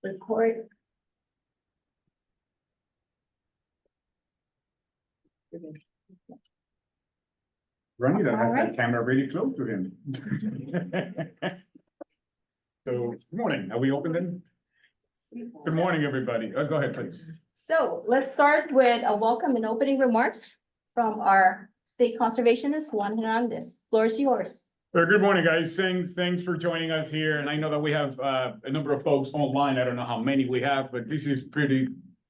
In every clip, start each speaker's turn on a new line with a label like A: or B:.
A: Record.
B: Ronnie that has
A: All
B: that
A: right.
B: camera really close to him. So, good morning. Are we open then? Good morning, everybody. Go ahead, please.
A: So let's start with a welcome and opening remarks from our state conservationist, Juan Hernandez. Floor is yours.
B: Good morning, guys. Thanks for joining us here. And I know that we have a number of folks online. I don't know how many we have, but this is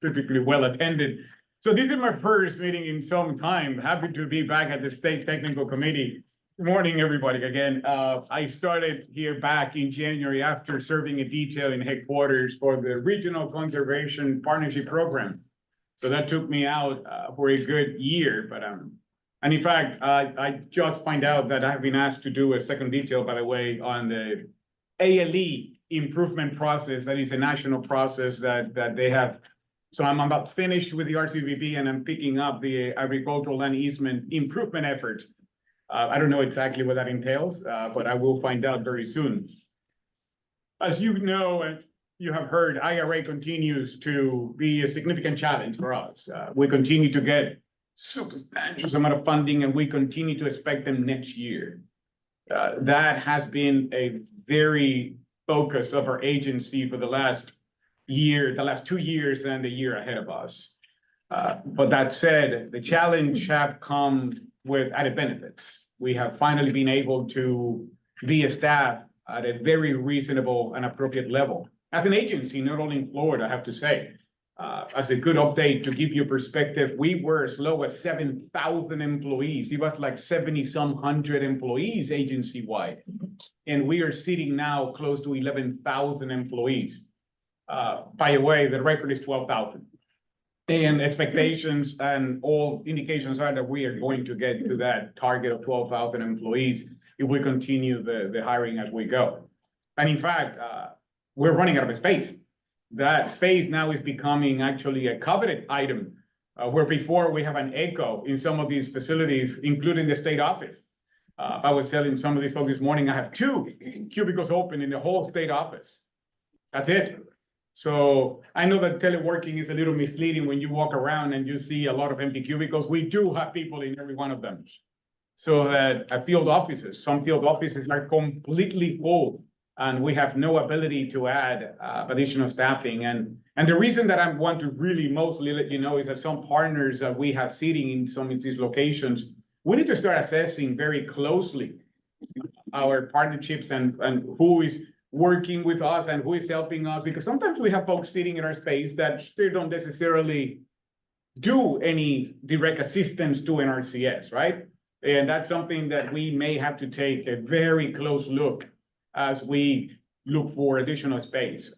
B: typically well attended. So this is my first meeting in some time. Happy to be back at the State Technical Committee. Good morning, everybody. Again, I started here back in January after serving a detail in headquarters for the Regional Conservation Partnership Program. So that took me out for a good year, but and in fact, I just find out that I have been asked to do a second detail, by the way, on the ALE improvement process. That is a national process that they have. So I'm about finished with the RCVP and I'm picking up the agricultural land easement improvement efforts. I don't know exactly what that entails, but I will find out very soon. As you know, and you have heard, IRA continues to be a significant challenge for us. We continue to get substantial amount of funding and we continue to expect them next year. That has been a very focus of our agency for the last 2 years and the year ahead of us. But that said, the challenge have come with added benefits. We have finally been able to be a staff at a very reasonable and appropriate level. As an agency, not only in Florida, I have to say, as a good update to give you perspective, we were as low as 7,000 employees. It was like 70-some hundred employees agency-wide. And we are sitting now close to 11,000 employees. By the way, the record is 12,000. And expectations and all indications are that we are going to get to that target of 12,000 employees if we continue the hiring as we go. And in fact, we're running out of space. That space now is becoming actually a coveted item, where before we have an echo in some of these facilities, including the state office. I was telling some of these folks this morning, I have 2 cubicles open in the whole state office. That's it. So I know that teleworking is a little misleading when you walk around and you see a lot of empty cubicles. We do have people in every one of them. So that at field offices, some field offices are completely full and we have no ability to add additional staffing. And the reason that I want to really mostly let you know is that some partners that we have sitting in some of these locations, we need to start assessing very closely our partnerships and who is working with us and who is helping us, because sometimes we have folks sitting in our space that they don't necessarily do any direct assistance to NRCS, right? And that's something that we may have to take a very close look as we look for additional space.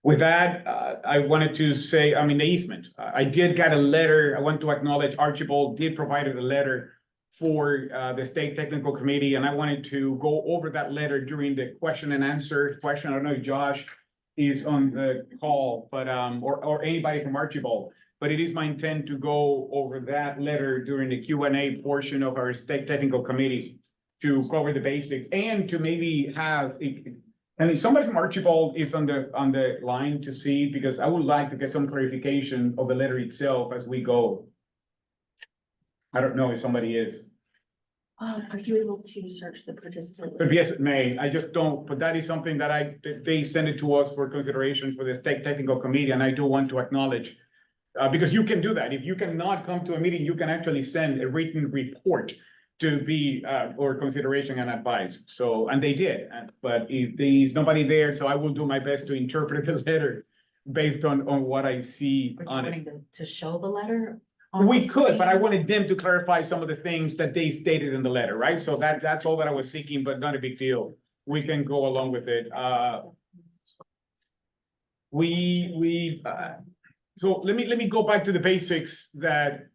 B: With that, I wanted to say, the easement. I did get a letter. I want to acknowledge Archibald did provide a letter for the State Technical Committee, and I wanted to go over that letter during the question and answer question. I don't know if Josh is on the call, but or anybody from Archibald, but it is my intent to go over that letter during the Q&A portion of our State Technical Committee to cover the basics and to maybe have, and if somebody from Archibald is on the line to see, because I would like to get some clarification of the letter itself as we go. I don't know if somebody is.
C: Are you able to search the participant?
B: But yes, it may. I just don't, but that is something that they send it to us for consideration for the State Technical Committee, and I do want to acknowledge, because you can do that. If you cannot come to a meeting, you can actually send a written report to be, or consideration and advice. So, and they did, but if there's nobody there, so I will do my best to interpret the letter based on what I see on it.
C: Wanting to show the letter?
B: We could, but I wanted them to clarify some of the things that they stated in the letter, right? So that's all that I was seeking, but not a big deal. We can go along with it. So let me go back to the basics that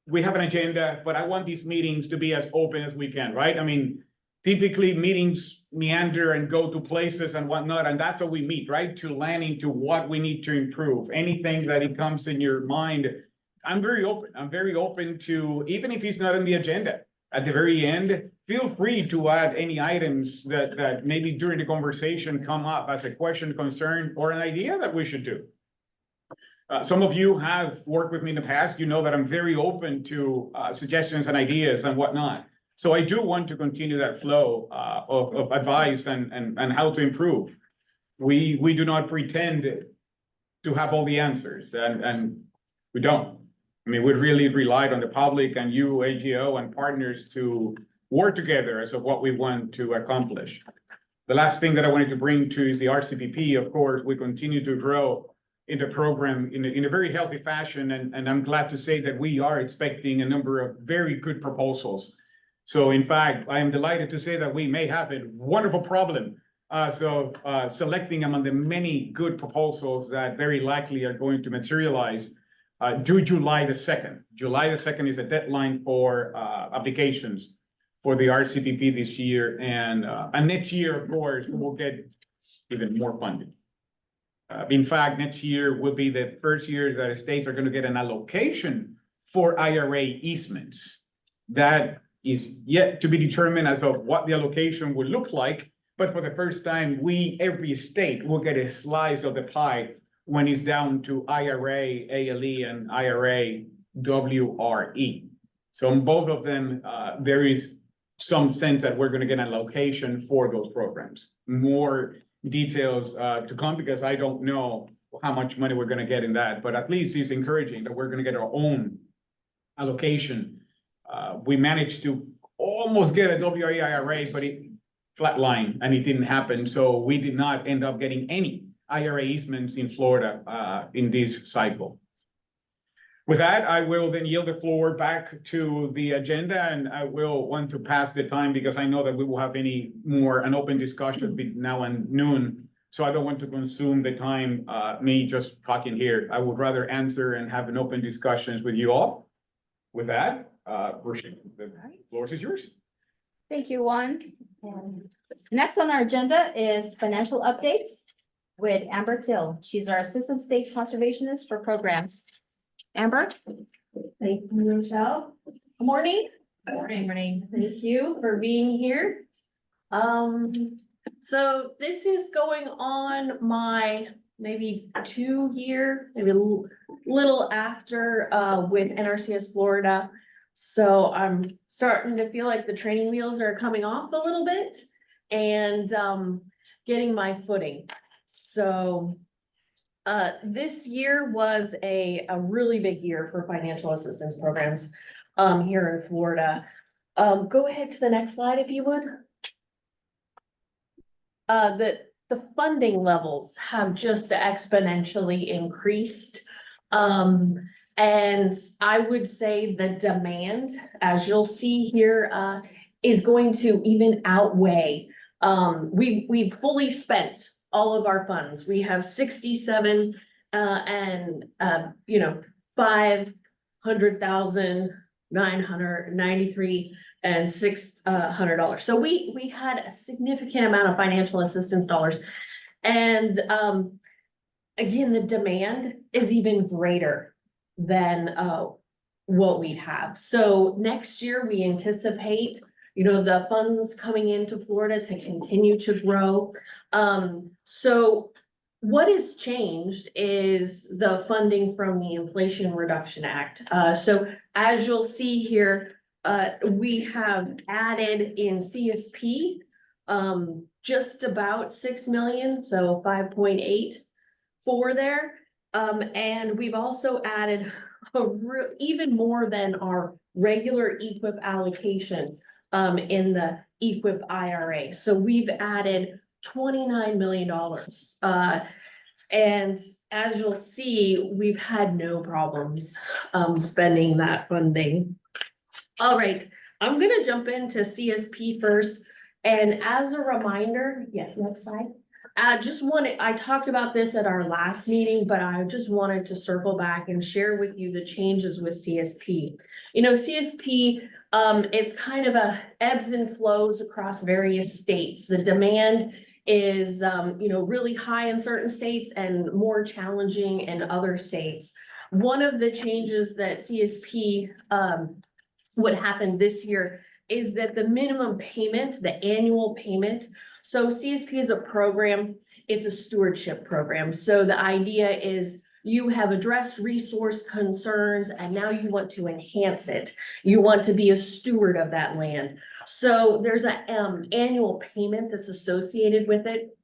B: we have an agenda, but I want these meetings to be as open as we can, right? I mean, typically meetings meander and go to places and whatnot, and that's what we meet, right? To land into what we need to improve. Anything that it comes in your mind, I'm very open. I'm very open to, even if it's not on the agenda, at the very end, feel free to add any items that maybe during the conversation come up as a question, concern, or an idea that we should do. Some of you have worked with me in the past. You know that I'm very open to suggestions and ideas and whatnot. So I do want to continue that flow of advice and how to improve. We do not pretend to have all the answers, and we don't. I mean, we really relied on the public and you, AGO, and partners to work together as of what we want to accomplish. The last thing that I wanted to bring to is the RCPP. Of course, we continue to grow in the program in a very healthy fashion, and I'm glad to say that we are expecting a number of very good proposals. So in fact, I am delighted to say that we may have a wonderful problem. Selecting among the many good proposals that very likely are going to materialize due July the 2nd. July the 2nd is a deadline for applications for the RCPP this year, and next year, of course, we will get even more funding. In fact, next year will be the first year that states are going to get an allocation for IRA easements. That is yet to be determined as of what the allocation will look like. But for the first time, every state will get a slice of the pie when it's down to IRA, ALE, and IRA, WRE. So in both of them, there is some sense that we're going to get an allocation for those programs. More details to come, because I don't know how much money we're going to get in that, but at least it's encouraging that we're going to get our own allocation. We managed to almost get a WRE IRA, but it flatlined and it didn't happen. So we did not end up getting any IRA easements in Florida in this cycle. With that, I will then yield the floor back to the agenda, and I will want to pass the time because I know that we will have an open discussion between now and noon. So I don't want to consume the time, me just talking here. I would rather answer and have an open discussions with you all. With that, the floor is yours.
A: Thank you, Juan. Next on our agenda is financial updates with Amber Till. She's our Assistant State Conservationist for Programs. Amber?
C: Thank you, Michelle. Good morning.
A: Morning.
C: Thank you for being here. So this is going on my maybe 2-year, maybe a little after with NRCS Florida. So I'm starting to feel like the training wheels are coming off a little bit and getting my footing. So this year was a really big year for financial assistance programs here in Florida. Go ahead to the next slide if you would. The funding levels have just exponentially increased. And I would say the demand, as you'll see here, is going to even outweigh. We've fully spent all of our funds. We have 67 and 500,993 and $600. So we had a significant amount of financial assistance dollars, and again, the demand is even greater than what we have. So next year we anticipate, the funds coming into Florida to continue to grow. So what has changed is the funding from the Inflation Reduction Act. So as you'll see here, we have added in CSP just about 6 million, so 5.8 for there. And we've also added even more than our regular EQIP allocation in the EQIP IRA. So we've added $29 million. And as you'll see, we've had no problems spending that funding. All right, I'm gonna jump into CSP first. And as a reminder, yes, next slide. I talked about this at our last meeting, but I just wanted to circle back and share with you the changes with CSP. CSP, it's kind of a ebbs and flows across various states. The demand is, really high in certain states and more challenging in other states. One of the changes that CSP, what happened this year is that the minimum payment, the annual payment, so CSP is a program, it's a stewardship program. So the idea is you have addressed resource concerns and now you want to enhance it. You want to be a steward of that land. So there's a annual payment that's associated with it.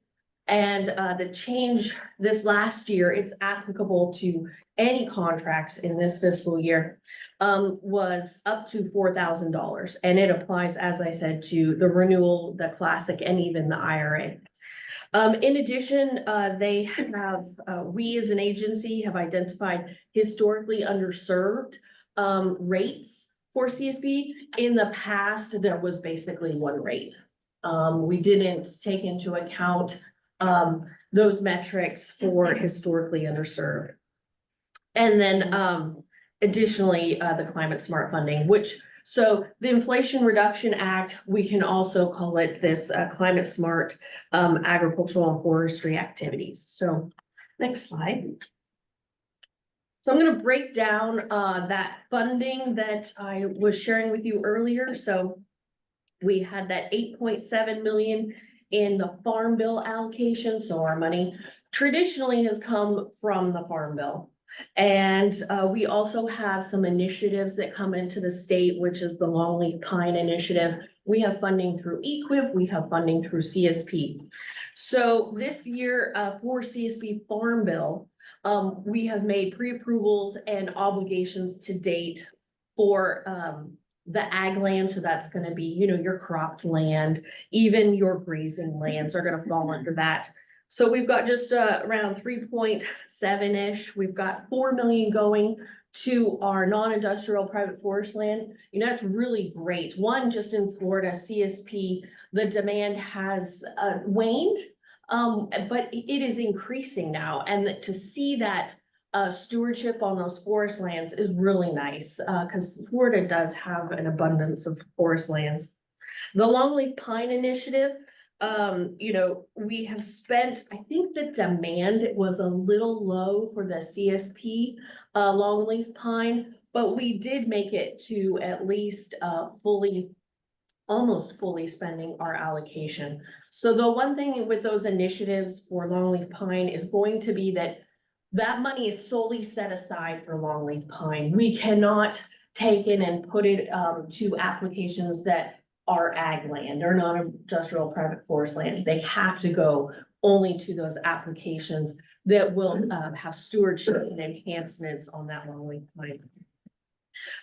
C: And the change this last year, it's applicable to any contracts in this fiscal year, was up to $4,000. And it applies, as I said, to the renewal, the classic, and even the IRA. In addition, they have, we as an agency have identified historically underserved rates for CSP. In the past, there was basically one rate. We didn't take into account those metrics for historically underserved. And then additionally, the climate smart funding, which, so the Inflation Reduction Act, we can also call it this climate smart agricultural and forestry activities. So next slide. So I'm going to break down that funding that I was sharing with you earlier. So we had that 8.7 million in the Farm Bill allocation. So our money traditionally has come from the Farm Bill. And we also have some initiatives that come into the state, which is the Longleaf Pine Initiative. We have funding through EQIP, we have funding through CSP. So this year for CSP Farm Bill, we have made pre-approvals and obligations to date for the ag land. So that's going to be, you know, your cropped land, even your grazing lands are going to fall under that. So we've got just around 3.7-ish. We've got 4 million going to our non-industrial private forest land. You know, that's really great. One, just in Florida, CSP, the demand has waned, but it is increasing now. And to see that stewardship on those forest lands is really nice because Florida does have an abundance of forest lands. The Longleaf Pine Initiative, you know, we have spent, I think the demand was a little low for the CSP longleaf pine, but we did make it to at least almost fully spending our allocation. So the one thing with those initiatives for longleaf pine is going to be that money is solely set aside for longleaf pine. We cannot take it and put it to applications that are ag land or non-industrial private forest land. They have to go only to those applications that will have stewardship and enhancements on that longleaf pine.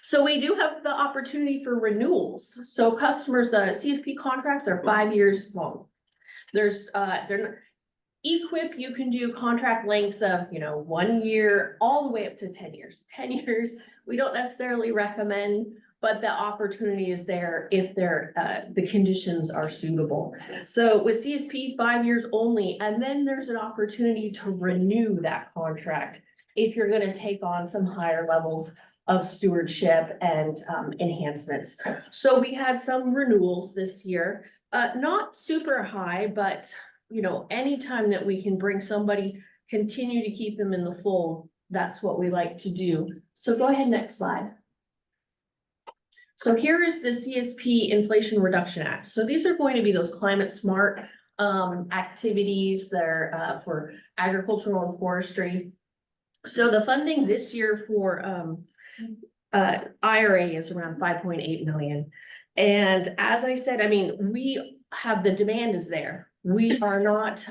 C: So we do have the opportunity for renewals. So customers, the CSP contracts are 5 years long. There's they're EQIP, you can do contract lengths of, you know, 1 year all the way up to 10 years. 10 years, we don't necessarily recommend, but the opportunity is there if the conditions are suitable. So with CSP, 5 years only, and then there's an opportunity to renew that contract if you're going to take on some higher levels of stewardship and enhancements. So we had some renewals this year, not super high, but you know, anytime that we can bring somebody, continue to keep them in the fold, that's what we like to do. So go ahead, next slide. So here is the CSP Inflation Reduction Act. So these are going to be those climate smart activities that are for agricultural and forestry. So the funding this year for IRA is around 5.8 million. And as I said, I mean, we have the demand is there. We are not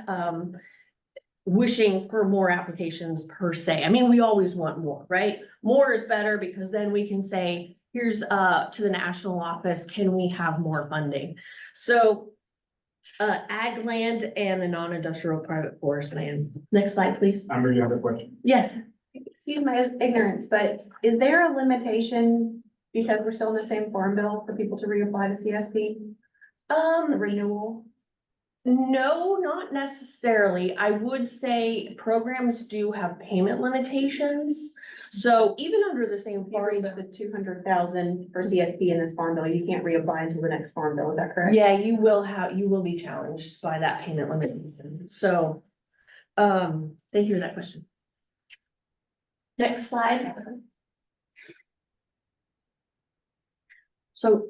C: wishing for more applications per se. I mean, we always want more, right? More is better because then we can say, here's to the national office, can we have more funding? So ag land and the non-industrial private forest land. Next slide, please.
B: Amber, you have a question?
C: Yes.
D: Excuse my ignorance, but is there a limitation because we're still in the same farm bill for people to reapply to CSP? A renewal?
C: No, not necessarily. I would say programs do have payment limitations. So even under the same
D: If you
C: farm
D: reach
C: bill,
D: the 200,000 for CSP in this farm bill, you can't reapply until the next farm bill, is that correct?
C: yeah, you will be challenged by that payment limitation. So thank you for that question. Next slide. So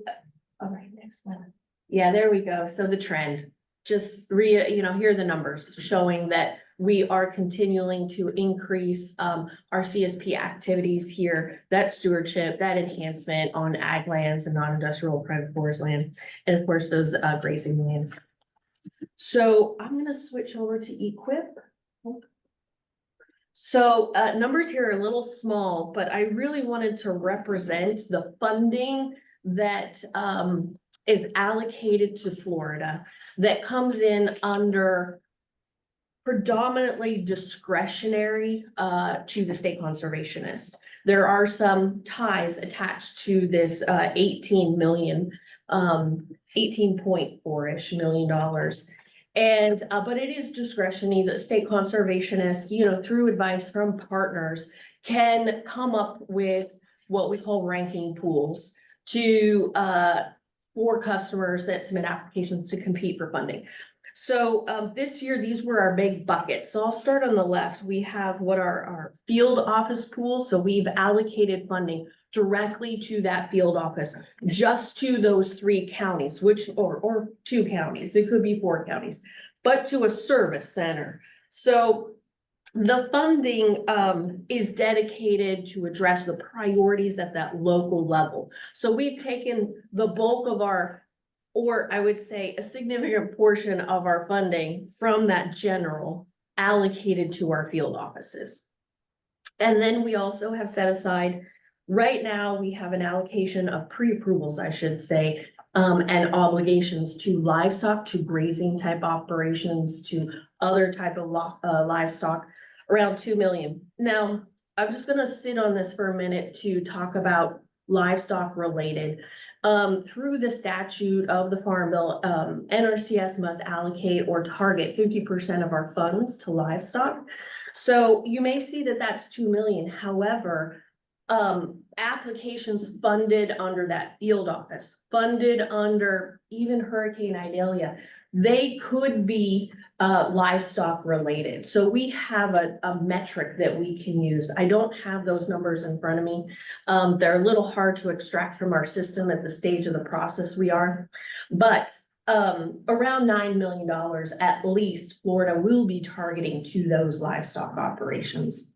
C: All right, next one. Yeah, there we go. So the trend, just here are the numbers showing that we are continuing to increase our CSP activities here, that stewardship, that enhancement on ag lands and non-industrial private forest land, and of course, those grazing lands. So I'm gonna switch over to equip. So numbers here are a little small, but I really wanted to represent the funding that is allocated to Florida that comes in under predominantly discretionary to the state conservationist. There are some ties attached to this 18 million, 18.4-ish million dollars. And but it is discretionary. The state conservationists, through advice from partners, can come up with what we call ranking pools to for customers that submit applications to compete for funding. So this year, these were our big buckets. So I'll start on the left. We have what are our field office pools. So we've allocated funding directly to that field office, just to those 3 counties, or 2 counties, it could be 4 counties, but to a service center. So the funding is dedicated to address the priorities at that local level. So we've taken the bulk of our, or I would say a significant portion of our funding from that general allocated to our field offices. And then we also have set aside, right now, we have an allocation of pre-approvals, I should say, and obligations to livestock, to grazing type operations, to other type of livestock, around 2 million. Now, I'm just gonna sit on this for a minute to talk about livestock related. Through the statute of the Farm Bill, NRCS must allocate or target 50% of our funds to livestock. So you may see that that's 2 million. However, applications funded under that field office, funded under even Hurricane Idalia, they could be livestock related. So we have a metric that we can use. I don't have those numbers in front of me. They're a little hard to extract from our system at the stage of the process we are, but around $9 million at least Florida will be targeting to those livestock operations.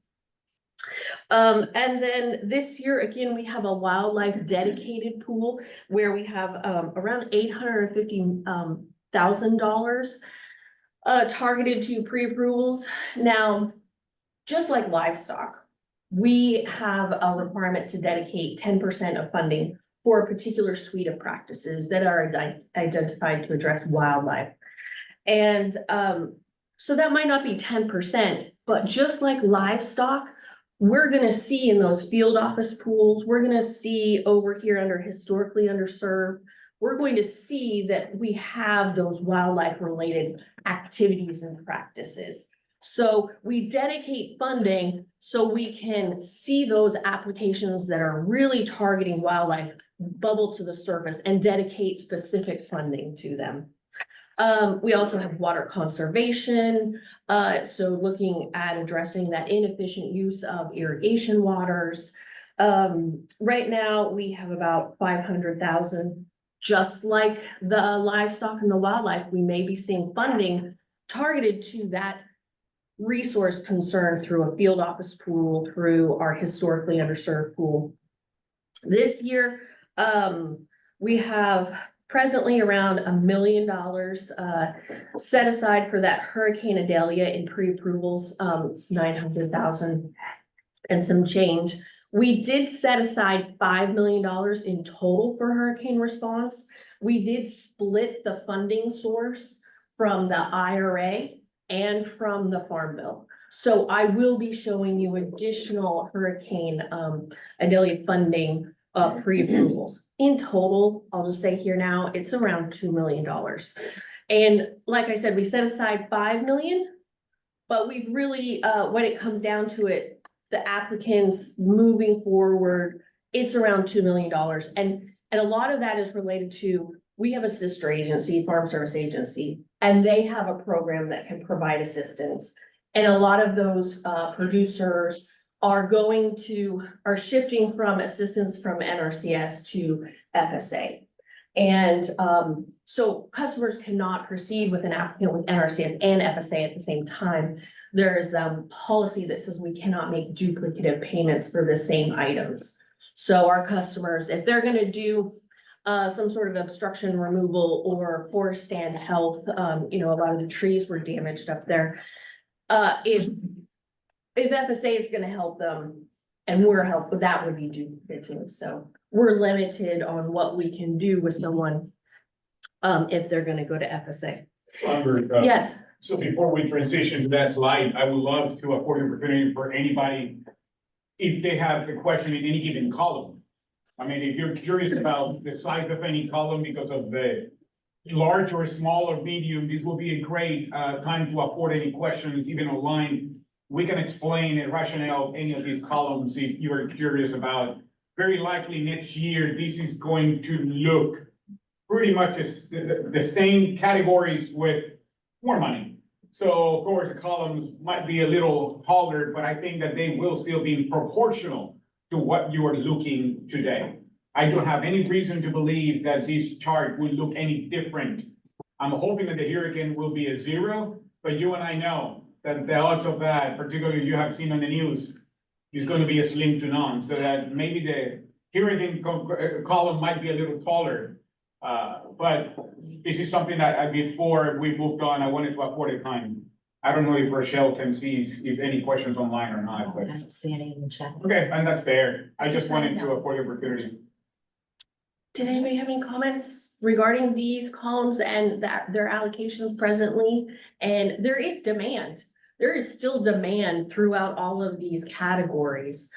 C: And then this year, again, we have a wildlife dedicated pool where we have around $850,000 targeted to pre-approvals. Now, just like livestock, we have a requirement to dedicate 10% of funding for a particular suite of practices that are identified to address wildlife. And so that might not be 10%, but just like livestock, we're gonna see in those field office pools, we're gonna see over here under historically underserved, we're going to see that we have those wildlife related activities and practices. So we dedicate funding so we can see those applications that are really targeting wildlife bubble to the surface and dedicate specific funding to them. We also have water conservation, so looking at addressing that inefficient use of irrigation waters. Right now, we have about 500,000, just like the livestock and the wildlife, we may be seeing funding targeted to that resource concern through a field office pool, through our historically underserved pool. This year, we have presently around $1 million set aside for that Hurricane Idalia in pre-approvals. It's 900,000 and some change. We did set aside $5 million in total for hurricane response. We did split the funding source from the IRA and from the Farm Bill. So I will be showing you additional Hurricane Idalia funding pre-approvals. In total, I'll just say here now, it's around $2 million. And like I said, we set aside 5 million, but we really, when it comes down to it, the applicants moving forward, it's around $2 million. And a lot of that is related to, we have a sister agency, Farm Service Agency, and they have a program that can provide assistance. And a lot of those producers are shifting from assistance from NRCS to FSA. And so customers cannot proceed with an applicant with NRCS and FSA at the same time. There's policy that says we cannot make duplicative payments for the same items. So our customers, if they're gonna do some sort of obstruction removal or forest stand health, you know, a lot of the trees were damaged up there. If FSA is gonna help them and we're helping, that would be duplicative. So we're limited on what we can do with someone if they're gonna go to FSA.
B: Amber,
C: Yes,
B: so before we transition to that slide, I would love to afford the opportunity for anybody, if they have a question in any given column. I mean, if you're curious about the size of any column because of the large or small or medium, this will be a great time to afford any questions, even online. We can explain a rationale of any of these columns if you are curious about. Very likely next year, this is going to look pretty much as the same categories with more money. So of course, the columns might be a little taller, but I think that they will still be proportional to what you are looking today. I don't have any reason to believe that this chart will look any different. I'm hoping that the hurricane will be a 0, but you and I know that the odds of that, particularly you have seen on the news, is going to be a slim to none, so that maybe the hurricane column might be a little taller. But this is something that before we moved on, I wanted to afford a time. I don't know if Rochelle can see if any questions online or not, but.
A: I don't see any in the chat.
B: Okay, and that's fair. I just wanted to afford the opportunity.
C: did anybody have any comments regarding these columns and their allocations presently? And there is demand. There is still demand throughout all of these categories.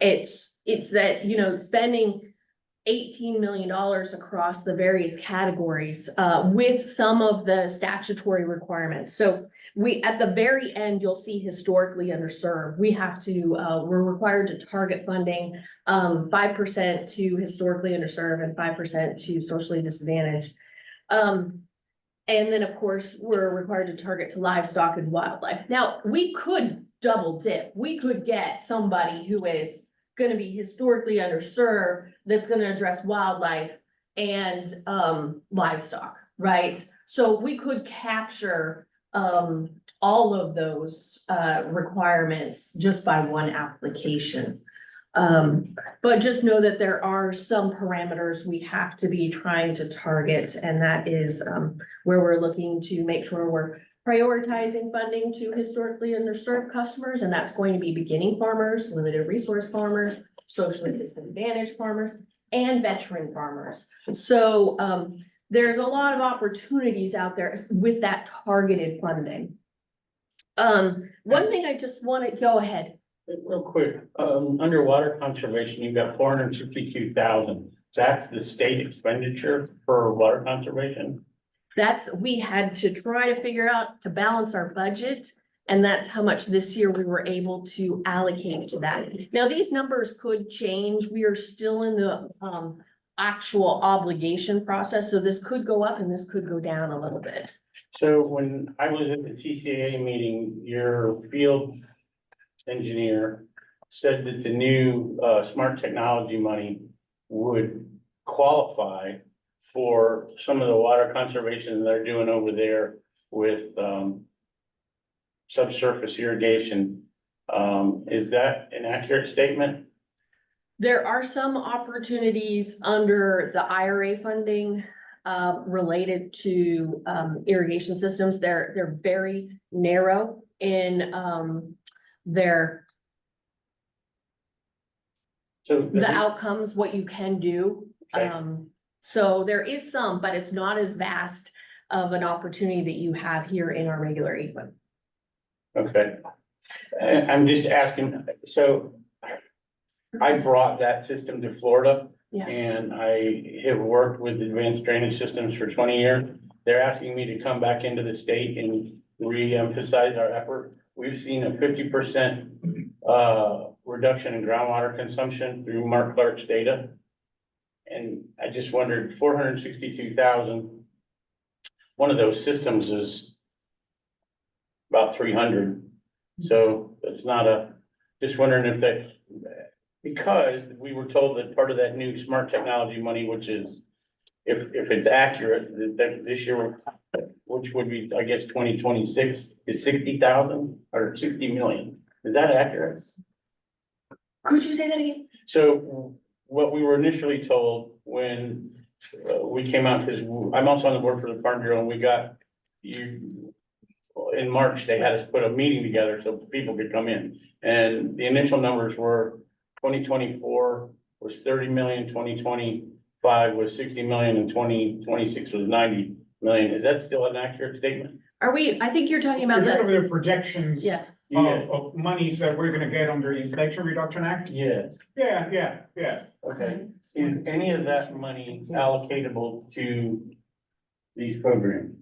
C: It's that, you know, spending $18 million across the various categories, with some of the statutory requirements. So at the very end, you'll see historically underserved. We have to, we're required to target funding, 5% to historically underserved and 5% to socially disadvantaged. And then, of course, we're required to target to livestock and wildlife. Now, we could double dip. We could get somebody who is gonna be historically underserved, that's gonna address wildlife and livestock, right? So we could capture all of those requirements just by one application. But just know that there are some parameters we have to be trying to target, and that is where we're looking to make sure we're prioritizing funding to historically underserved customers, and that's going to be beginning farmers, limited resource farmers, socially disadvantaged farmers, and veteran farmers. So there's a lot of opportunities out there with that targeted funding. One thing I just want to go ahead.
E: Real quick, underwater conservation, you've got 462,000. That's the state expenditure for water conservation?
C: We had to try to figure out to balance our budget, and that's how much this year we were able to allocate to that. Now, these numbers could change. We are still in the actual obligation process, so this could go up and this could go down a little bit.
E: So when I was at the TCA meeting, your field engineer said that the new smart technology money would qualify for some of the water conservation they're doing over there with subsurface irrigation. Is that an accurate statement?
C: There are some opportunities under the IRA funding related to irrigation systems. They're very narrow in their the outcomes, what you can do.
E: Okay.
C: So there is some, but it's not as vast of an opportunity that you have here in our regular EQIP.
E: Okay. I'm just asking, so I brought that system to Florida.
C: Yeah.
E: And I have worked with advanced drainage systems for 20 years. They're asking me to come back into the state and re-emphasize our effort. We've seen a 50% reduction in groundwater consumption through Mark Clark's data. And I just wondered, 462,000, one of those systems is about 300. So it's not just wondering if that, because we were told that part of that new smart technology money, which is if it's accurate, that this year, which would be, I guess, 2026, is 60,000 or 60 million. Is that accurate?
C: Could you say that again?
E: So what we were initially told when we came out, because I'm also on the board for the Farm Bureau, and we got you, in March, they had us put a meeting together so people could come in. And the initial numbers were 2024 was 30 million, 2025 was 60 million, and 2026 was 90 million. Is that still an accurate statement?
C: Are we, I think you're talking
B: You're
C: about
B: looking
C: the,
B: at the projections
C: yeah,
B: of monies that we're gonna get under the Inflation Reduction Act.
E: Yes.
B: Yes.
E: Okay. Is any of that money allocatable to these programs?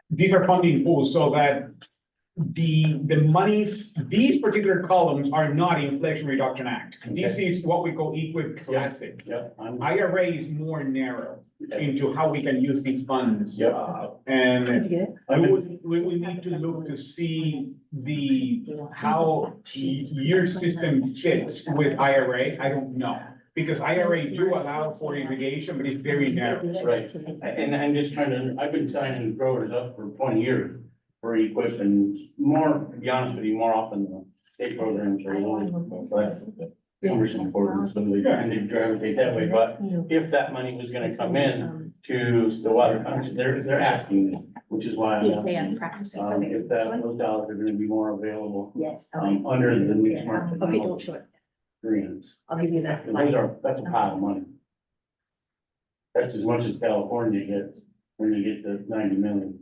B: These are funding pools so that the monies, these particular columns are not Inflation Reduction Act. This is what we call EQIP Classic.
E: Yep.
B: IRA is more narrow into how we can use these funds.
E: Yep.
B: And
C: did you get it?
B: we would need to look to see how your system fits with IRA. I don't know. Because IRA do allow for irrigation, but it's very narrow.
E: Right. And I'm just trying to, I've been signing growers up for 20 years for equip, and more, to be honest with you, more often the state programs are a little less cumbersome for them, so they kind of gravitate that way. But if that money was gonna come in to the water country, they're asking me, which is why I'm
C: Say I'm
E: asking,
C: practicing.
E: if those dollars are gonna be more available,
C: Yes.
E: under the new smart
C: Okay, don't
E: technology
C: show it.
E: grants.
C: I'll give you that.
E: That's a pile of money. That's as much as California gets when you get to 90 million.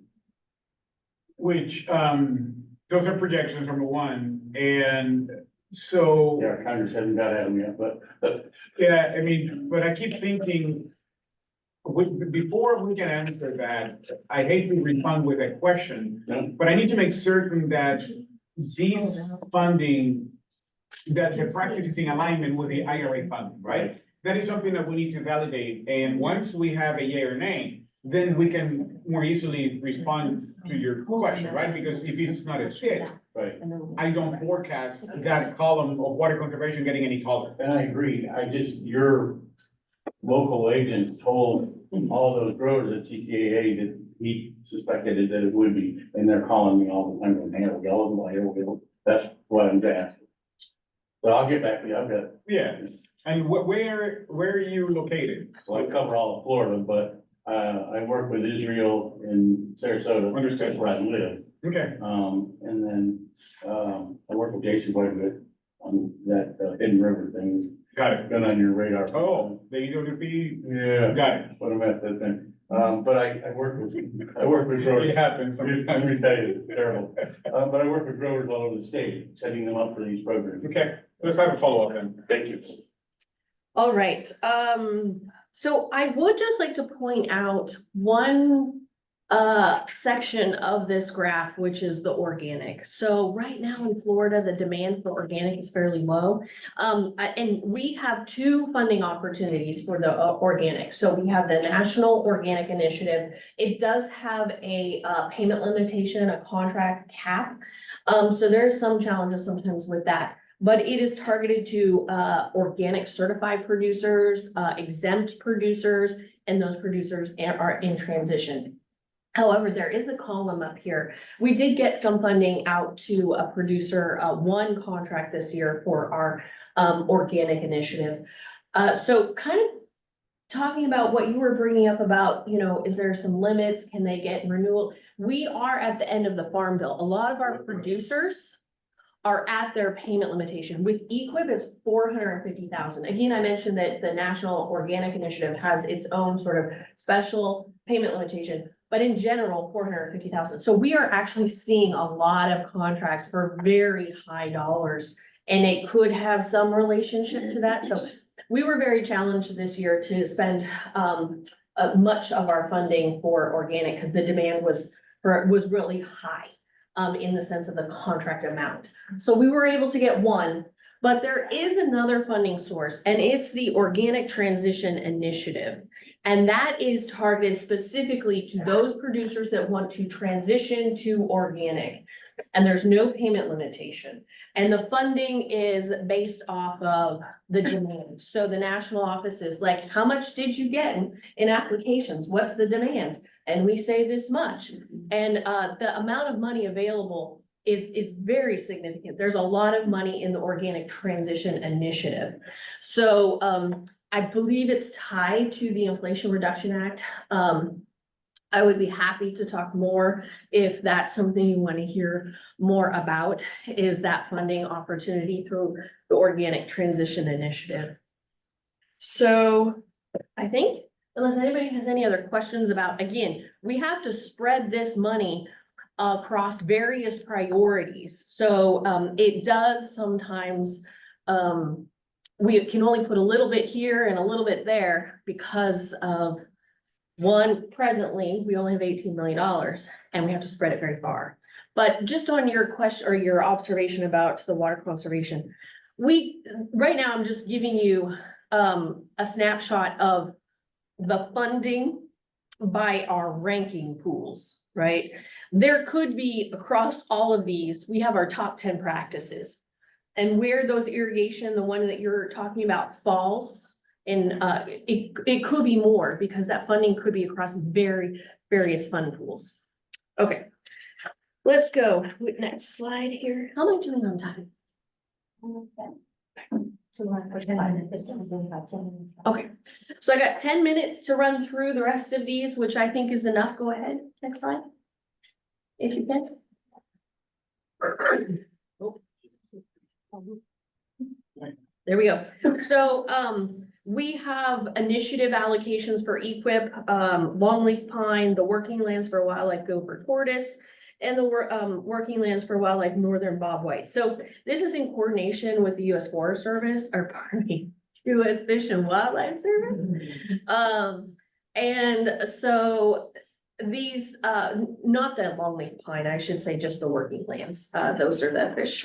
B: Which, those are projections, number one, and so.
E: Yeah, Congress hasn't got at them yet, but
B: Yeah, I mean, but I keep thinking, before we can answer that, I hate to respond with a question,
E: No.
B: but I need to make certain that these funding, that the practice is in alignment with the IRA funding, right? That is something that we need to validate, and once we have a yay or nay, then we can more easily respond to your question, right? Because if it's not a fit,
E: right.
B: I don't forecast that column of water conservation getting any taller.
E: And I agree. Your local agent told all those growers at TCAA that he suspected that it would be, and they're calling me all the time, going, hey, yellow. That's what I'm asking. So I'll get back to you. I've got,
B: Yeah, and where are you located?
E: well, I cover all of Florida, but I work with Israel in Sarasota.
B: Understood.
E: That's where I live.
B: Okay,
E: And then, I work with Jason quite a bit on that Hidden River thing,
B: got it.
E: been on your radar.
B: Oh, the EWP,
E: Yeah,
B: got it.
E: what a mess that thing. But I work with growers.
B: It happens
E: Let me
B: sometimes.
E: tell you, it's terrible. But I work with growers all over the state, setting them up for these programs.
B: Okay, let's have a follow-up then.
E: Thank you.
C: All right, so I would just like to point out one section of this graph, which is the organic. So right now in Florida, the demand for organic is fairly low. And we have two funding opportunities for the organic. So we have the National Organic Initiative. It does have a payment limitation, a contract cap. So there's some challenges sometimes with that. But it is targeted to organic certified producers, exempt producers, and those producers are in transition. However, there is a column up here. We did get some funding out to a producer, one contract this year for our organic initiative. So kind of talking about what you were bringing up about, is there some limits? Can they get renewal? We are at the end of the farm bill. A lot of our producers are at their payment limitation. With EQIP, it's 450,000. Again, I mentioned that the National Organic Initiative has its own sort of special payment limitation, but in general, 450,000. So we are actually seeing a lot of contracts for very high dollars, and it could have some relationship to that. So we were very challenged this year to spend much of our funding for organic because the demand was really high. In the sense of the contract amount. So we were able to get one, but there is another funding source, and it's the Organic Transition Initiative. And that is targeted specifically to those producers that want to transition to organic. and there's no payment limitation. And the funding is based off of the demand. So the national office is like, how much did you get in applications? What's the demand? And we say this much. And the amount of money available is very significant. There's a lot of money in the Organic Transition Initiative. So I believe it's tied to the Inflation Reduction Act. I would be happy to talk more if that's something you want to hear more about, is that funding opportunity through the Organic Transition Initiative. So I think, unless anybody has any other questions about, again, we have to spread this money across various priorities. So it does sometimes, we can only put a little bit here and a little bit there because of one, presently, we only have $18 million and we have to spread it very far. But just on your question or your observation about the water conservation, right now I'm just giving you a snapshot of the funding by our ranking pools, right? There could be across all of these, we have our top 10 practices. And where those irrigation, the one that you're talking about, falls, and it could be more because that funding could be across various fund pools. Okay, let's go with next slide here. How am I doing on time? Okay, so I got 10 minutes to run through the rest of these, which I think is enough. Go ahead, next slide. If you can. There we go. So we have initiative allocations for EQIP, longleaf pine, the working lands for wildlife gopher tortoise, and the working lands for wildlife northern bobwhite. So this is in coordination with the U.S. Forest Service, or pardon me, U.S. Fish and Wildlife Service. And so these, not the longleaf pine, I should say just the working lands. Those are the fish,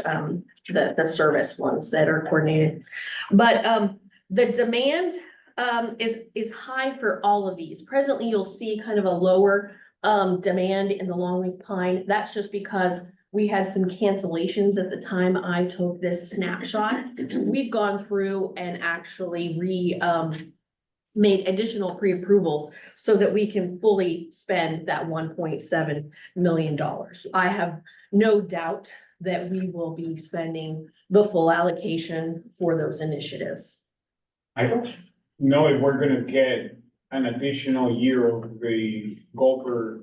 C: the service ones that are coordinated. But the demand is high for all of these. Presently, you'll see kind of a lower demand in the longleaf pine. That's just because we had some cancellations at the time I took this snapshot. We've gone through and actually made additional pre-approvals so that we can fully spend that $1.7 million. I have no doubt that we will be spending the full allocation for those initiatives.
B: I don't know if we're gonna get an additional year of the gopher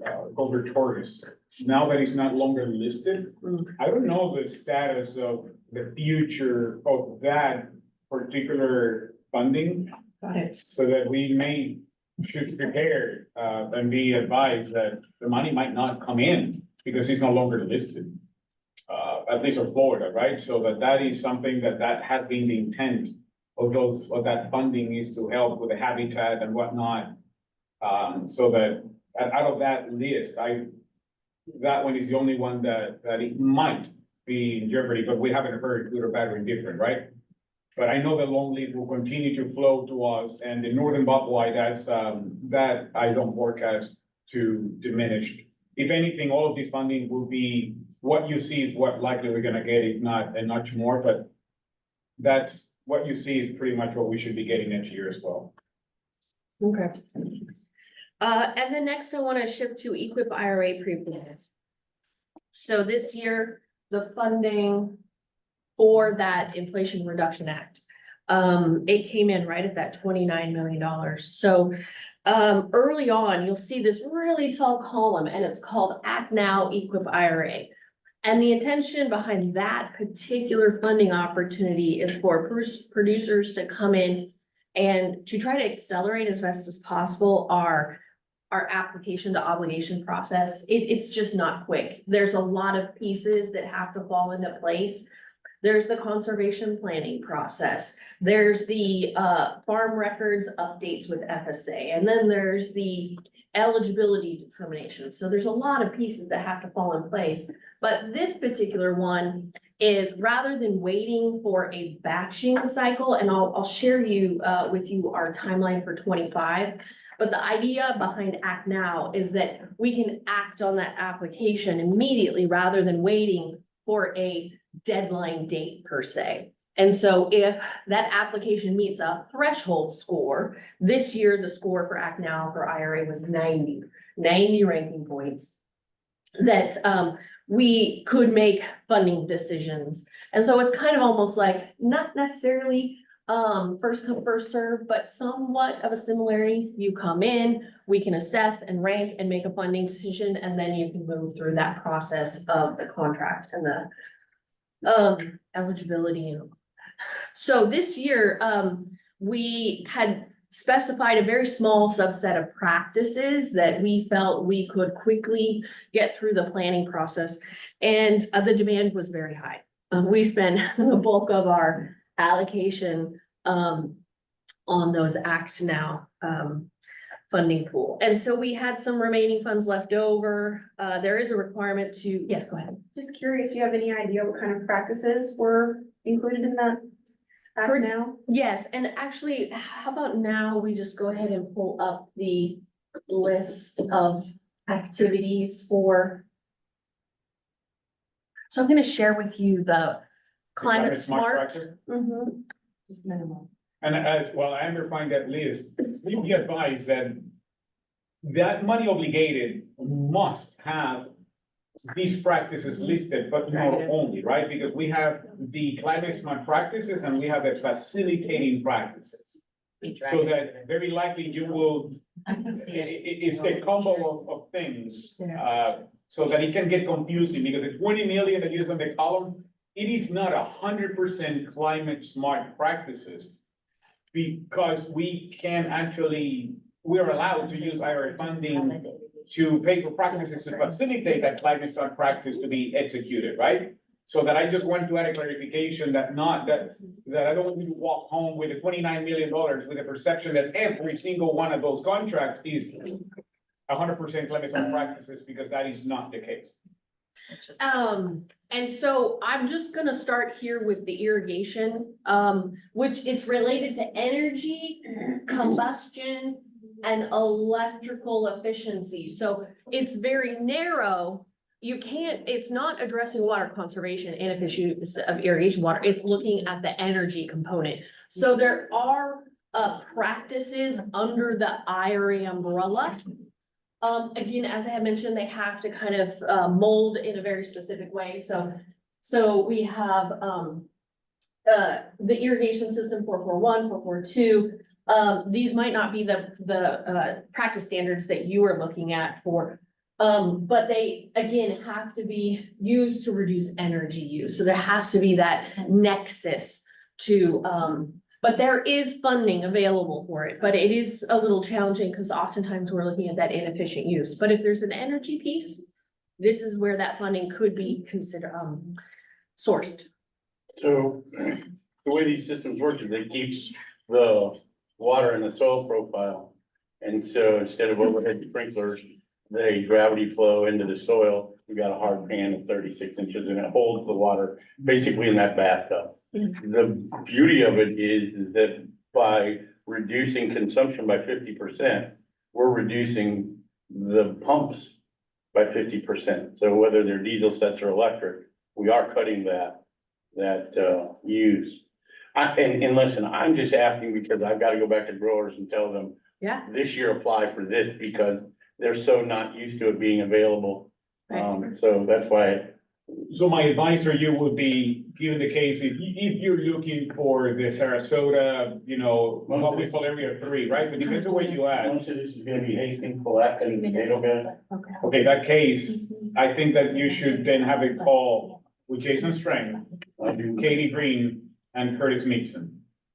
B: tortoise. Now that it's not longer listed, I don't know the status of the future of that particular funding.
C: Got it.
B: So that we should prepare and be advised that the money might not come in because it's no longer listed. At least of Florida, right? So that is something that has been the intent of that funding, is to help with the habitat and whatnot. So that out of that list, that one is the only one that it might be in jeopardy, but we haven't heard good or bad or indifferent, right? But I know the longleaf will continue to flow to us, and the northern bobwhite, that I don't forecast to diminish. If anything, all of this funding will be, what you see is what likely we're gonna get, if not and much more, but that's what you see is pretty much what we should be getting next year as well.
C: Okay. And then next I want to shift to EQIP IRA pre-approvals. So this year, the funding for that Inflation Reduction Act, it came in right at that $29 million. So early on, you'll see this really tall column, and it's called Act Now EQIP IRA. And the intention behind that particular funding opportunity is for producers to come in and to try to accelerate as best as possible our application to obligation process. It's just not quick. There's a lot of pieces that have to fall into place. There's the conservation planning process. There's the farm records updates with FSA, and then there's the eligibility determination. So there's a lot of pieces that have to fall in place. But this particular one is, rather than waiting for a batching cycle, and I'll share with you our timeline for 25. But the idea behind Act Now is that we can act on that application immediately rather than waiting for a deadline date per se. And so if that application meets a threshold score, this year, the score for Act Now for IRA was 90 ranking points. That we could make funding decisions. And so it's kind of almost like, not necessarily first come, first serve, but somewhat of a similarity. You come in, we can assess and rank and make a funding decision, and then you can move through that process of the contract and the eligibility. So this year, we had specified a very small subset of practices that we felt we could quickly get through the planning process, and the demand was very high. We spent the bulk of our allocation on those Act Now funding pool. And so we had some remaining funds left over. There is a requirement to, yes, go ahead.
D: Just curious, you have any idea what kind of practices were included in that Act
C: For-
D: Now?
C: Yes, and actually, how about now we just go ahead and pull up the list of activities for. So I'm gonna share with you the climate smart.
B: practice.
C: Mhm. Just minimal.
B: And as well, Amber find that list, we be advised that that money obligated must have these practices listed, but not only, right? Because we have the climate smart practices and we have the facilitating practices. So that very likely you will,
A: I can see it.
B: it's a combo of things, so that it can get confusing, because the 20 million that is on the column, it is not 100% climate smart practices. Because we can actually, we're allowed to use IRA funding to pay for practices to facilitate that climate smart practice to be executed, right? So that I just want to add a clarification that I don't want you to walk home with a $29 million with a perception that every single one of those contracts is 100% climate smart practices, because that is not the case.
C: And so I'm just gonna start here with the irrigation, which it's related to energy, combustion, and electrical efficiency. So it's very narrow. You can't, it's not addressing water conservation and efficiency of irrigation water. It's looking at the energy component. So there are practices under the IRA umbrella. Again, as I had mentioned, they have to kind of mold in a very specific way. So we have the irrigation system 441, 442. These might not be the practice standards that you are looking at for, but they again have to be used to reduce energy use. So there has to be that nexus to but there is funding available for it, but it is a little challenging because oftentimes we're looking at that inefficient use. But if there's an energy piece, this is where that funding could be considered sourced.
E: So the way these systems work is they keep the water in the soil profile. And so instead of overhead sprinklers, they gravity flow into the soil. We got a hard pan of 36 inches and it holds the water basically in that bathtub. The beauty of it is that by reducing consumption by 50%, we're reducing the pumps by 50%. So whether they're diesel sets or electric, we are cutting that use. And listen, I'm just asking because I've got to go back to growers and tell them,
C: Yeah.
E: this year apply for this because they're so not used to it being available. So that's why.
B: So my advice for you would be, given the case, if you're looking for the Sarasota, what we call area 3, right? But depends on where you at.
E: Most of this is gonna be Hastings, Pulaski, and Potato Bend.
B: Okay, that case, I think that you should then have a call with Jason Strang, Katie Green, and Curtis Meekson.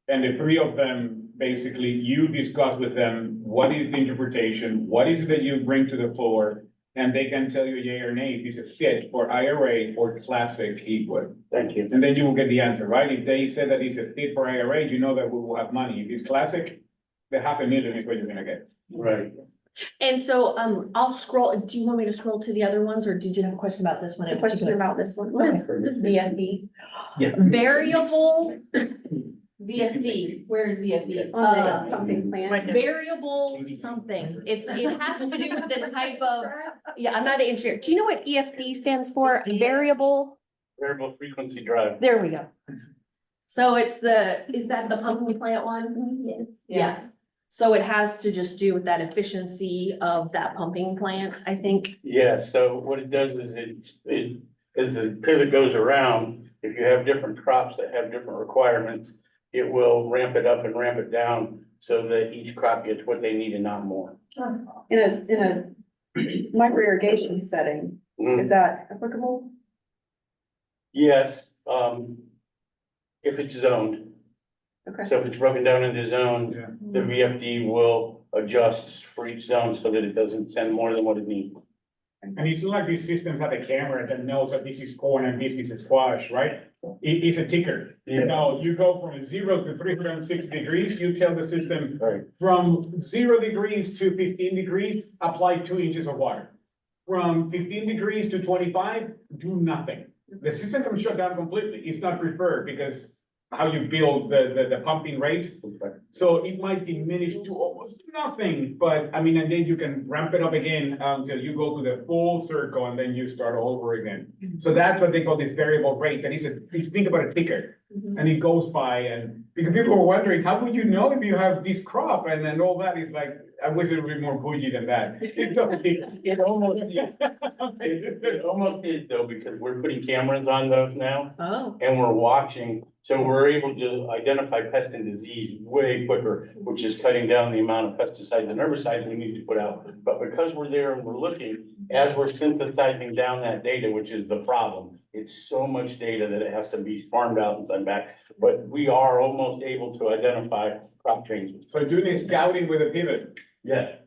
B: And the three of them, basically, you discuss with them, what is the interpretation, what is it that you bring to the floor? And they can tell you yea or nay if it's a fit for IRA or classic Eastwood.
E: Thank you.
B: And then you will get the answer, right? If they say that it's a fit for IRA, you know that we will have money. If it's classic, the $500,000 is what you're gonna get.
E: Right.
C: And so I'll scroll. Do you want me to scroll to the other ones, or did you have a question about this one?
D: A question about this one. What is VFD?
C: Variable VFD, where is VFD?
D: On the pumping plant.
C: Variable something. It has to do with the type of, yeah, I'm not an engineer. Do you know what EFD stands for? Variable?
E: Variable frequency drive.
C: There we go. So it's is that the pumping plant one?
D: Yes.
C: Yes. So it has to just do with that efficiency of that pumping plant, I think.
E: Yeah, so what it does is as the pivot goes around, if you have different crops that have different requirements, it will ramp it up and ramp it down so that each crop gets what they need and not more.
D: In a micro irrigation setting,
E: Mm,
D: is that applicable?
E: Yes, if it's zoned.
D: Okay.
E: So if it's broken down into zones,
B: Yeah.
E: the VFD will adjust for each zone so that it doesn't send more than what it needs.
B: And it's not like these systems have a camera that knows that this is corn and this is squash, right? It's a ticker.
E: Yeah.
B: No, you go from 0 to 360 degrees, you tell the system
E: Right.
B: from 0 degrees to 15 degrees, apply 2 inches of water. From 15 degrees to 25, do nothing. The system can shut down completely. It's not preferred because how you build the pumping rate. So it might diminish to almost nothing, but I mean, and then you can ramp it up again until you go to the full circle and then you start all over again. So that's what they call this variable rate. That is think about a ticker and it goes by and because people are wondering, how would you know if you have this crop and then all that is like, I wish it would be more bougie than that.
E: It almost, it almost is though, because we're putting cameras on those now
C: Oh.
E: and we're watching. So we're able to identify pest and disease way quicker, which is cutting down the amount of pesticides and herbicides we need to put out. But because we're there and we're looking, as we're synthesizing down that data, which is the problem, it's so much data that it has to be farmed out and sent back. But we are almost able to identify crop changes.
B: So doing a scouting with a pivot.
E: Yes,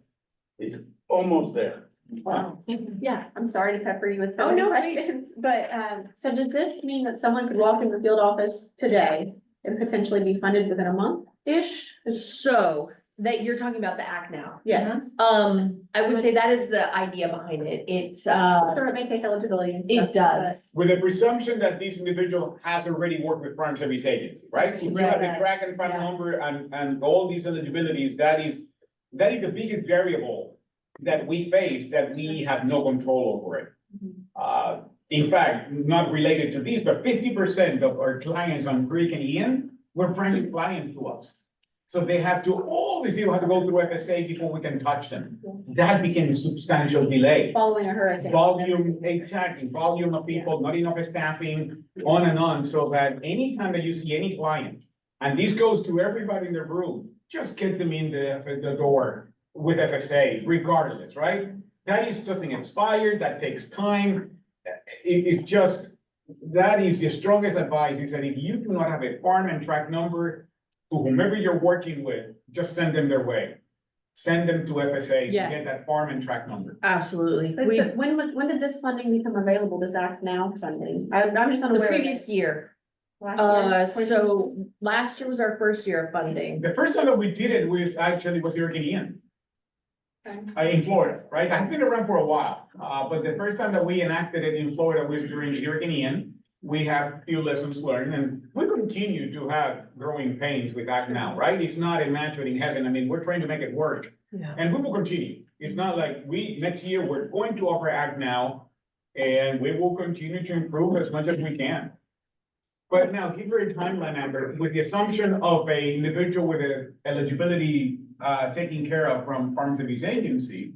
E: it's almost there.
D: Wow.
C: Yeah.
D: I'm sorry to pepper you with so
C: Oh,
D: many
C: no, please.
D: questions, but, so does this mean that someone could walk in the field office today and potentially be funded within a month-ish?
C: So that you're talking about the act now.
D: Yes.
C: I would say that is the idea behind it. It's,
D: Sure, it may take eligibility and stuff.
C: it does.
B: With the presumption that this individual has already worked with Farm Service Agency, right? If you have the
C: Right.
B: track and farm
C: Yeah.
B: number and all these eligibilities, that is the biggest variable that we face, that we have no control over it. In fact, not related to these, but 50% of our clients on Creek and Ian were private clients to us. So they have to, all these people have to go through FSA before we can touch them. That became a substantial delay.
D: Following a hurricane.
B: Volume, exactly, volume of people, not enough staffing, on and on, so that anytime that you see any client, and this goes to everybody in the room, just get them in the door with FSA regardless, right? That is just an expired, that takes time. It is just, that is the strongest advice, is that if you do not have a farm and track number, to whomever you're working with, just send them their way. Send them to FSA to
C: Yeah.
B: get that farm and track number.
C: Absolutely.
D: But
C: We,
D: so when did this funding become available, this Act Now funding? I'm just
C: the
D: unaware. of it.
C: previous year,
D: Last year, 2022?
C: so last year was our first year of funding.
B: The first time that we did it was actually Hurricane Ian.
D: Okay.
B: In Florida, right? It's been around for a while, but the first time that we enacted it in Florida was during Hurricane Ian. We have few lessons learned, and we continue to have growing pains with Act Now, right? It's not a match made in heaven. I mean, we're trying to make it work,
C: Yeah.
B: and we will continue. It's not like next year, we're going to offer Act Now, and we will continue to improve as much as we can. But now, give her a timeline, Amber, with the assumption of a individual with a eligibility taken care of from Farm Service Agency.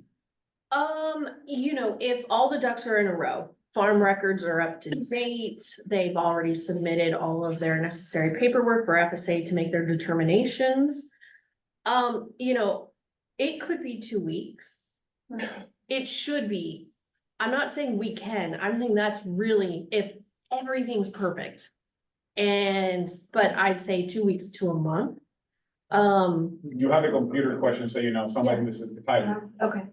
C: If all the ducks are in a row, farm records are up to date, they've already submitted all of their necessary paperwork for FSA to make their determinations. It could be 2 weeks. It should be. I'm not saying we can, I'm saying that's really if everything's perfect. But I'd say 2 weeks to a month.
B: You have a computer question, so you know, somebody this is the title.
C: Okay.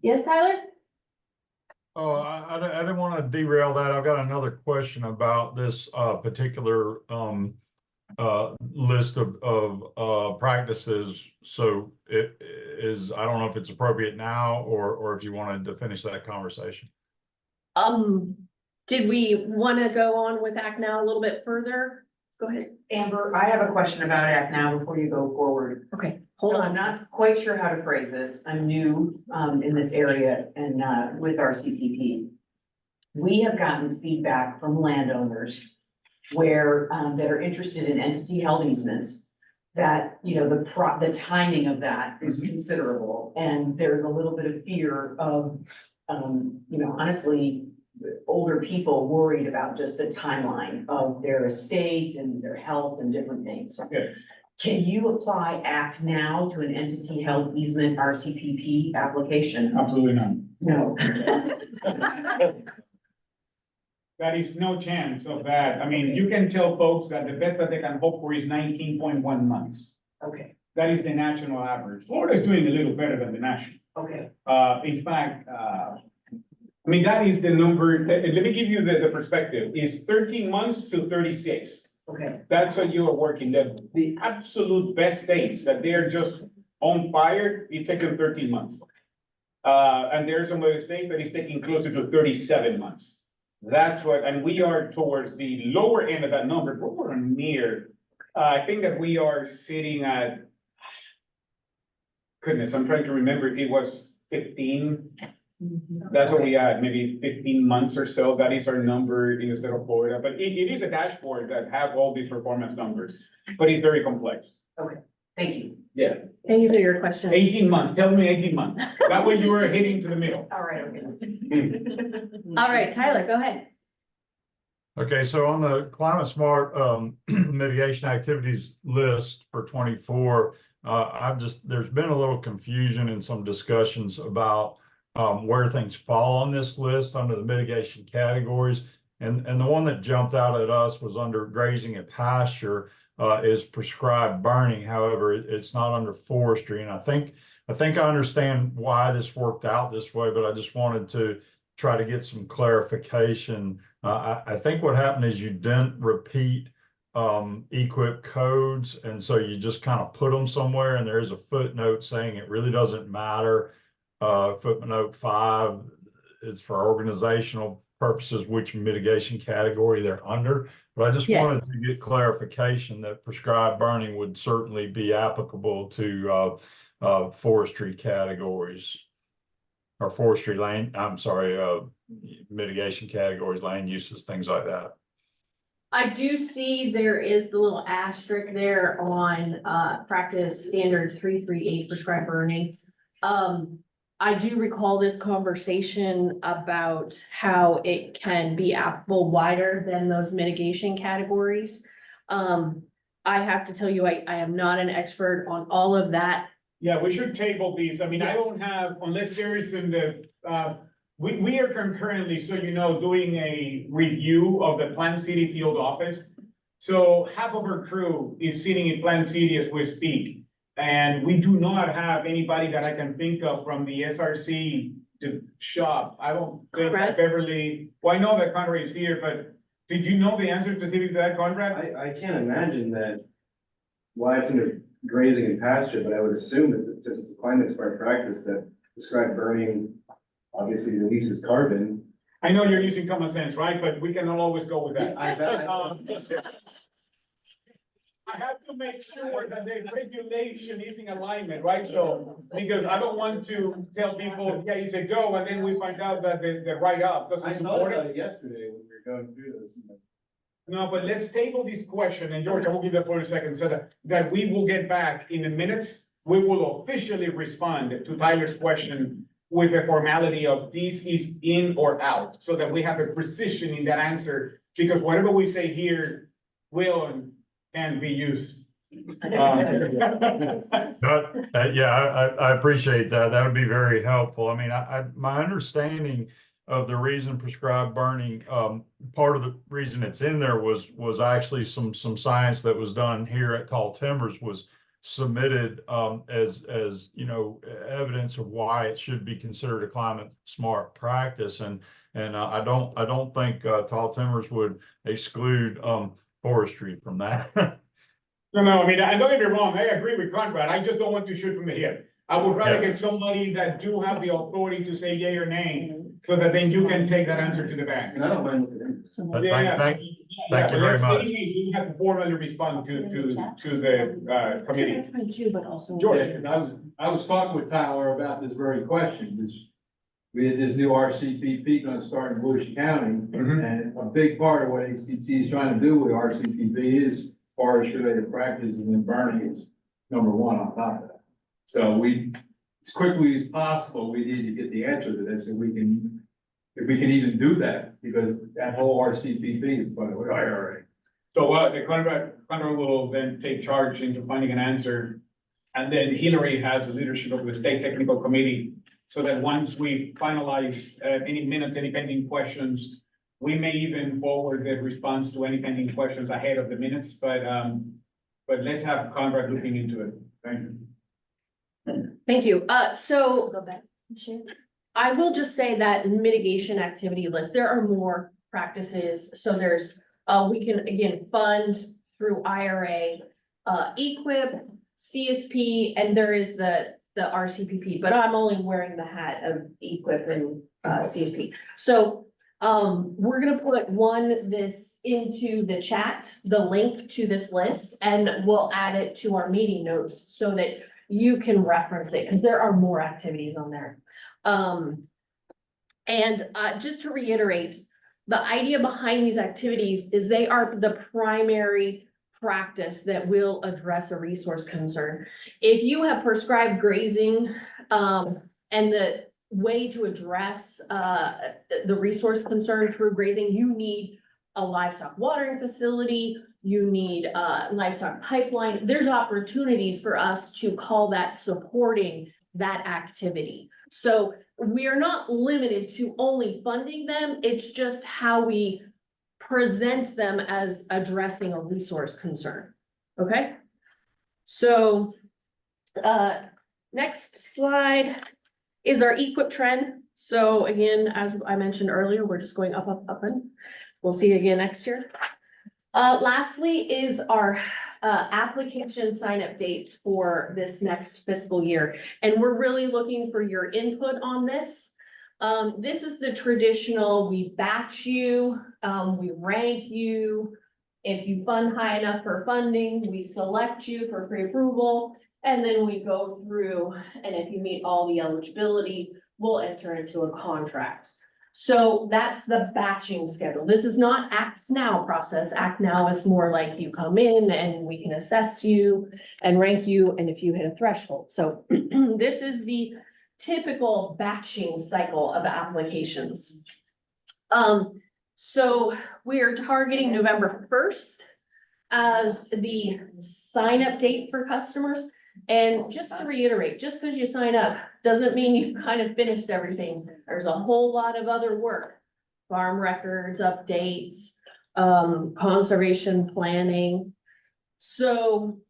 C: Yes, Tyler?
F: Oh, I didn't want to derail that. I've got another question about this particular list of practices. So it is, I don't know if it's appropriate now or if you wanted to finish that conversation.
C: Did we want to go on with Act Now a little bit further? Go ahead.
G: Amber, I have a question about Act Now before you go forward.
C: Okay, hold
G: So
C: on.
G: I'm not quite sure how to phrase this. I'm new in this area and with our CPP. We have gotten feedback from landowners where that are interested in entity held easements. That, you know, the timing of that is considerable, and there's a little bit of fear of, you know, honestly, older people worried about just the timeline of their estate and their health and different things.
B: Okay.
G: Can you apply Act Now to an entity held easement RCPP application?
B: Absolutely not.
G: No.
B: That is no chance of that. I mean, you can tell folks that the best that they can hope for is 19.1 months.
G: Okay,
B: That is the national average. Florida is doing a little better than the national.
G: okay,
B: In fact, I mean, that is the number, let me give you the perspective, is 13 months to 36.
G: okay,
B: That's what you are working, the absolute best states that they're just on fire, it's taking 13 months. And there are some other states that is taking closer to 37 months. That's what, and we are towards the lower end of that number, but we're near. I think that we are sitting at, goodness, I'm trying to remember if it was 15. That's what we had, maybe 15 months or so. That is our number in the state of Florida, but it is a dashboard that have all these performance numbers, but it's very complex.
G: thank you.
B: Yeah,
C: Thank you for your question.
B: 18 months, tell me 18 months. That way you are hitting to the middle.
G: All right, okay.
C: All right, Tyler, go ahead.
F: Okay, so on the climate smart mitigation activities list for 24, there's been a little confusion and some discussions about where things fall on this list under the mitigation categories. And the one that jumped out at us was under grazing and pasture is prescribed burning. However, it's not under forestry. And I think I understand why this worked out this way, but I just wanted to try to get some clarification. I think what happened is you didn't repeat EQIP codes, and so you just kind of put them somewhere, and there's a footnote saying it really doesn't matter. Footnote 5 is for organizational purposes, which mitigation category they're under. But I just
C: Yes.
F: wanted to get clarification that prescribed burning would certainly be applicable to forestry categories. Or forestry land, I'm sorry, mitigation categories, land uses, things like that.
C: I do see there is the little asterisk there on practice standard 338 prescribed burning. I do recall this conversation about how it can be applicable wider than those mitigation categories. I have to tell you, I am not an expert on all of that.
B: Yeah, we should table these. I mean, I don't have, unless there is in the, we are concurrently, so you know, doing a review of the Plant City field office. So half of our crew is sitting in Plant City as we speak. And we do not have anybody that I can think of from the SRC to shop. I don't think that Beverly, well, I know that Conrad is here, but did you know the answer specific to that, Conrad?
H: I can't imagine that why it's under grazing and pasture, but I would assume that since it's a climate smart practice that prescribed burning obviously releases carbon.
B: I know you're using common sense, right? But we cannot always go with that. I have to make sure that the regulation is in alignment, right? So, because I don't want to tell people, yeah, you say go, and then we find out that the write-up
H: I
B: doesn't
H: thought
B: support
H: about
B: it.
H: it yesterday when we were going through this.
B: No, but let's table this question, and George, I will give that for a second, so that we will get back in the minutes. We will officially respond to Tyler's question with the formality of this is in or out, so that we have a precision in that answer, because whatever we say here will and can be used.
F: Yeah, I appreciate that. That would be very helpful. I mean, my understanding of the reason prescribed burning, part of the reason it's in there was actually some science that was done here at Tall Timbers was submitted as you know, evidence of why it should be considered a climate smart practice, and I don't think Tall Timbers would exclude forestry from that.
B: No, I mean, I don't get me wrong, I agree with Conrad, I just don't want to shoot from the hip. I would rather get somebody that do have the authority to say yay or nay, so that then you can take that answer to the bank.
H: And I don't mind looking into this.
F: Thank
B: Yeah,
F: you
B: but
F: very
B: let's-
F: much.
B: You have to formally respond to the committee.
C: That's fine too, but also.
B: George.
I: I was talking with Tyler about this very question, we had this new RCPP gonna start in Volusia County,
B: Mhm.
I: and a big part of what ACT is trying to do with RCPP is forest related practices, and then burning is number one on top of that. So as quickly as possible, we need to get the answer to this, if we can even do that, because that whole RCPP is part of what IRA.
B: So, the contract will then take charge into finding an answer. And then Hillary has the leadership of the state technical committee, so that once we finalize, any minutes, any pending questions, we may even forward the response to any pending questions ahead of the minutes, but let's have Conrad looking into it. Thank you.
C: Thank you. So
A: Go back. Share.
C: I will just say that mitigation activity list, there are more practices. So there's, we can again fund through IRA, equip, CSP, and there is the RCPP, but I'm only wearing the hat of equip and, CSP. So, we're gonna put this into the chat, the link to this list, and we'll add it to our meeting notes so that you can reference it, because there are more activities on there. Just to reiterate, the idea behind these activities is they are the primary practice that will address a resource concern. If you have prescribed grazing, and the way to address, the resource concern through grazing, you need a livestock watering facility, you need a livestock pipeline. There's opportunities for us to call that supporting that activity. So we are not limited to only funding them, it's just how we present them as addressing a resource concern, okay? So, next slide is our equip trend. So again, as I mentioned earlier, we're just going up, up, up, and we'll see you again next year. Lastly is our application sign up dates for this next fiscal year. And we're really looking for your input on this. This is the traditional, we batch you, we rank you. If you fund high enough for funding, we select you for pre-approval. And then we go through, and if you meet all the eligibility, we'll enter into a contract. So that's the batching schedule. This is not Act Now process. Act Now is more like you come in and we can assess you and rank you, and if you hit a threshold. So this is the typical batching cycle of applications. So we are targeting November 1st as the sign up date for customers. And just to reiterate, just because you sign up doesn't mean you've kind of finished everything. There's a whole lot of other work. Farm records, updates, conservation planning. So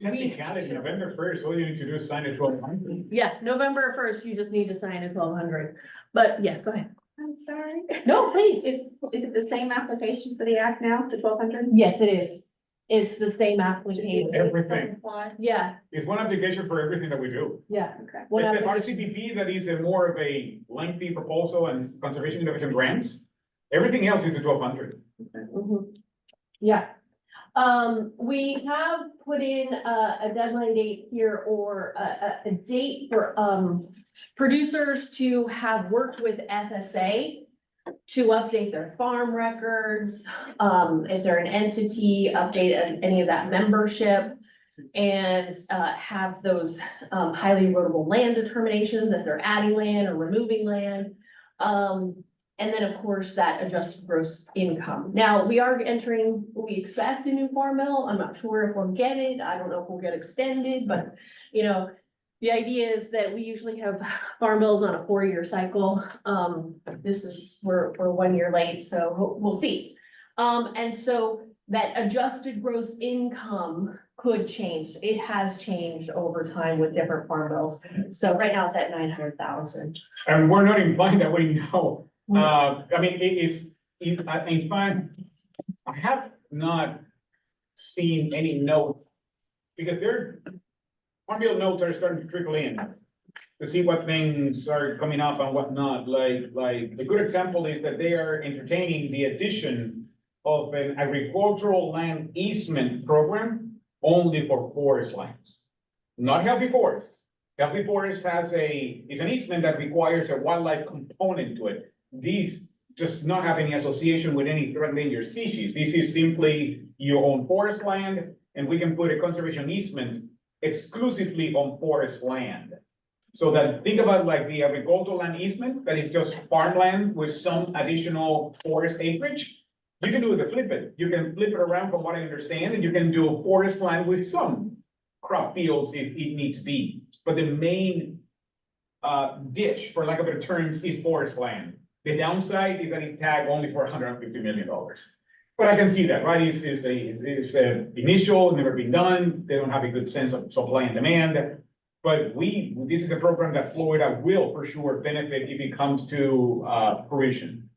B: Technicality, November 1st, all you need to do is sign it 1200.
C: yeah, November 1st, you just need to sign a 1200. But yes, go ahead.
D: I'm sorry.
C: No, please.
D: Is it the same application for the Act Now, the 1200?
C: Yes, it is. It's the same application.
B: Everything.
C: Yeah,
B: It's one application for everything that we do.
C: yeah.
D: Okay.
C: One
B: It's the
C: application.
B: RCPP that is a more of a lengthy proposal and conservation innovation grants. Everything else is a 1200.
C: Mhm. Yeah. We have put in a deadline date here, or a date for, producers to have worked with FSA to update their farm records, if they're an entity, update any of that membership. And have those highly erodible land determinations, if they're adding land or removing land. And then, of course, that adjusted gross income. Now, we are entering, we expect a new farm bill. I'm not sure if we'll get it. I don't know if we'll get extended, but, you know, the idea is that we usually have farm bills on a 4-year cycle. We're 1 year late, so we'll see. And so that adjusted gross income could change. It has changed over time with different farm bills. So right now it's at 900,000.
B: And we're not implying that we know. I mean, in fact, I have not seen any note, because farm bill notes are starting to trickle in. to see what things are coming up and whatnot. Like a good example is that they are entertaining the addition of an agricultural land easement program only for forest lands. Not healthy forest. Healthy forest is an easement that requires a wildlife component to it. These does not have any association with any threatened endangered species. This is simply your own forest land, and we can put a conservation easement exclusively on forest land. So that, think about like the agricultural land easement, that is just farmland with some additional forest acreage. You can do it to flip it. You can flip it around from what I understand, and you can do forest land with some crop fields if it needs be. But the main dish, for lack of better terms, is forest land. The downside is that it's tagged only for $150 million. But I can see that, right? It's a initial, never been done. They don't have a good sense of supply and demand. But this is a program that Florida will for sure benefit if it comes to fruition.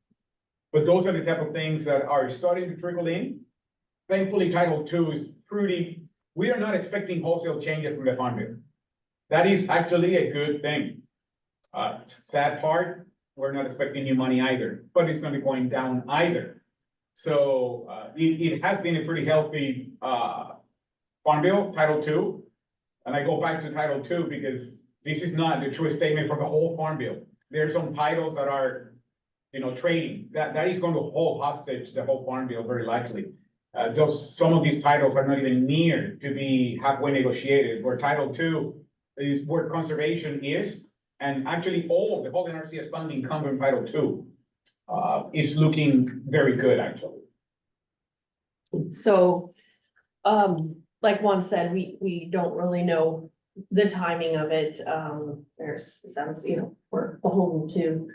B: But those are the type of things that are starting to trickle in. Thankfully, Title II is pretty, we are not expecting wholesale changes in the Farm Bill. That is actually a good thing. Sad part, we're not expecting new money either, but it's not going down either. So it has been a pretty healthy Farm Bill, Title II. And I go back to Title II because this is not the true statement for the whole Farm Bill. There are some titles that are, trading. That is going to hold hostage the whole Farm Bill very likely. Some of these titles are not even near to be halfway negotiated, where Title II is where conservation is. And actually the whole NRCS funding comes from Title II. Is looking very good, actually.
C: So, like Juan said, we don't really know the timing of it. Sounds, we're beholden to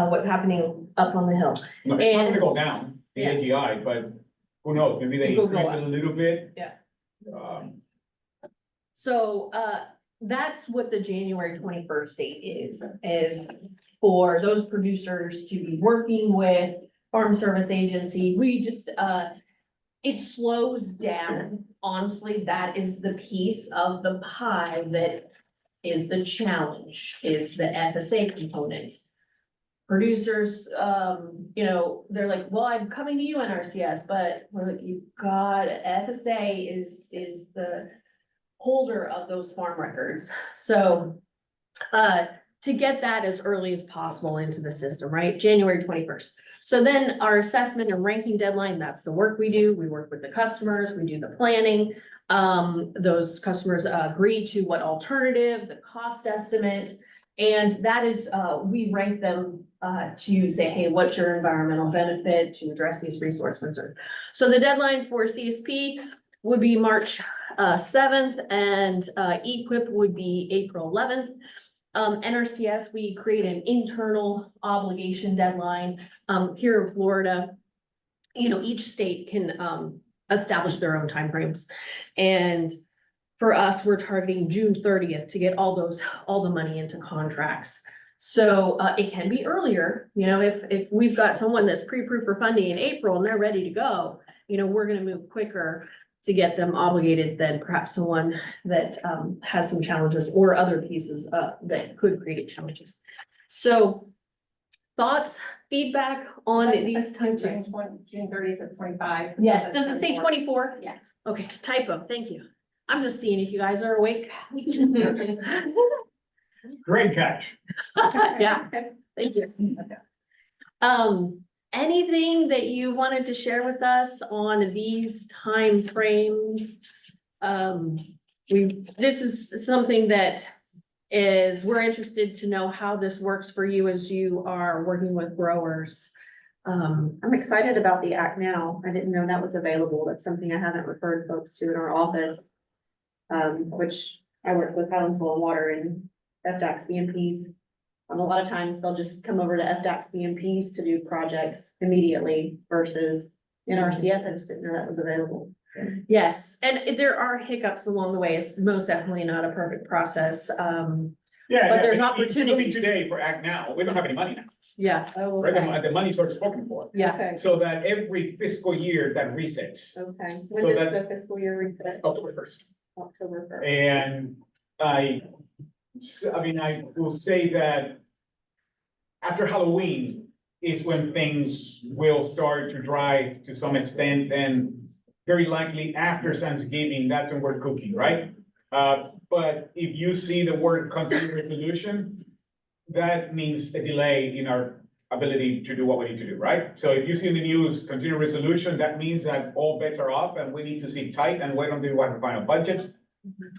C: what's happening up on the hill.
B: No, it's not
C: And-
B: gonna go down, the
C: Yeah.
B: AGI, but who knows, maybe they
C: It will go
B: increase it
C: up.
B: a little bit.
C: Yeah.
B: Um,
C: So, that's what the January 21st date is for those producers to be working with Farm Service Agency. We just, it slows down. Honestly, that is the piece of the pie that is the challenge, is the FSA component. Producers, they're like, well, I'm coming to you, NRCS, but we're like, you've got, FSA is the holder of those farm records. So, to get that as early as possible into the system, right? January 21st. So then our assessment and ranking deadline, that's the work we do. We work with the customers, we do the planning. Those customers agree to what alternative, the cost estimate. And that is, we rank them to say, hey, what's your environmental benefit to address these resource concerns? So the deadline for CSP would be March 7th, and EQIP would be April 11th. NRCS, we create an internal obligation deadline. Here in Florida, each state can establish their own timeframes. And for us, we're targeting June 30th to get all the money into contracts. So it can be earlier, if we've got someone that's pre-approved for funding in April and they're ready to go, we're gonna move quicker to get them obligated than perhaps someone that has some challenges or other pieces that could create challenges. So thoughts, feedback on these timeframes?
D: June 30th of 25.
C: Yes, does it say 24?
D: Yeah.
C: Okay, typo, thank you. I'm just seeing if you guys are awake.
B: Great catch.
C: Yeah, thank you. Anything that you wanted to share with us on these timeframes? This is something that we're interested to know how this works for you as you are working with growers.
D: I'm excited about the act now. I didn't know that was available. That's something I haven't referred folks to in our office. Which I work with Highland Soil and Water and FDACS BMPs. A lot of times they'll just come over to FDACS BMPs to do projects immediately versus NRCS. I just didn't know that was available.
C: Yes, and there are hiccups along the way. It's most definitely not a perfect process.
B: Yeah.
C: But there's
B: if you look
C: opportunities.
B: Today for Act Now, we don't have any money now,
C: Yeah,
B: right? The money's already spoken for.
C: yeah.
D: Okay,
B: So that every fiscal year that resets,
D: okay.
B: So
D: When does
B: that-
D: the fiscal year reset?
B: October 1st.
D: October 1st.
B: And I will say that after Halloween is when things will start to dry to some extent, and very likely after Thanksgiving, that's when we're cooking, right? But if you see the word continuing resolution, that means a delay in our ability to do what we need to do, right? So if you see in the news, continuing resolution, that means that all bets are off and we need to sit tight and wait until we have a final budget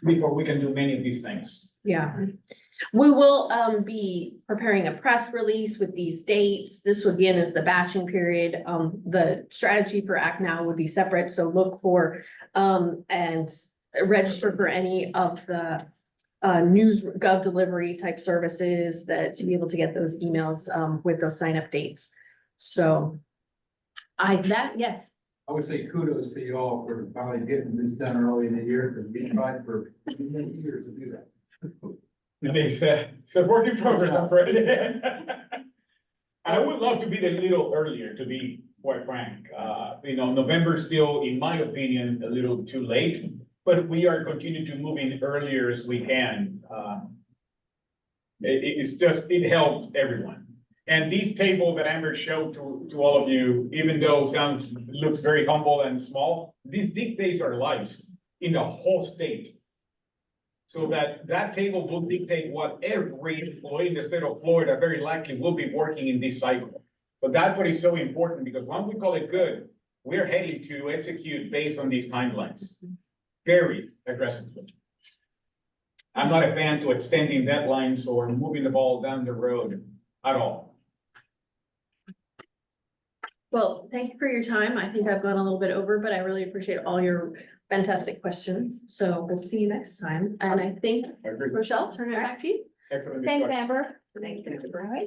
B: before we can do many of these things.
C: Yeah, we will be preparing a press release with these dates. This again is the batching period. The strategy for Act Now would be separate, so look for and register for any of the news gov delivery type services that to be able to get those emails with those sign up dates. So yes.
I: I would say kudos to you all for finally getting this done early in the year, because we tried for many years to do that.
B: And it's a work in progress, I'm afraid. I would love to be a little earlier, to be quite frank. November still, in my opinion, a little too late, but we are continuing to move in earlier as we can. It helps everyone. And this table that Amber showed to all of you, even though looks very humble and small, these dictates our lives in the whole state. So that table will dictate what every employee in the state of Florida very likely will be working in this cycle. So that's what is so important, because once we call it good, we're heading to execute based on these timelines very aggressively. I'm not a fan to extending deadlines or moving the ball down the road at all.
C: Well, thank you for your time. I think I've gone a little bit over, but I really appreciate all your fantastic questions. So we'll see you next time. And I think,
B: I agree.
C: Rochelle, turn it back to you.
B: Excellent
A: Thanks,
B: discussion.
A: Amber.
C: Thank you.
A: All right.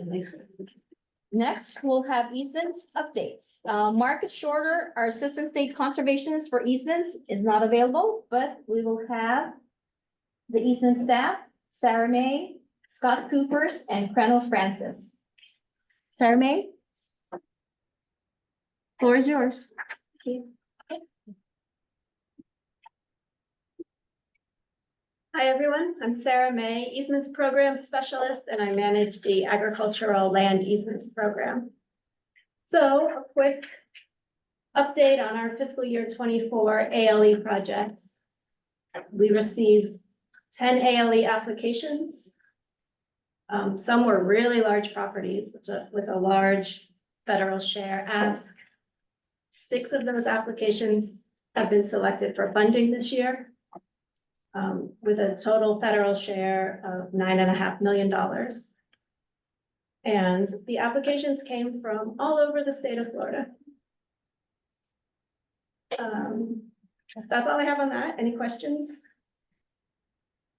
A: Next, we'll have easements updates. Marcus Shorter, our Assistant State Conservationist for easements, is not available, but we will have the easement staff, Sarah May, Scott Coopers, and Crennel Francis. Sarah May? Floor is yours. Thank you.
J: Hi, everyone. I'm Sarah May, Easements Program Specialist, and I manage the Agricultural Land Easements Program. So a quick update on our fiscal year 24 ALE projects. We received 10 ALE applications. Some were really large properties with a large federal share ask. 6 of those applications have been selected for funding this year, with a total federal share of $9.5 million. And the applications came from all over the state of Florida. That's all I have on that. Any questions?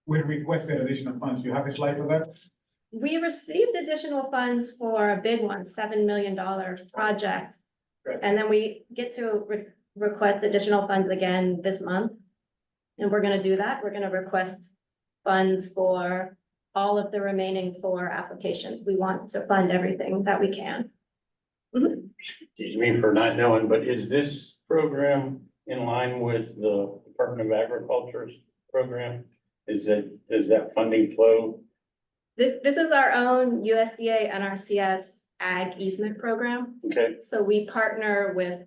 B: We requested additional funds. Do you have a slide for that?
J: We received additional funds for a big one, $7 million project.
B: Great.
J: And then we get to request additional funds again this month. And we're gonna do that. We're gonna request funds for all of the remaining 4 applications. We want to fund everything that we can.
E: Excuse me for not knowing, but is this program in line with the Department of Agriculture's program? Does that funding flow?
J: This is our own USDA NRCS ag easement program.
E: Okay,
J: So we partner with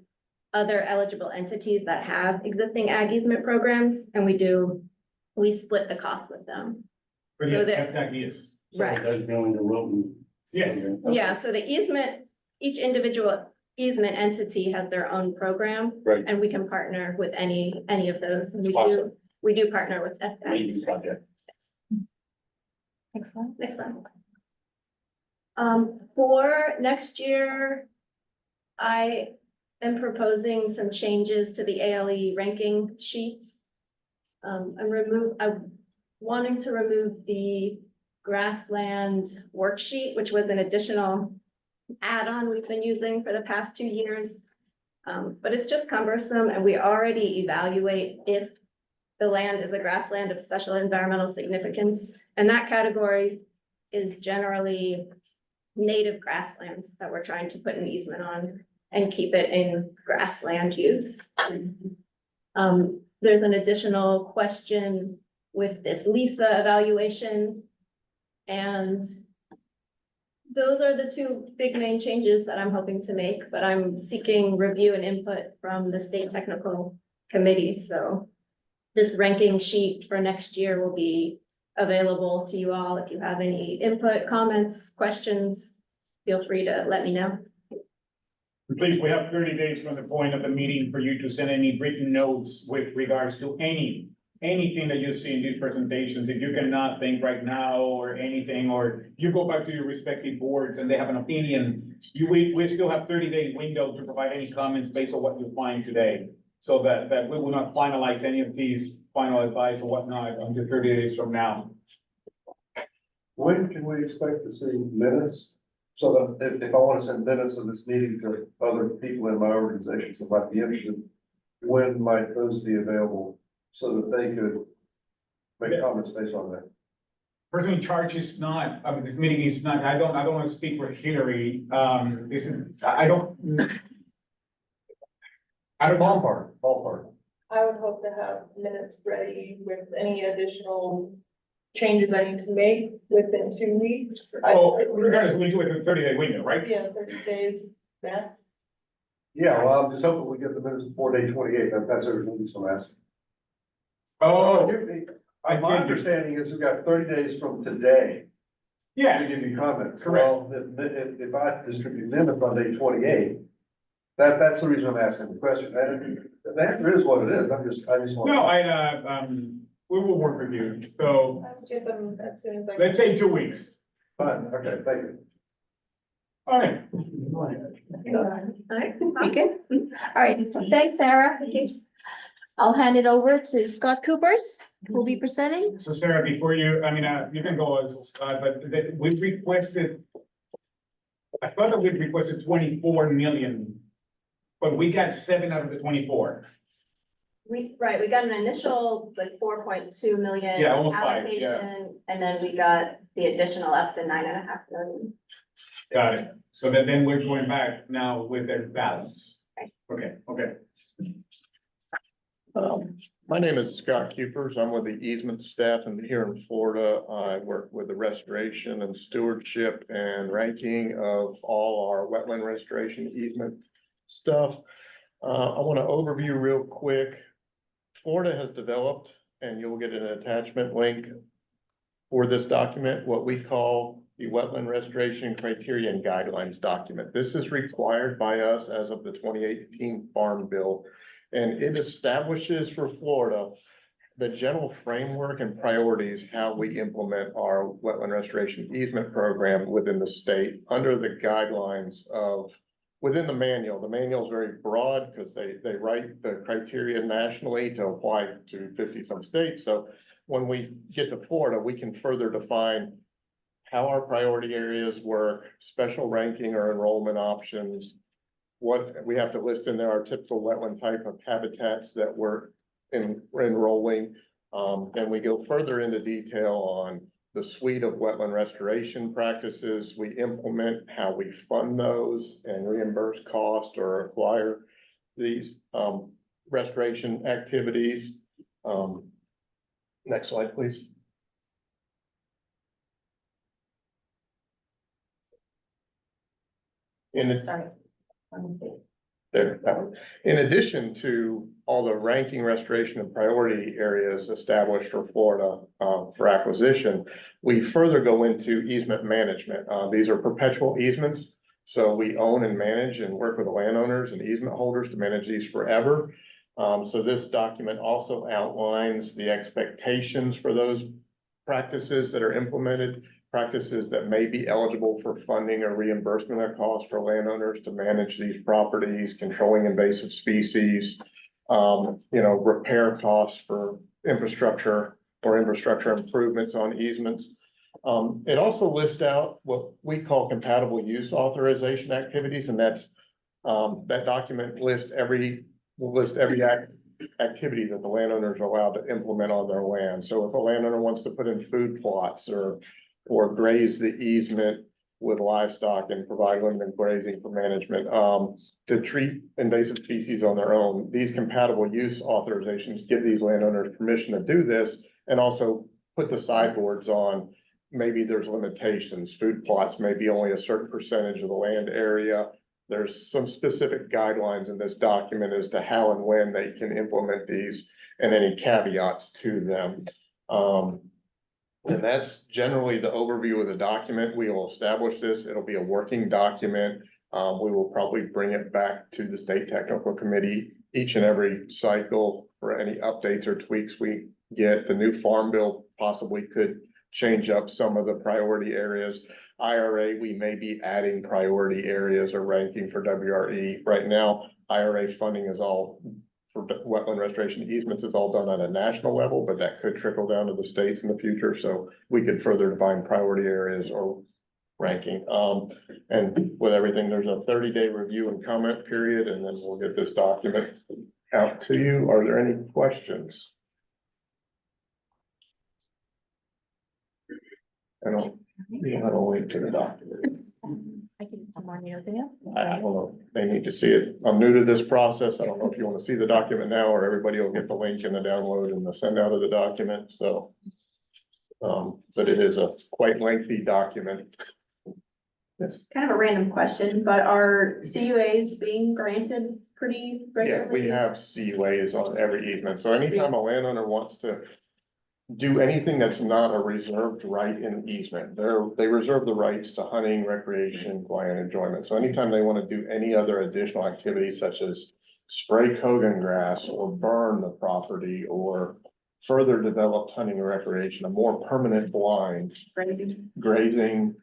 J: other eligible entities that have existing ag easement programs, and we split the cost with them.
B: But
J: So
B: yes,
J: that-
B: that is.
E: so it does go into Wilton.
B: Yes.
E: Okay.
J: Yeah, so the easement, each individual easement entity has their own program.
E: Right.
J: And we can partner with any of those. And
E: Awesome.
J: we do partner with
E: Amazing
J: FDACs.
E: project.
A: Excellent.
J: Next slide. For next year, I am proposing some changes to the ALE ranking sheets. I'm wanting to remove the grassland worksheet, which was an additional add-on we've been using for the past 2 years. But it's just cumbersome, and we already evaluate if the land is a grassland of special environmental significance. And that category is generally native grasslands that we're trying to put an easement on and keep it in grassland use. There's an additional question with this LISA evaluation. And those are the two big main changes that I'm hoping to make, but I'm seeking review and input from the state technical committee, so this ranking sheet for next year will be available to you all. If you have any input, comments, questions, feel free to let me know.
B: Please, we have 30 days from the point of the meeting for you to send any written notes with regards to anything that you see in these presentations. If you cannot think right now or anything, or you go back to your respective boards and they have an opinion, we still have 30-day window to provide any comments based on what you find today. So that we will not finalize any of these final advice or whatnot until 30 days from now.
H: When can we expect to see minutes? So that if I want to send minutes of this meeting to other people in my organizations that might be interested, when might those be available so that they could make comments based on that?
B: Person in charge is not, I mean, this meeting is not, I don't want to speak for Hillary. This is, I don't know.
H: Ballpark.
K: I would hope to have minutes ready with any additional changes I need to make within 2 weeks.
B: Oh, regardless, we do it in a 30-day window, right?
K: Yeah, 30 days, max.
H: Yeah, well, I'm just hoping we get the minutes before day 28. That's everything, so I'm asking.
B: Oh,
H: My understanding is we've got 30 days from today
B: yeah,
H: to give you comments.
B: Correct.
H: Well, if I distribute minutes on day 28, that's the reason I'm asking the question. The answer is what it is. I just want.
B: no, we will work with you. So
K: I'll get them as soon as I.
B: let's say 2 weeks.
H: Fine, okay, thank you.
B: All right.
A: Alright, okay. Alright, thanks, Sarah. I'll hand it over to Scott Coopers, who'll be presenting.
B: So Sarah, before you, I mean, you can go, we've requested, I thought that we'd requested 24 million, but we got 7 out of the 24.
A: We got an initial like 4.2 million.
B: Yeah, almost 5, yeah.
A: allocation, and then we got the additional up to 9.5 million.
B: Got it. So then we're going back now with their balance. Okay.
L: My name is Scott Cupers. I'm with the easement staff and here in Florida. I work with the restoration and stewardship and ranking of all our wetland restoration easement stuff. I want to overview real quick. Florida has developed, and you'll get an attachment link for this document, what we call the Wetland Restoration Criteria and Guidelines document. This is required by us as of the 2018 Farm Bill. And it establishes for Florida the general framework and priorities, how we implement our wetland restoration easement program within the state under the guidelines of, within the manual. The manual is very broad because they write the criteria nationally to apply to 50 some states. So when we get to Florida, we can further define how our priority areas work, special ranking or enrollment options, what we have to list in there are typical wetland type of habitats that we're enrolling. And we go further into detail on the suite of wetland restoration practices we implement, how we fund those and reimburse cost or acquire these restoration activities. Next slide, please.
A: Sorry.
L: There, that one. In addition to all the ranking, restoration, and priority areas established for Florida for acquisition, we further go into easement management. These are perpetual easements. So we own and manage and work with the landowners and easement holders to manage these forever. So this document also outlines the expectations for those practices that are implemented, practices that may be eligible for funding or reimbursement of costs for landowners to manage these properties, controlling invasive species, repair costs for infrastructure or infrastructure improvements on easements. It also lists out what we call compatible use authorization activities, and that's that document will list every activity that the landowners are allowed to implement on their land. So if a landowner wants to put in food plots or graze the easement with livestock and provide limited grazing for management, to treat invasive species on their own, these compatible use authorizations give these landowners permission to do this and also put the sideboards on maybe there's limitations. Food plots may be only a certain percentage of the land area. There's some specific guidelines in this document as to how and when they can implement these and any caveats to them. And that's generally the overview of the document. We will establish this. It'll be a working document. We will probably bring it back to the state technical committee each and every cycle for any updates or tweaks we get. The new farm bill possibly could change up some of the priority areas. IRA, we may be adding priority areas or ranking for WRE. Right now, IRA funding is all for wetland restoration easements is all done at a national level, but that could trickle down to the states in the future. So we could further define priority areas or ranking. And with everything, there's a 30-day review and comment period, and then we'll get this document out to you. Are there any questions? I don't have a link to the document.
A: I can come on the other thing.
L: I don't know, they need to see it. I'm new to this process. I don't know if you want to see the document now, or everybody will get the link and the download and the send out of the document, so. But it is a quite lengthy document. Yes,
D: Kind of a random question, but are CUAs being granted pretty
L: yeah,
D: regularly?
L: we have CUAs on every easement, so anytime a landowner wants to do anything that's not a reserved right in easement, they reserve the rights to hunting, recreation, land enjoyment. So anytime they want to do any other additional activities such as spray Kogan grass or burn the property or further developed hunting and recreation, a more permanent blind grazing,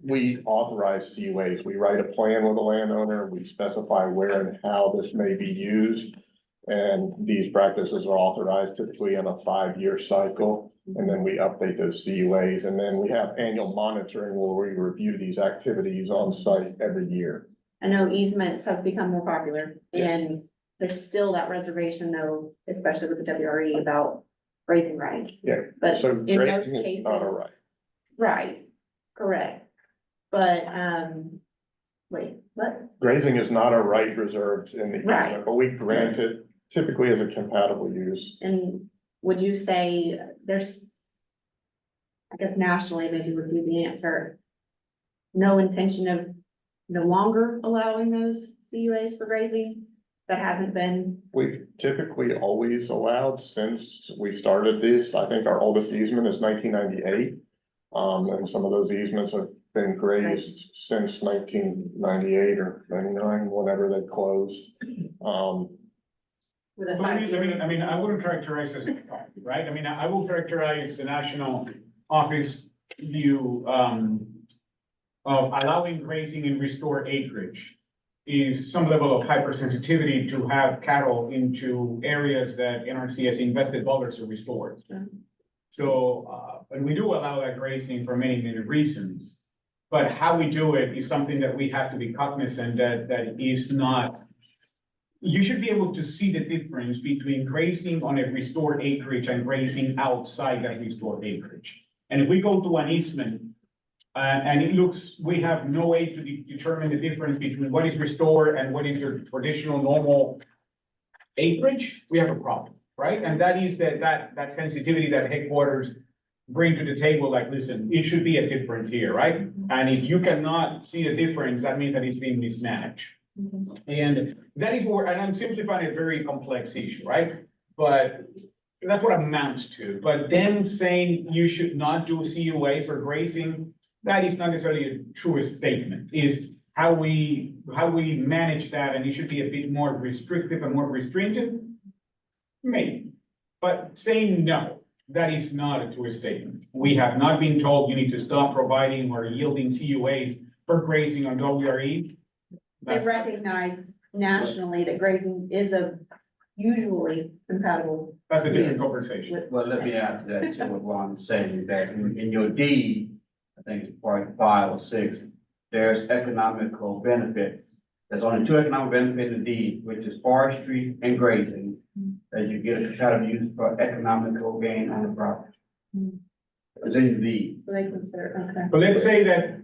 L: we authorize CUAs. We write a plan with the landowner. We specify where and how this may be used. And these practices are authorized typically in a 5-year cycle. And then we update those CUAs. And then we have annual monitoring where we review these activities on site every year.
D: I know easements have become more popular
L: Yeah.
D: and there's still that reservation though, especially with the WRE about grazing rights.
L: Yeah,
D: But
L: so
D: in most
L: grazing is
D: cases.
L: not a right.
D: Right, correct. But, wait, what?
L: Grazing is not a right reserved in the
D: Right.
L: easement, but we grant it typically as a compatible use.
D: And would you say there's, I guess nationally, maybe would be the answer, no intention of no longer allowing those CUAs for grazing? That hasn't been,
L: We've typically always allowed since we started this. I think our oldest easement is 1998. And some of those easements have been grazed since 1998 or 99, whenever they closed.
D: with a
B: Well, I
D: 5-year.
B: mean, I wouldn't characterize as a problem, right? I mean, I will characterize the national office view, of allowing grazing in restored acreage is some level of hypersensitivity to have cattle into areas that NRCS invested dollars to restore. So, and we do allow that grazing for many, many reasons. But how we do it is something that we have to be cognizant that is not. You should be able to see the difference between grazing on a restored acreage and grazing outside that restored acreage. And if we go to an easement, and it looks, we have no way to determine the difference between what is restored and what is your traditional normal acreage, we have a problem, right? And that is that sensitivity that headquarters bring to the table, like, listen, it should be a difference here, right? And if you cannot see a difference, that means that it's being mismanaged. And that is more, and I'm simplifying a very complex issue, right? But that's what it amounts to. But then saying you should not do CUAs or grazing, that is not necessarily a true statement, is how we manage that, and it should be a bit more restrictive and more restringent. Maybe, but saying no, that is not a true statement. We have not been told you need to stop providing or yielding CUAs for grazing on WRE.
D: They recognize nationally that grazing is a usually compatible.
B: That's a different
D: use
B: conversation.
D: with-
M: Well, let me add to that, too, what Ron is saying, that in your deed, I think it's part 5 or 6, there's economical benefits. There's only 2 economic benefits in the deed, which is forestry and grazing, that you get a compatible use for economical gain on the property. It's in the deed.
D: So they consider, okay.
B: But let's say that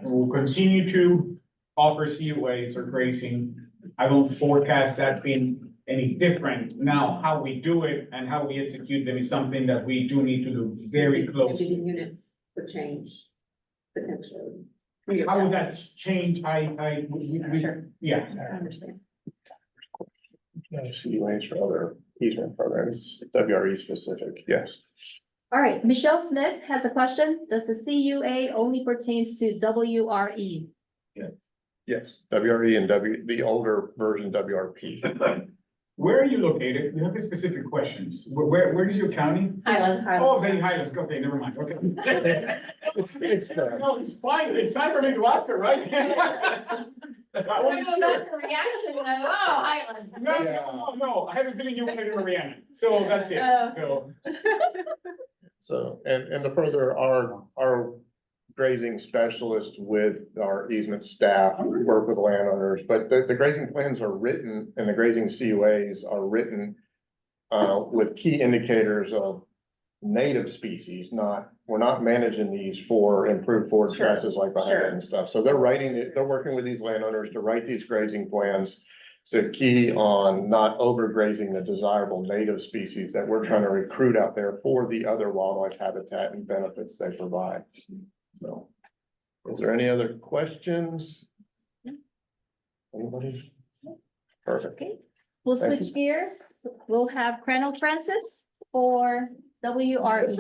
B: we'll continue to offer CUAs or grazing. I don't forecast that being any different. Now, how we do it and how we execute them is something that we do need to do very
D: Maybe
B: closely.
D: the units. would change potentially.
B: How would that change? Yeah.
D: I understand.
L: CUAs for other easement programs, WRE specific, yes.
A: All right, Michelle Smith has a question. Does the CUA only pertains to WRE?
L: Yes, WRE and the older version WRP.
B: Where are you located? We have specific questions. Where is your county?
A: Highland.
B: Oh, okay, Highlands. Okay, never mind. Okay.
L: It's,
B: No, it's fine. It's time for me to ask her, right? I wasn't sure.
A: a reaction, oh, Highlands.
B: No, I have a feeling you want to do Mariana, so that's it, so.
L: So, and to further, our grazing specialist with our easement staff work with landowners, but the grazing plans are written and the grazing CUAs are written with key indicators of native species, we're not managing these for improved forage
D: Sure,
L: grasses like behind
D: sure.
L: it and stuff. So they're working with these landowners to write these grazing plans to key on not overgrazing the desirable native species that we're trying to recruit out there for the other wildlife habitat and benefits they provide. So, is there any other questions? Anybody? Perfect.
A: Okay, we'll
L: Thank
A: switch gears. We'll have Colonel Francis for WRE.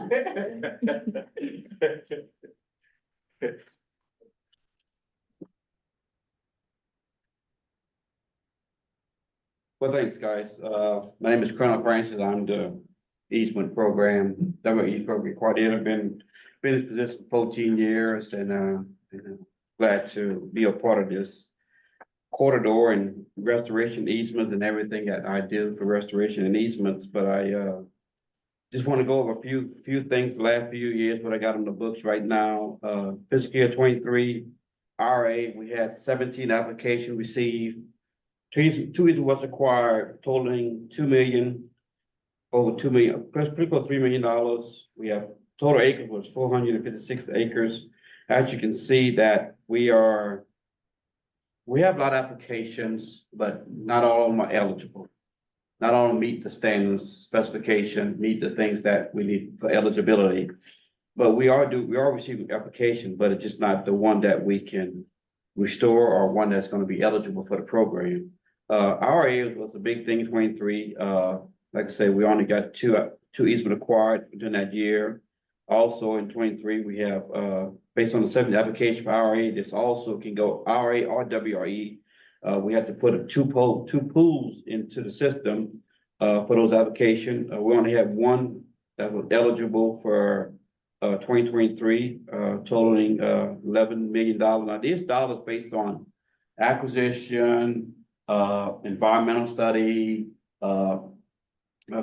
M: Well, thanks, guys. My name is Colonel Francis. I'm the easement program, WE program coordinator. Been in this position for 14 years and glad to be a part of this corridor and restoration easements and everything that I do for restoration and easements. But I just want to go over a few things the last few years, what I got on the books right now. Fiscal year 23 RA, we had 17 applications received. Two easements was acquired totaling over $2 million, pretty close $3 million. We have total acres was 456 acres. As you can see that we have a lot of applications, but not all of them are eligible. Not all of them meet the standards, specification, meet the things that we need for eligibility. But we are receiving applications, but it's just not the one that we can restore or one that's going to be eligible for the program. Our area was a big thing in 23. Like I say, we only got two easement acquired within that year. Also in 23, we have, based on the 70 application for RA, this also can go RA or WRE. We have to put two pools into the system, for those applications. We only have one that was eligible for, 2023, totaling, $11 million. Now these dollars based on acquisition, environmental study,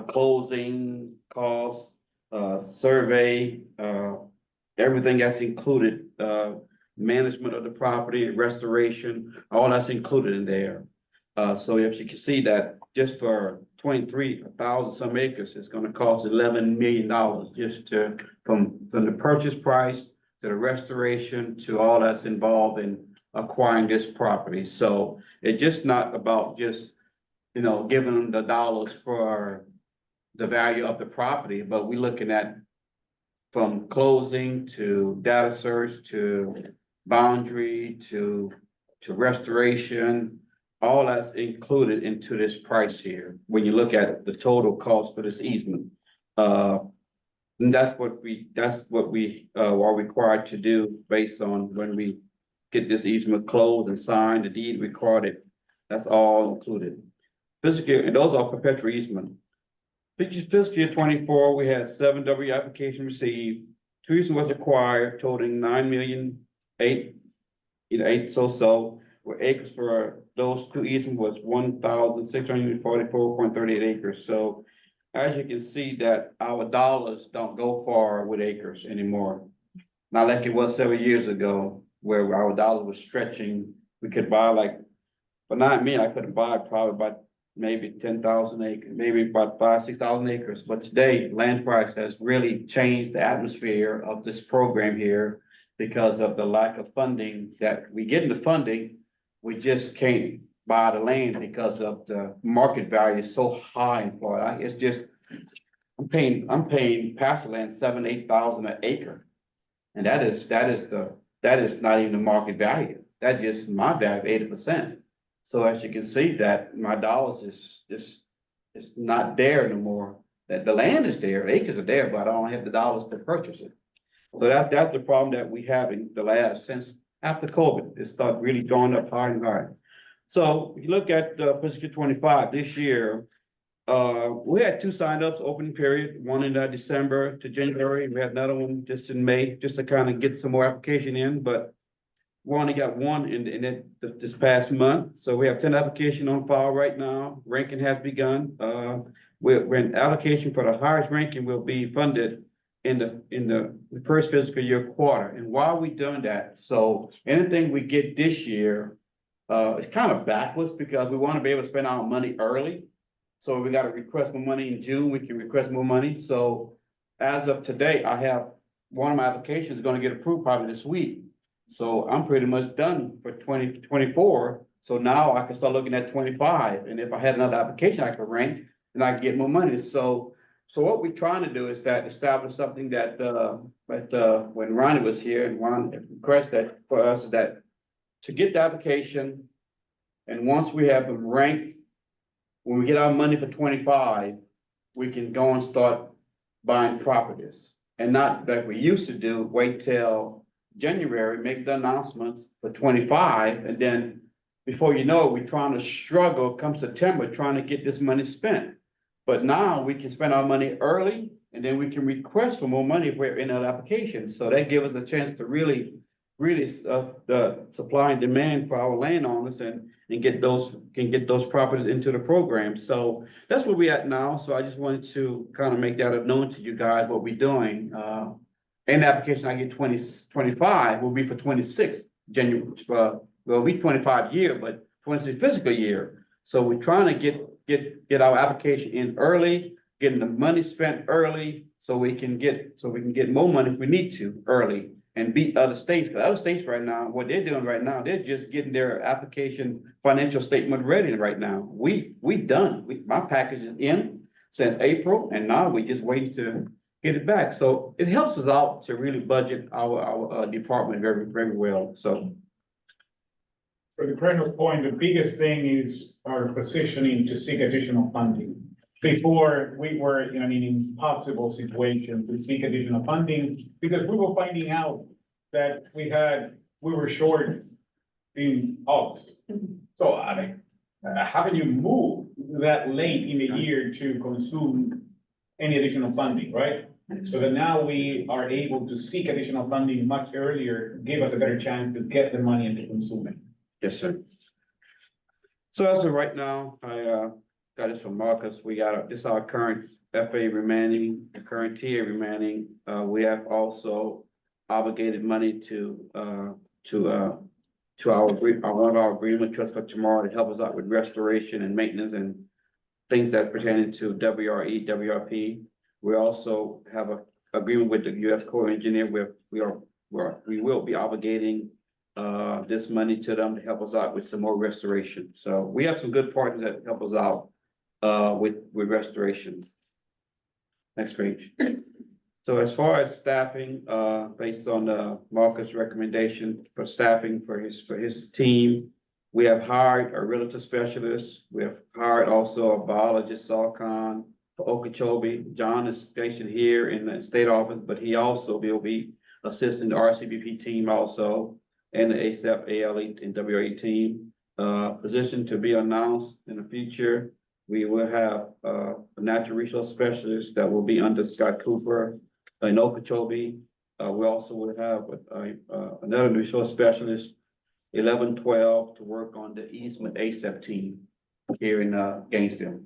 M: closing costs, survey, everything that's included, management of the property, restoration, all that's included in there. So if you can see that just for 23, 1,000 some acres, it's gonna cost $11 million just from the purchase price to the restoration to all that's involved in acquiring this property. So it's just not about just, giving them the dollars for the value of the property, but we're looking at from closing to data search to boundary to restoration, all that's included into this price here. When you look at the total cost for this easement, and that's what we are required to do based on when we get this easement closed and signed, the deed recorded. That's all included. Fiscal year, and those are perpetual easement. Fiscal year 24, we had 7 W applications received. 2 easement was acquired, totaling 9,008,000, so where acres for those 2 easements was 1,644.38 acres. So as you can see that our dollars don't go far with acres anymore. Not like it was several years ago where our dollars was stretching. We could buy but not me, I could buy probably about maybe 10,000 acres, maybe about 5,000-6,000 acres. But today, land price has really changed the atmosphere of this program here because of the lack of funding that we get in the funding. We just can't buy the land because of the market value is so high in Florida. It's just, I'm paying pasture land $7,000-8,000 an acre. And that is not even the market value. That just my value, 80%. So as you can see that my dollars is not there anymore. That the land is there, acres are there, but I don't have the dollars to purchase it. So that's the problem that we have in the last, since after COVID, it started really going up hard and hard. So if you look at fiscal 25 this year, we had 2 signups, open period, one in December to January. We had another one just in May, just to kind of get some more application in, but we only got one in this past month. So we have 10 applications on file right now. Ranking has begun. We're in allocation for the highest ranking will be funded in the first fiscal year quarter. And why are we doing that? So anything we get this year, it's kind of backwards because we want to be able to spend our money early. So we got to request more money in June, we can request more money. So as of today, I have one of my applications going to get approved probably this week. So I'm pretty much done for 2024. So now I can start looking at 25. And if I had another application I could rank, then I can get more money. So what we're trying to do is that establish something that when Ronnie was here and Ron requested for us that to get the application, and once we have them ranked, when we get our money for 25, we can go and start buying properties. And not like we used to do, wait till January, make the announcements for 25, and then before you know it, we're trying to struggle come September, trying to get this money spent. But now we can spend our money early, and then we can request for more money if we're in an application. So that gives us a chance to really the supply and demand for our landowners and get those properties into the program. So that's where we're at now. So I just wanted to kind of make that known to you guys what we're doing. And the application I get 25 will be for 26 January. Will be 25 year, but 26 fiscal year. So we're trying to get our application in early, getting the money spent early, so we can get more money if we need to early and beat other states. Because other states right now, what they're doing right now, they're just getting their application financial statement ready right now. We done. My package is in since April, and now we're just waiting to get it back. So it helps us out to really budget our department very, very well. So.
B: For the Colonel's point, the biggest thing is our positioning to seek additional funding. Before, we were in an impossible situation to seek additional funding because we were finding out that we were short in August. So I mean, how can you move that late in the year to consume any additional funding, right? So that now we are able to seek additional funding much earlier, give us a better chance to get the money and to consume it.
M: Yes, sir. So as of right now, I got this from Marcus. We got this is our current FA remaining, the current TA remaining. We have also obligated money to one of our agreement trust for tomorrow to help us out with restoration and maintenance and things that pertaining to WRE, WRP. We also have a agreement with the U.S. Corps of Engineer where we will be obligating this money to them to help us out with some more restoration. So we have some good partners that help us out with restoration. Next page. So as far as staffing, based on Marcus' recommendation for staffing for his team, we have hired a realtor specialist. We have hired also a biologist, Salcon, for Okeechobee. John is stationed here in the state office, but he also will be assisting the RCBP team also, and the ASAP, ALE, and WRE team. Position to be announced in the future. We will have a natural resource specialist that will be under Scott Cooper in Okeechobee. We also will have another resource specialist, 1112, to work on the easement ASAP team here in Gainesville.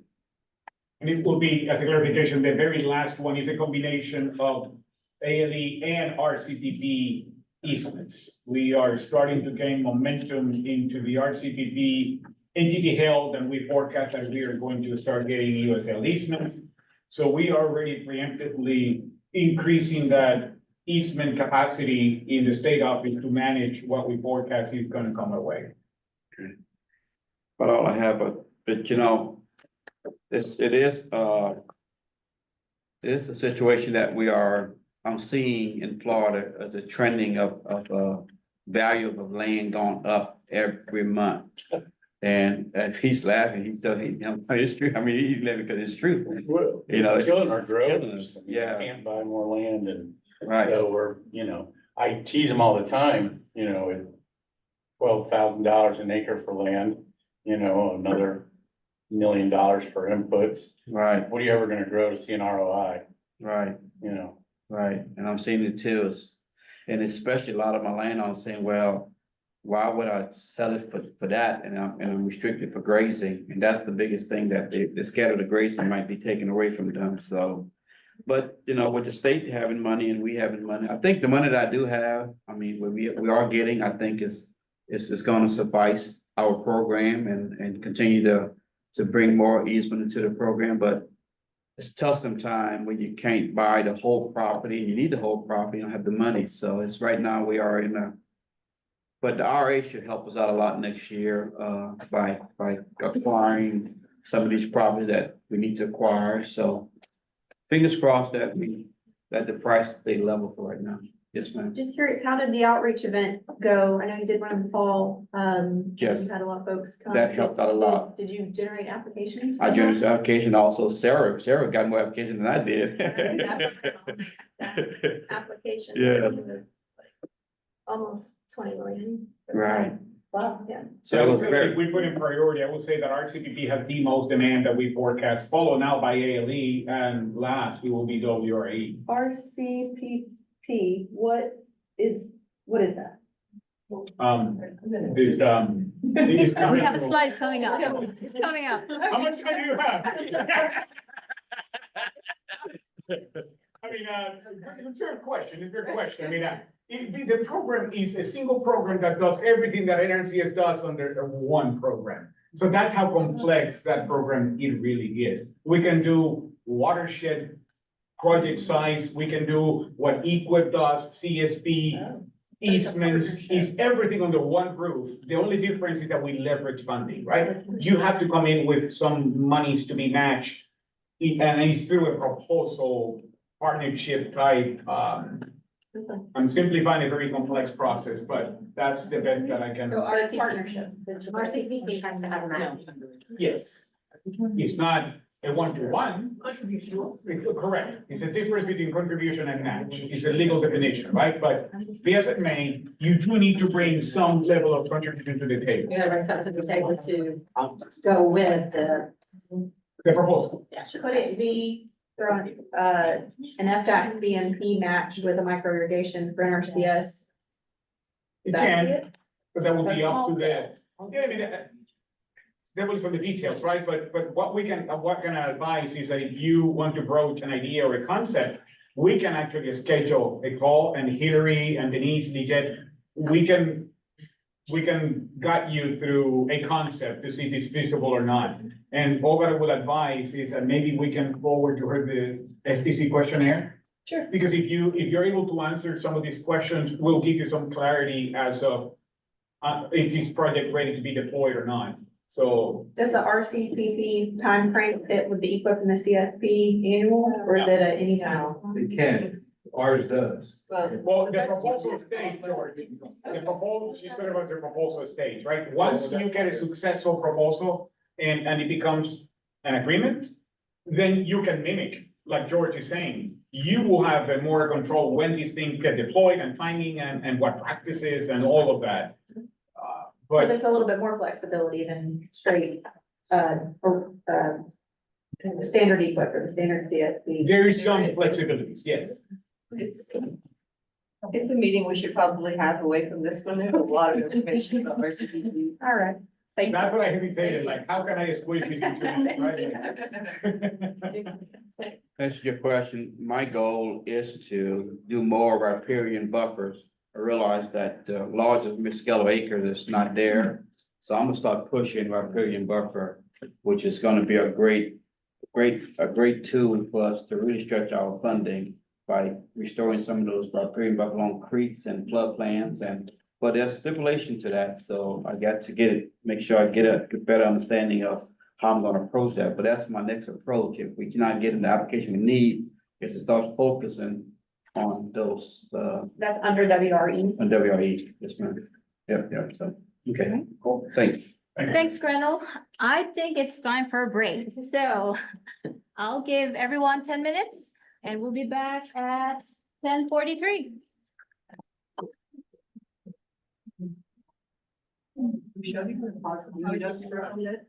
B: And it will be, as a clarification, the very last one is a combination of ALE and RCPP easements. We are starting to gain momentum into the RCPP entity held, and we forecast that we are going to start getting USL easements. So we are already preemptively increasing that easement capacity in the state office to manage what we forecast is going to come our way.
M: Okay. But all I have, but you know, it is a situation that we are I'm seeing in Florida, the trending of value of land going up every month. And he's laughing, it's true, I mean, he's laughing because it's true. You know,
E: It's killing our
M: it's killing
E: growers.
M: us.
E: We
M: Yeah.
E: Can't buy more land and
M: Right,
E: so we're, I tease them all the time, at $12,000 an acre for land, another $1 million for inputs.
M: right,
E: What are you ever gonna grow to see an ROI,
M: right.
E: you know?
M: Right, and I'm seeing it too, and especially a lot of my landowners saying, well, why would I sell it for that? And I'm restricted for grazing, and that's the biggest thing that the scatter of the grazing might be taken away from them, so. But, with the state having money and we having money, I think the money that I do have, I mean, we are getting, I think is gonna suffice our program and continue to bring more easement into the program, but it's tough sometimes when you can't buy the whole property, and you need the whole property, you don't have the money, so it's right now we are but the RA should help us out a lot next year, by acquiring some of these properties that we need to acquire, so fingers crossed that the price stay level for right now. Yes, ma'am.
D: Just curious, how did the outreach event go? I know you did one in the fall.
M: Yes.
D: You had a lot of folks come.
M: That helped out a lot.
D: Did you generate applications?
M: I joined the application, also Sarah got more applications than I did.
J: Application.
M: Yeah.
J: Almost 20 million.
M: Right.
J: Wow, yeah.
M: So it was
B: If
M: very,
B: we put in priority, I will say that RCPP has the most demand that we forecast, followed now by ALE, and last we will be WRE.
D: RCPP, what is that?
B: Is,
A: We have a slide coming up. It's coming up.
B: How much time do you have? I mean, it's a fair question. I mean, the program is a single program that does everything that NRCS does under one program. So that's how complex that program it really is. We can do watershed project size, we can do what EQIP does, CSP, easements, is everything under one roof. The only difference is that we leverage funding, right? You have to come in with some monies to be matched. And it's through a proposal partnership type, I'm simplifying a very complex process, but that's the best that I can.
D: So our partnerships.
C: RCPP has to have a match.
B: Yes, it's not a one-to-one. Correct, it's a difference between contribution and match, it's a legal definition, right? But be as it may, you do need to bring some level of contribution to the table,
C: You gotta bring something to the table to go with the.
B: the proposal.
D: Could it be throwing, an FDAC BNP match with a micro irrigation for NRCS?
B: It can, but that would be up to the, yeah, I mean, devil is on the details, right? But what can I advise is that if you want to broach an idea or a concept, we can actually schedule a call, and Hillary and Denise, Lijet, we can guide you through a concept to see if it's feasible or not. And all that I would advise is that maybe we can forward to her the STC questionnaire.
J: Sure.
B: Because if you're able to answer some of these questions, we'll give you some clarity as of is this project ready to be deployed or not? So
D: Does the RCPP timeframe fit with the EQIP and the CSP annual, or is it at any time?
I: It can, ours does.
B: well, the proposal stage, George, the proposal, she's talking about the proposal stage, right? Once you get a successful proposal and it becomes an agreement, then you can mimic, like George is saying. You will have more control when these things get deployed and timing and what practices and all of that.
D: So
B: But
D: there's a little bit more flexibility than straight, the standard EQIP or the standard CSP.
B: there is some flexibilities, yes.
K: It's a meeting we should probably have away from this one. There's a lot of information about RCPP.
D: All right. Thank you.
B: That's what I hesitated, like, how can I squeeze this into, right?
M: That's your question. My goal is to do more of our riparian buffers. I realize that the largest scale of acres is not there. So I'm gonna start pushing riparian buffer, which is gonna be a great tool for us to really stretch our funding by restoring some of those riparian buffer along creeks and floodplains but there's stipulation to that, so I got to make sure I get a better understanding of how I'm gonna approach that, but that's my next approach. If we cannot get in the application we need, is to start focusing on those,
D: That's under WRE.
M: on WRE, yes, ma'am. Yep, yep, so, okay, cool, thanks.
A: Thanks, Gretel. I think it's time for a break, so I'll give everyone 10 minutes and we'll be back at 10:43.
G: You just wrote it.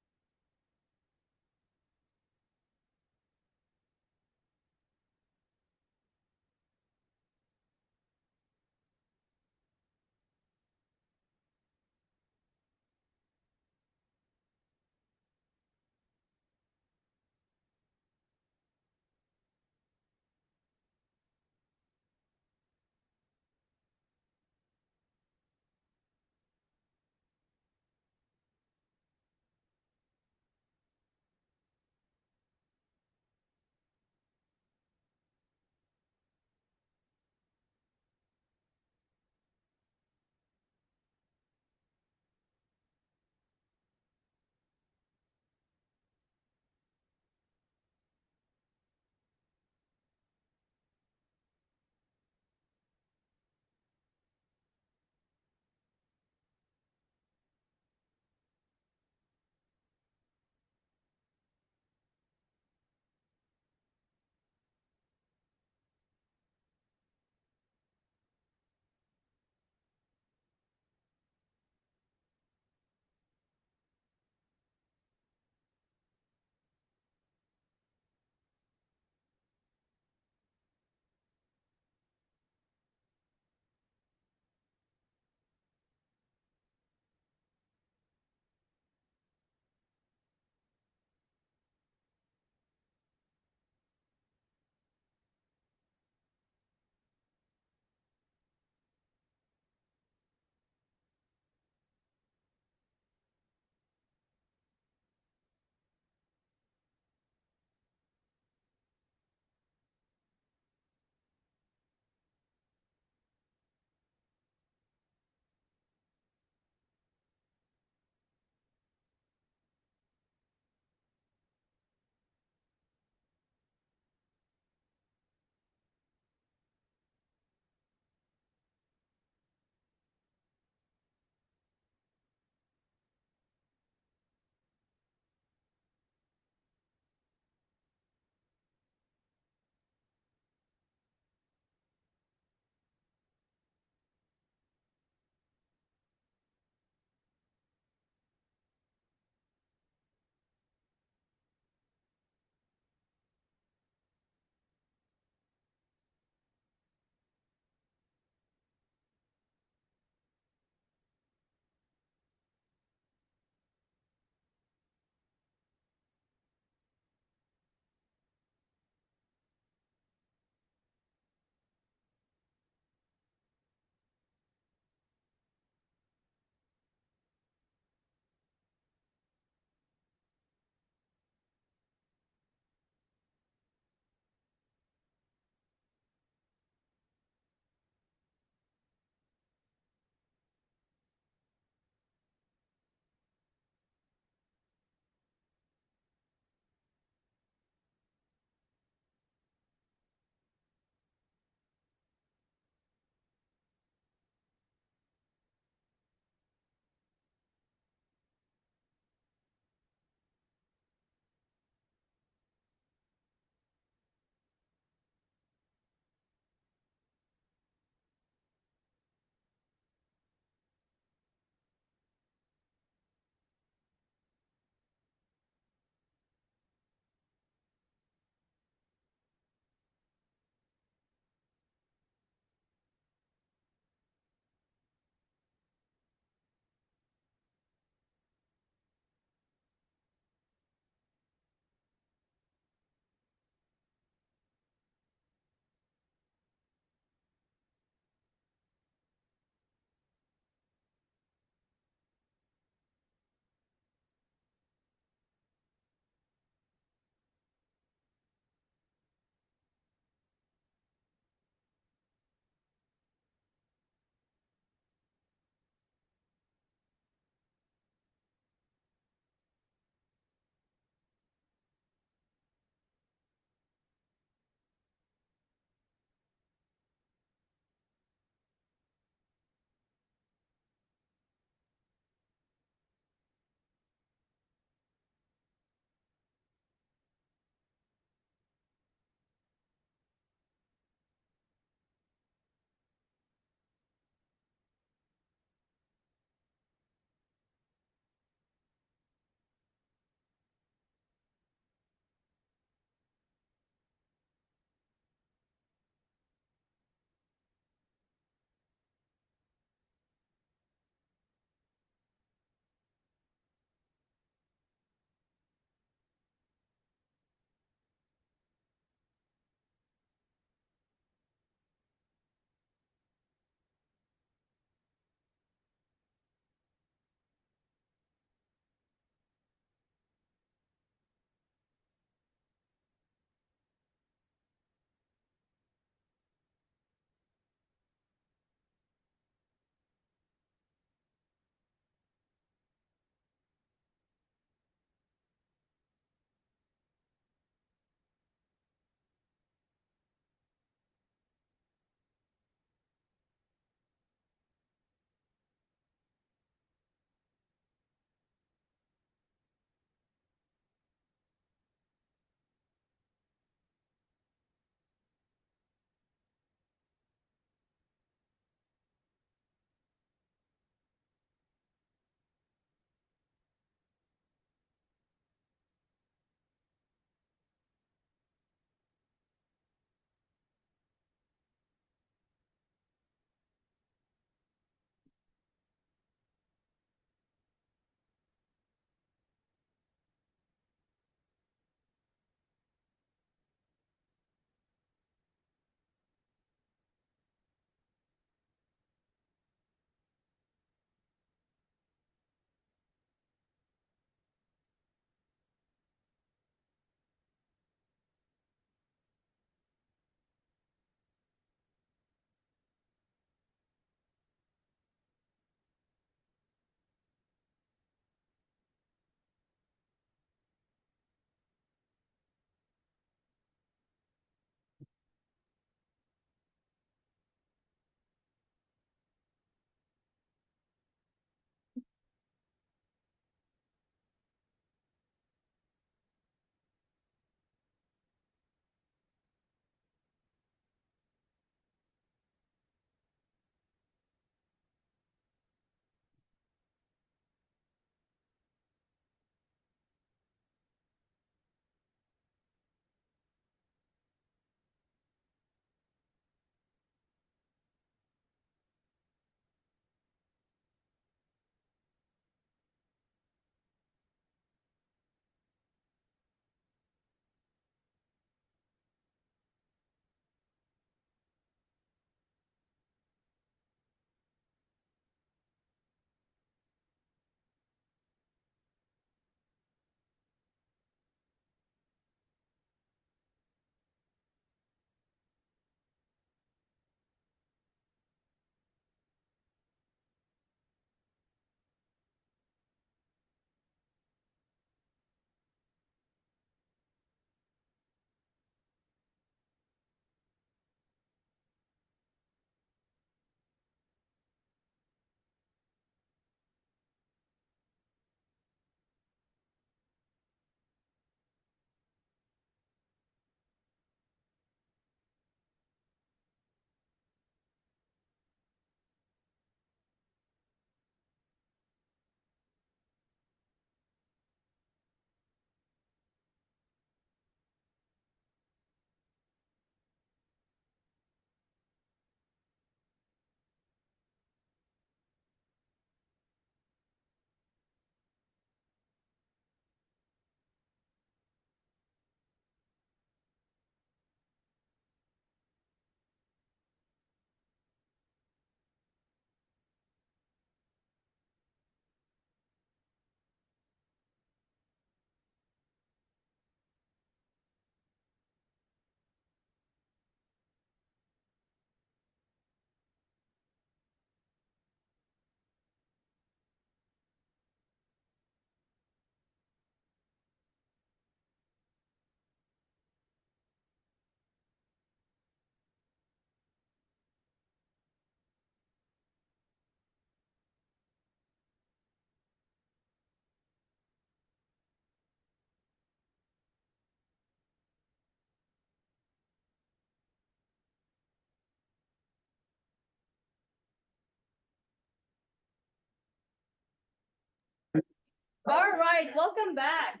A: All right, welcome back.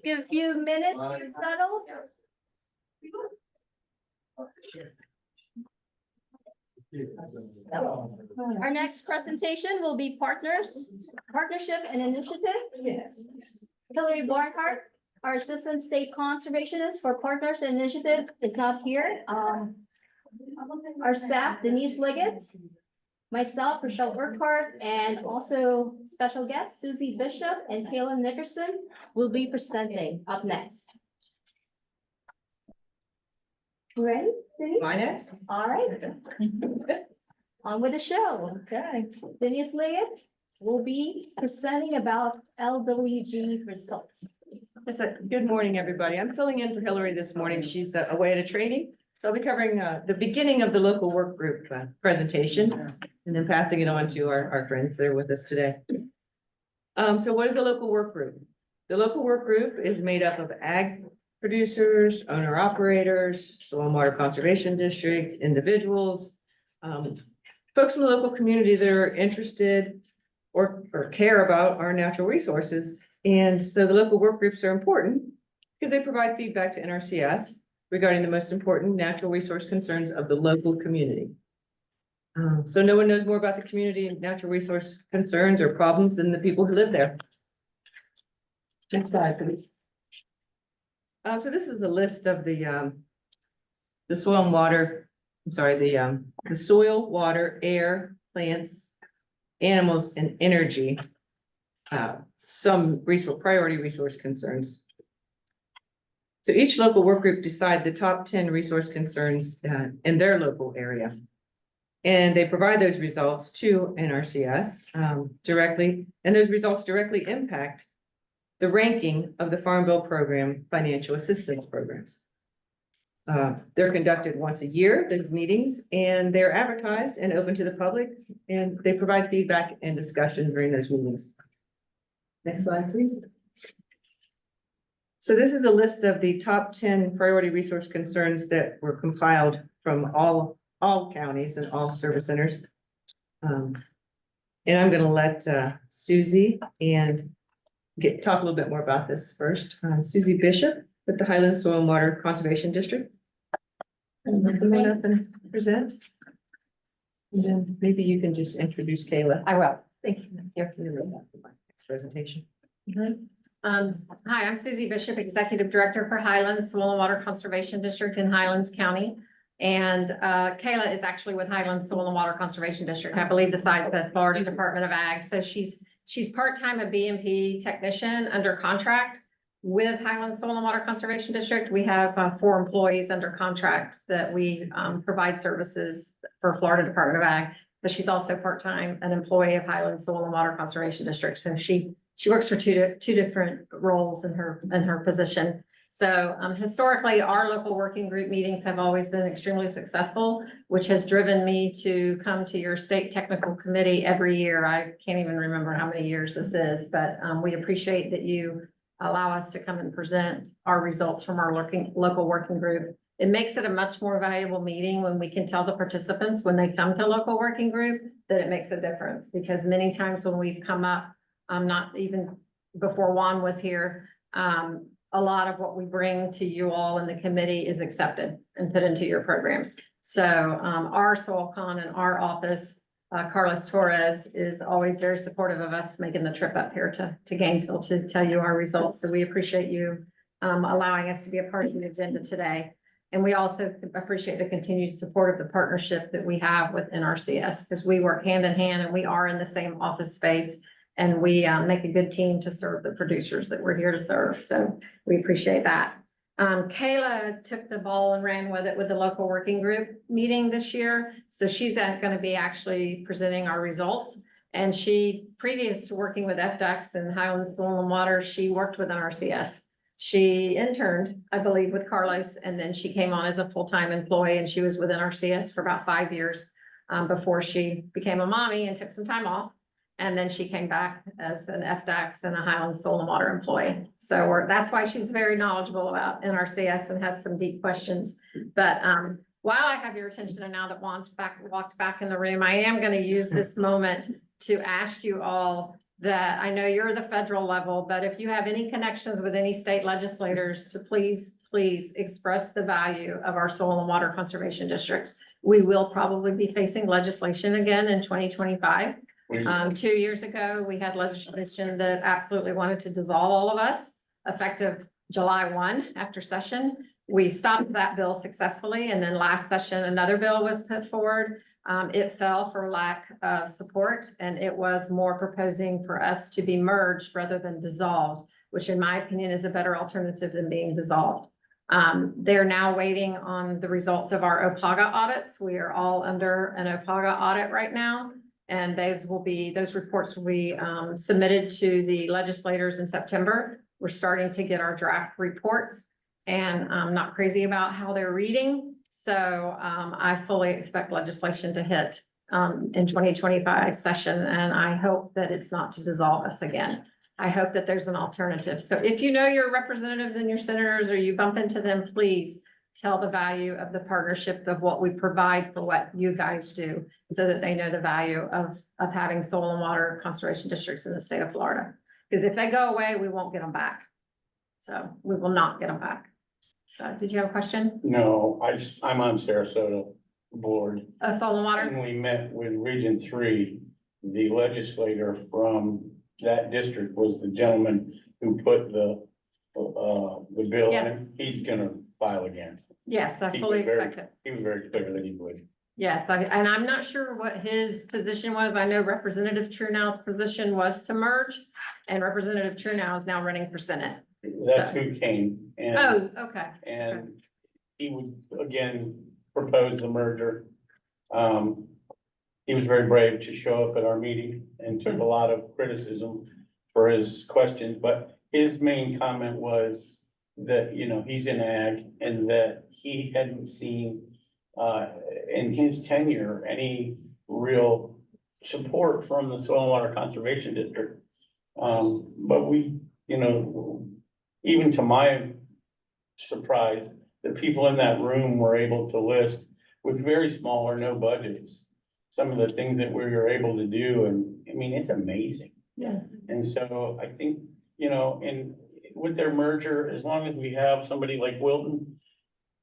A: Give a few minutes to settle. So, our next presentation will be partnership and initiative. Yes. Hillary Barnhart, our Assistant State Conservationist for Partners and Initiative, is not here. Our staff, Denise Liggett, myself, Rochelle Urquhart, and also special guests, Susie Bishop and Kayla Nickerson, will be presenting up next. Ready?
G: My next?
A: All right. On with the show.
G: Okay.
A: Denise Liggett will be presenting about LWG results.
N: Good morning, everybody. I'm filling in for Hillary this morning. She's away at a training. So I'll be covering the beginning of the local work group presentation and then passing it on to our friends that are with us today. So what is a local work group? The local work group is made up of ag producers, owner operators, soil and water conservation districts, individuals, folks from the local community that are interested or care about our natural resources. And so the local work groups are important because they provide feedback to NRCS regarding the most important natural resource concerns of the local community. So no one knows more about the community and natural resource concerns or problems than the people who live there. Next slide, please. So this is the list of the soil and water, I'm sorry, the soil, water, air, plants, animals, and energy. Some priority resource concerns. So each local work group decide the top 10 resource concerns in their local area. And they provide those results to NRCS directly, and those results directly impact the ranking of the Farm Bill program financial assistance programs. They're conducted once a year, those meetings, and they're advertised and open to the public, and they provide feedback and discussion during those meetings. Next slide, please. So this is a list of the top 10 priority resource concerns that were compiled from all counties and all service centers. And I'm going to let Susie and talk a little bit more about this first. Susie Bishop with the Highlands Soil and Water Conservation District. And come on up and present. And then maybe you can just introduce Kayla.
O: I will.
N: Thank you. Here, can you read that for my next presentation?
O: Hi, I'm Susie Bishop, Executive Director for Highlands Soil and Water Conservation District in Highlands County. And Kayla is actually with Highlands Soil and Water Conservation District, I believe, besides the Florida Department of Ag. So she's part-time a BMP technician under contract with Highlands Soil and Water Conservation District. We have 4 employees under contract that we provide services for Florida Department of Ag, but she's also part-time an employee of Highlands Soil and Water Conservation District. So she works for two different roles in her position. So historically, our local working group meetings have always been extremely successful, which has driven me to come to your state technical committee every year. I can't even remember how many years this is, but we appreciate that you allow us to come and present our results from our local working group. It makes it a much more valuable meeting when we can tell the participants when they come to local working group that it makes a difference, because many times when we've come up, not even before Juan was here, a lot of what we bring to you all in the committee is accepted and put into your programs. So our SoilCon and our office, Carlos Torres, is always very supportive of us making the trip up here to Gainesville to tell you our results. So we appreciate you allowing us to be a part of the agenda today. And we also appreciate the continued support of the partnership that we have with NRCS, because we work hand in hand and we are in the same office space. And we make a good team to serve the producers that we're here to serve. So we appreciate that. Kayla took the ball and ran with it with the local working group meeting this year. So she's going to be actually presenting our results. And she, previous to working with FDUCS and Highlands Soil and Water, she worked with NRCS. She interned, I believe, with Carlos, and then she came on as a full-time employee, and she was with NRCS for about 5 years before she became a mommy and took some time off. And then she came back as an FDUCS and a Highlands Soil and Water employee. So that's why she's very knowledgeable about NRCS and has some deep questions. But while I have your attention, and now that Juan's walked back in the room, I am going to use this moment to ask you all that, I know you're the federal level, but if you have any connections with any state legislators, to please express the value of our soil and water conservation districts. We will probably be facing legislation again in 2025. 2 years ago, we had legislation that absolutely wanted to dissolve all of us effective July 1 after session. We stopped that bill successfully, and then last session, another bill was put forward. It fell for lack of support, and it was more proposing for us to be merged rather than dissolved, which in my opinion is a better alternative than being dissolved. They're now waiting on the results of our OPAGA audits. We are all under an OPAGA audit right now, and those reports will be submitted to the legislators in September. We're starting to get our draft reports, and I'm not crazy about how they're reading. So I fully expect legislation to hit in 2025 session, and I hope that it's not to dissolve us again. I hope that there's an alternative. So if you know your representatives and your senators, or you bump into them, please tell the value of the partnership of what we provide for what you guys do, so that they know the value of having soil and water conservation districts in the state of Florida. Because if they go away, we won't get them back. So we will not get them back. So did you have a question?
E: No, I'm on Sarasota board,
O: Soil and water?
E: and we met with Region 3. The legislator from that district was the gentleman who put the bill in.
O: Yes.
E: He's gonna file again.
O: Yes, I
E: He
O: fully
E: was very-
O: expect it.
E: He was very clear that he would.
O: Yes, and I'm not sure what his position was. I know Representative Trunow's position was to merge, and Representative Trunow is now running for Senate.
E: That's
O: So-
E: who came, and,
O: Oh, okay.
E: and he would again propose the merger. He was very brave to show up at our meeting and took a lot of criticism for his questions, but his main comment was that, you know, he's in ag, and that he hadn't seen in his tenure any real support from the Soil and Water Conservation District. But we, you know, even to my surprise, the people in that room were able to list with very small or no budgets some of the things that we were able to do, and I mean, it's amazing.
O: Yes.
E: And so I think, you know, and with their merger, as long as we have somebody like Wilton,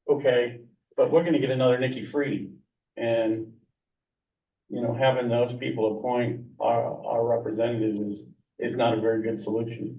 E: okay, but we're gonna get another Nikki Freed, and you know, having those people appoint our representatives is not a very good solution.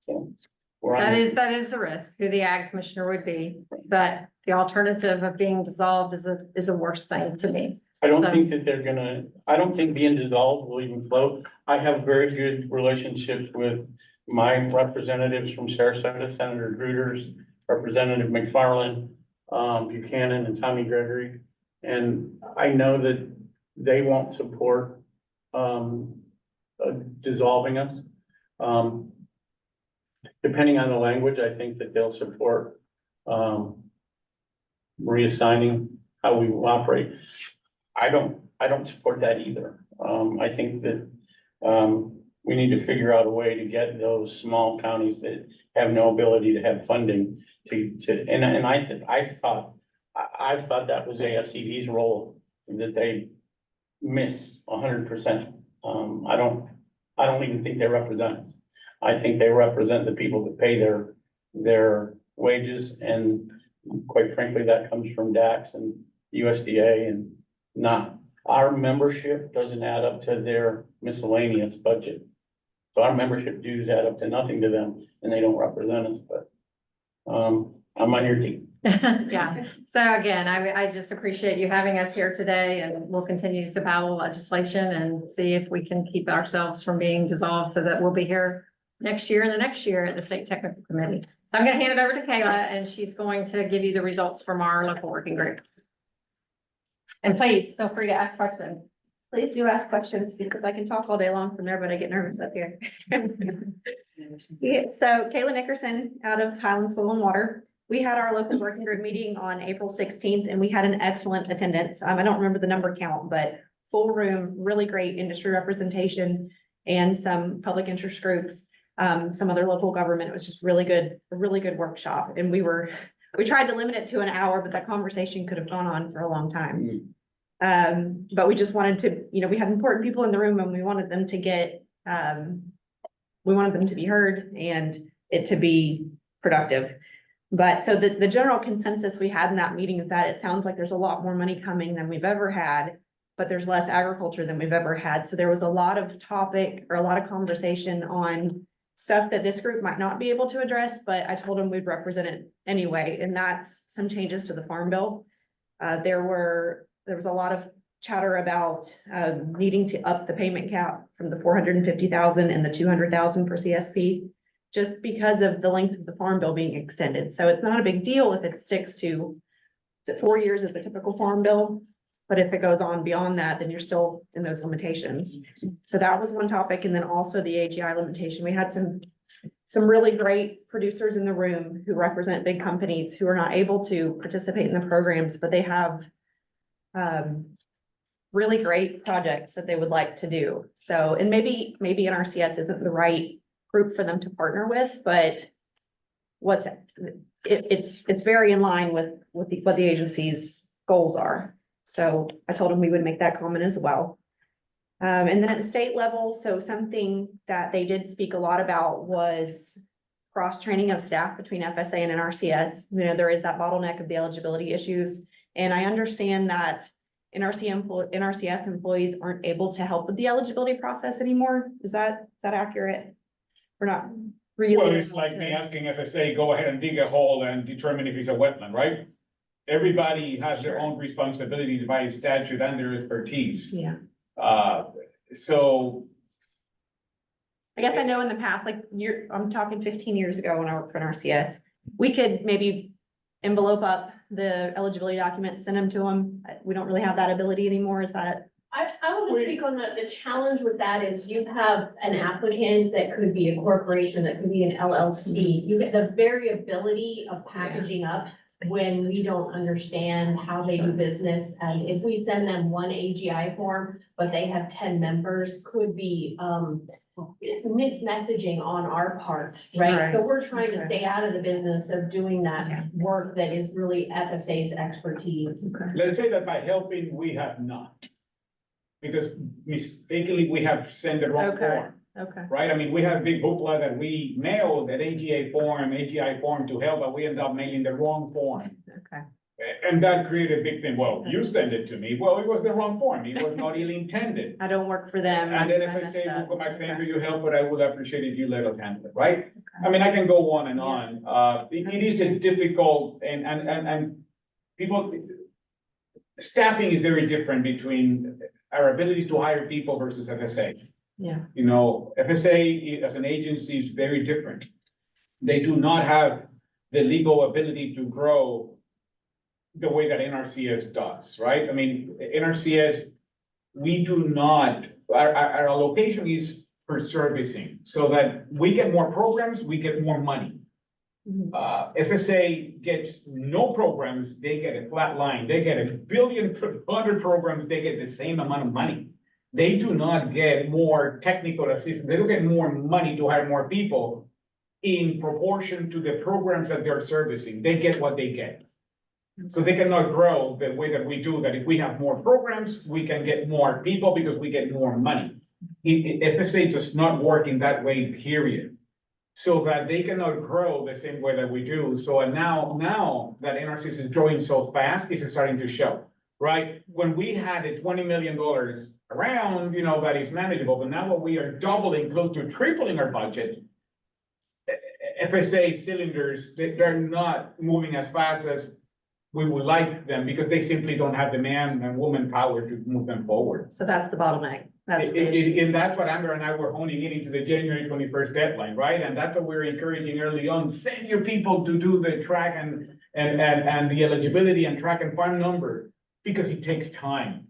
E: So we're on.
O: That is the risk, who the ag commissioner would be, but the alternative of being dissolved is a worse thing to me.
E: I don't
O: So-
E: think that I don't think being dissolved will even float. I have very good relationships with my representatives from Sarasota, Senator Gruters, Representative McFarland, Buchanan, and Tommy Gregory. And I know that they won't support, dissolving us. Depending on the language, I think that they'll support, reassigning how we will operate. I don't support that either. I think that, we need to figure out a way to get those small counties that have no ability to have funding and I thought that was AFCD's role, that they miss 100%. I don't even think they represent us. I think they represent the people that pay their wages, and quite frankly, that comes from DAX and USDA, and not, our membership doesn't add up to their miscellaneous budget. So our membership dues add up to nothing to them, and they don't represent us, but, I'm on your team.
O: Yeah, so again, I just appreciate you having us here today, and we'll continue to battle legislation and see if we can keep ourselves from being dissolved, so that we'll be here next year and the next year at the State Technical Committee. So I'm gonna hand it over to Kayla, and she's going to give you the results from our local working group. And please, feel free to ask questions.
A: Please do ask questions, because I can talk all day long from there, but I get nervous up here. Yeah, so Kayla Nickerson out of Highland Soil and Water. We had our local working group meeting on April 16th, and we had an excellent attendance. I don't remember the number count, but full room, really great industry representation, and some public interest groups, some other local government. It was just really good, a really good workshop. And we tried to limit it to an hour, but that conversation could have gone on for a long time.
P: But we just wanted to, we had important people in the room and we wanted them to get, we wanted them to be heard and it to be productive. But so the general consensus we had in that meeting is that it sounds like there's a lot more money coming than we've ever had, but there's less agriculture than we've ever had. So there was a lot of topic or a lot of conversation on stuff that this group might not be able to address, but I told them we'd represent it anyway, and that's some changes to the Farm Bill. There was a lot of chatter about needing to up the payment cap from the 450,000 and the 200,000 for CSP, just because of the length of the Farm Bill being extended. So it's not a big deal if it sticks to, is it 4 years is the typical Farm Bill? But if it goes on beyond that, then you're still in those limitations. So that was one topic. And then also the AGI limitation. We had some really great producers in the room who represent big companies who are not able to participate in the programs, but they have really great projects that they would like to do. So, and maybe NRCS isn't the right group for them to partner with, but it's very in line with what the agency's goals are. So I told them we would make that comment as well. And then at the state level, so something that they did speak a lot about was cross-training of staff between FSA and NRCS. There is that bottleneck of the eligibility issues. And I understand that NRCS employees aren't able to help with the eligibility process anymore. Is that accurate? We're not really.
B: Well, it's like me asking FSA, go ahead and dig a hole and determine if it's a wetland, right? Everybody has their own responsibility by statute and their expertise.
P: Yeah.
B: So.
P: I guess I know in the past, like I'm talking 15 years ago when I worked for NRCS, we could maybe envelope up the eligibility documents, send them to them. We don't really have that ability anymore. Is that?
C: I want to speak on the challenge with that is you have an applicant that could be a corporation, that could be an LLC. You get the variability of packaging up when we don't understand how they do business. And if we send them one AGI form, but they have 10 members, could be mismessaging on our part, right? So we're trying to stay out of the business of doing that work that is really FSA's expertise.
B: Let's say that by helping, we have not. Because mistakenly, we have sent the wrong form.
P: Okay.
B: Right? I mean, we have a big booklet that we mailed that AGI form to help, but we end up mailing the wrong form.
P: Okay.
B: And that created a big thing. Well, you send it to me. Well, it was the wrong form. It was not ill intended.
P: I don't work for them.
B: And then if I say, we'll go back, thank you, help, but I would appreciate if you let us handle it, right? I mean, I can go on and on. It is a difficult and people, staffing is very different between our ability to hire people versus FSA.
P: Yeah.
B: FSA as an agency is very different. They do not have the legal ability to grow the way that NRCS does, right? I mean, NRCS, we do not, our allocation is for servicing, so that we get more programs, we get more money. FSA gets no programs, they get a flat line, they get 1 billion, 100 programs, they get the same amount of money. They do not get more technical assistance, they don't get more money to hire more people in proportion to the programs that they're servicing, they get what they get. So they cannot grow the way that we do, that if we have more programs, we can get more people because we get more money. FSA does not work in that way, period. So that they cannot grow the same way that we do. So now that NRCS is growing so fast, this is starting to show, right? When we had the $20 million around, that is manageable, but now when we are doubling, close to tripling our budget, FSA cylinders, they're not moving as fast as we would like them because they simply don't have the man and woman power to move them forward.
P: So that's the bottleneck. That's the issue.
B: And that's what Amber and I were honing in into the January 21st deadline, right? And that's what we're encouraging early on. Send your people to do the track and the eligibility and track and farm number because it takes time.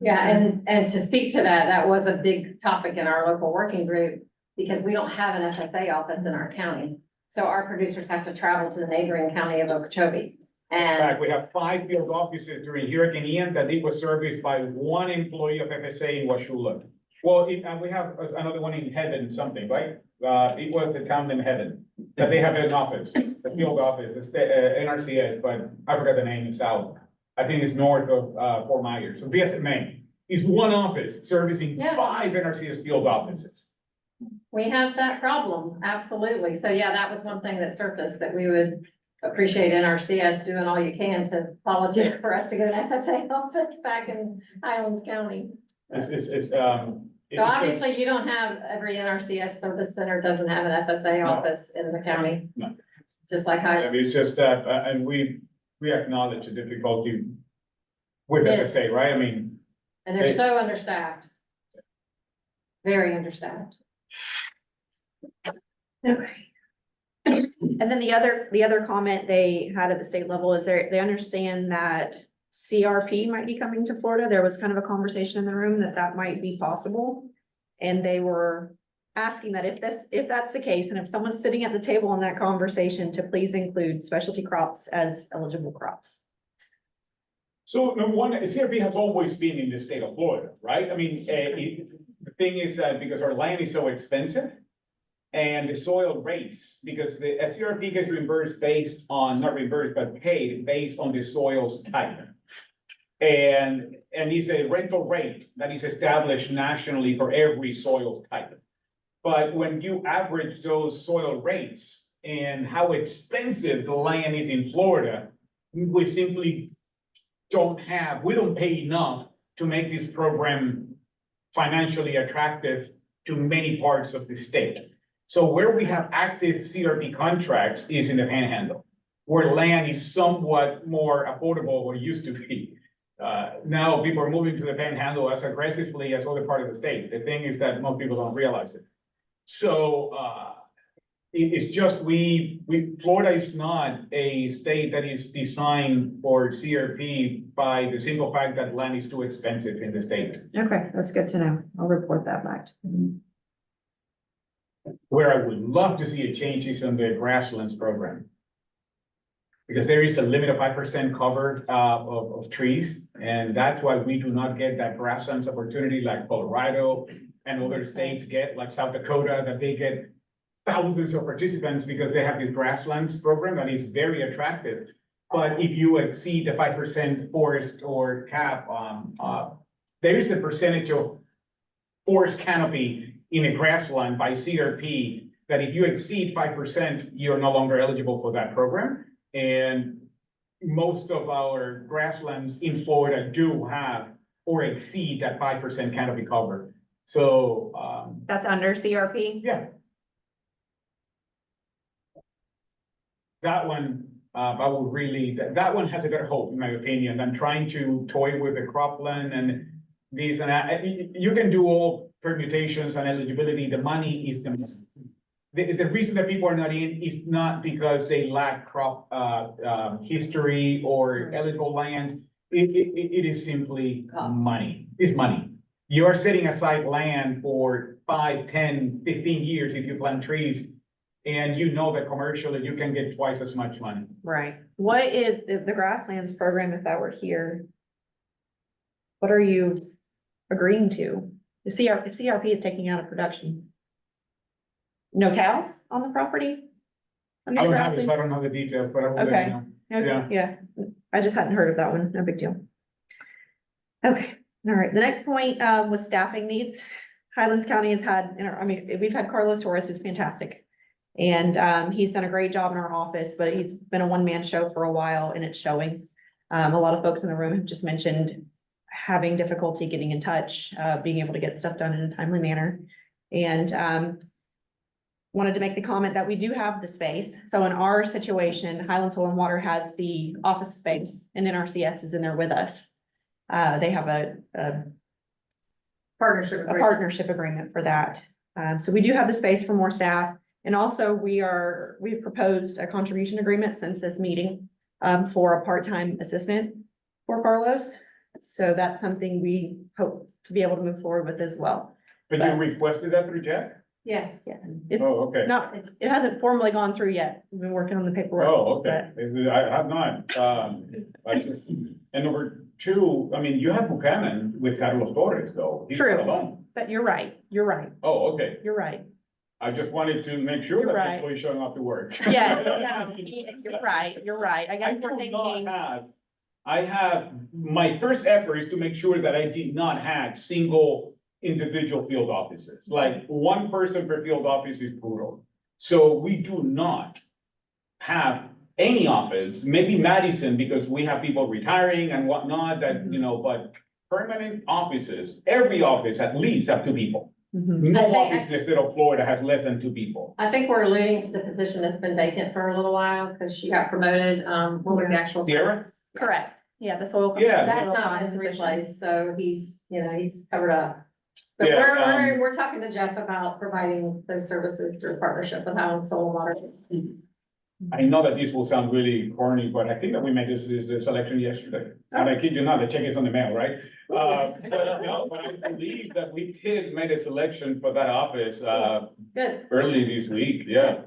O: Yeah, and to speak to that, that was a big topic in our local working group because we don't have an FSA office in our county. So our producers have to travel to the neighboring county of Okeechobee.
B: In fact, we have 5 field offices during Hurricane Ian that it was serviced by 1 employee of FSA in Washula. Well, and we have another one in Heaven, something, right? It was a town in Heaven that they have an office, a field office, NRCS, but I forgot the name, it's out. I think it's north of, Fort Myers, so BSMA is one office servicing
O: Yeah.
B: 5 NRCS field offices.
O: We have that problem, absolutely. So yeah, that was one thing that surfaced, that we would appreciate NRCS doing all you can to politic for us to get an FSA office back in Highlands County.
B: So
O: So obviously you don't have, every NRCS service center doesn't have an FSA
B: No.
O: office in the county.
B: No.
O: Just like
B: I mean, it's just that, and we acknowledge the difficulty with
O: Yeah.
B: FSA, right? I mean,
O: and they're so understaffed. Very understaffed.
P: Okay. And then the other comment they had at the state level is they understand that CRP might be coming to Florida. There was kind of a conversation in the room that might be possible. And they were asking that if that's the case, and if someone's sitting at the table in that conversation, to please include specialty crops as eligible crops.
B: so number one, CRP has always been in the state of Florida, right? I mean, the thing is that because our land is so expensive and the soil rates, because the CRP gets reimbursed based on, not reimbursed, but paid based on the soil's type. And it's a rental rate that is established nationally for every soil type. But when you average those soil rates and how expensive the land is in Florida, we simply we don't pay enough to make this program financially attractive to many parts of the state. So where we have active CRP contracts is in the Panhandle, where land is somewhat more affordable than it used to be. Now people are moving to the Panhandle as aggressively as other part of the state. The thing is that most people don't realize it. So, it's just Florida is not a state that is designed for CRP by the simple fact that land is too expensive in the state.
P: Okay, that's good to know. I'll report that back to them.
B: Where I would love to see a change is on the grasslands program. Because there is a limit of 5% cover of trees, and that's why we do not get that grasslands opportunity like Colorado and other states get, like South Dakota, that they get thousands of participants because they have this grasslands program that is very attractive. But if you exceed the 5% forest or cap, there is a percentage of forest canopy in a grassland by CRP that if you exceed 5%, you're no longer eligible for that program. And most of our grasslands in Florida do have or exceed that 5% canopy cover. So,
P: That's under CRP?
B: yeah. That one, I would really, that one has a better hope, in my opinion, than trying to toy with the cropland and these and that. You can do all permutations and eligibility. The money is the reason that people are not in is not because they lack crop history or eligible lands. It is simply money. It's money. You're setting aside land for 5, 10, 15 years if you plant trees. And you know that commercially you can get twice as much money.
P: Right. What is the grasslands program, if that were here? What are you agreeing to? If CRP is taking out of production. No cows on the property?
B: I don't have it, so I don't know the details, but I will let
P: Okay.
B: you know.
P: Okay, yeah, I just hadn't heard of that one, no big deal. Okay, all right, the next point was staffing needs. Highlands County has had, we've had Carlos Torres, who's fantastic. And he's done a great job in our office, but he's been a one-man show for a while and it's showing. A lot of folks in the room have just mentioned having difficulty getting in touch, being able to get stuff done in a timely manner. And wanted to make the comment that we do have the space. So in our situation, Highland Soil and Water has the office space and NRCS is in there with us. They have a partnership agreement for that. So we do have the space for more staff. And also we've proposed a contribution agreement since this meeting for a part-time assistant for Carlos. So that's something we hope to be able to move forward with as well.
B: But you requested that through Jack?
O: Yes.
P: Yeah.
B: Oh, okay.
P: It hasn't formally gone through yet. We've been working on the paperwork.
B: Oh, okay. I have not. And number two, I mean, you have Buchanan with Carlos Torres though. He's
P: True.
B: not alone.
P: But you're right.
B: Oh, okay.
P: You're right.
B: I just wanted to make sure
P: You're
B: that
P: right.
B: people are showing up to work.
P: Yeah, no, you're right. I
B: I
P: guess we're
B: do not
P: thinking,
B: have I have, my first effort is to make sure that I did not have single individual field offices. Like one person per field office is brutal. So we do not have any office, maybe Madison, because we have people retiring and whatnot that, but permanent offices, every office at least have 2 people.
P: Mhm.
B: No
O: I think-
B: office in the state of Florida has less than 2 people.
O: I think we're alluding to the position that's been vacant for a little while because she got promoted. What was the actual?
B: Sierra?
P: Correct. Yeah, the soil.
B: Yeah.
O: That's
P: soil
O: not
P: fund
O: been
P: position.
O: replaced, so he's covered up. But
B: Yeah,
O: we're talking to Jeff about providing those services through partnership with Highland Soil and Water.
B: I know that this will sound really corny, but I think that we made this selection yesterday. And I kid you not, the check is on the mail, right? But I believe that we did make a selection for that office,
O: Good.
B: early this week, yeah.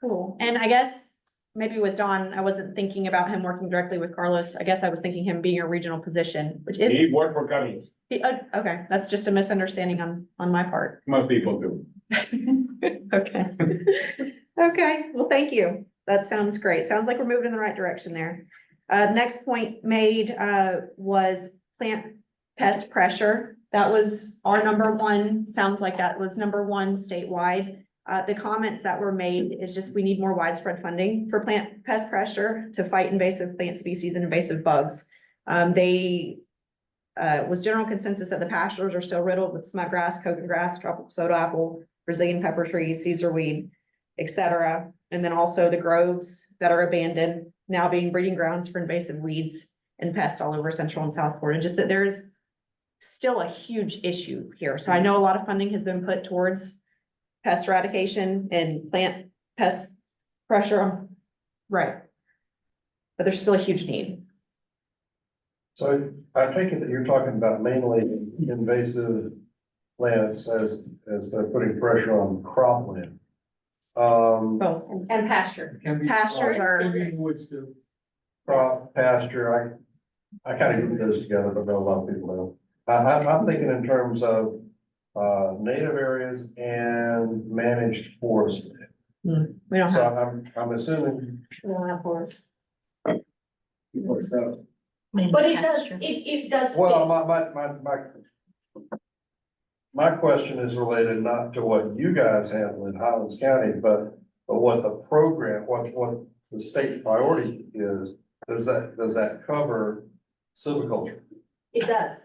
P: Cool. And I guess maybe with Don, I wasn't thinking about him working directly with Carlos. I guess I was thinking him being a regional position, which is,
B: He worked for Carlos,
P: okay, that's just a misunderstanding on my part.
B: most people do.
P: Okay. Okay, well, thank you. That sounds great. Sounds like we're moving in the right direction there. Next point made, was plant pest pressure. That was our number one, sounds like that was number one statewide. The comments that were made is just, we need more widespread funding for plant pest pressure to fight invasive plant species and invasive bugs. Was general consensus that the pastures are still riddled with smut grass, coconut grass, tropical soda apple, Brazilian pepper trees, Caesar weed, etc. And then also the groves that are abandoned, now being breeding grounds for invasive weeds and pests all over Central and South Florida. Just that there's still a huge issue here. So I know a lot of funding has been put towards pest eradication and plant pest pressure. Right. But there's still a huge need.
H: So I take it that you're talking about mainly invasive plants as they're putting pressure on cropland.
P: Both.
O: And pasture.
P: Pastures are,
I: Woods too.
H: Crop, pasture, I kind of group those together, but not a lot of people know. I'm thinking in terms of, native areas and managed forest.
P: we don't
H: So
P: have,
H: I'm assuming,
O: We don't have forest.
H: so,
O: But it does.
H: well, my question is related not to what you guys handle in Highlands County, but what the program, what the state priority is. Does that cover silviculture?
C: It does.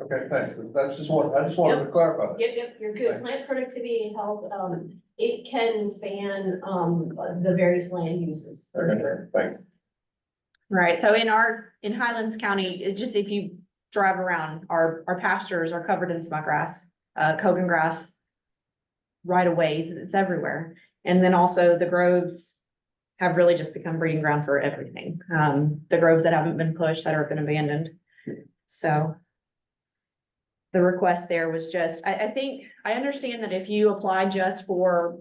H: Okay, thanks. That's just what, I just wanted to clarify.
C: Yep, you're good. Plant productivity and health, it can span, the various land uses. For
H: Okay,
C: sure.
H: thanks.
P: right, so in Highlands County, it just, if you drive around, our pastures are covered in smut grass, coconut grass. Right of ways, it's everywhere. And then also the groves have really just become breeding ground for everything. The groves that haven't been pushed, that have been abandoned. So the request there was just, I think, I understand that if you apply just for,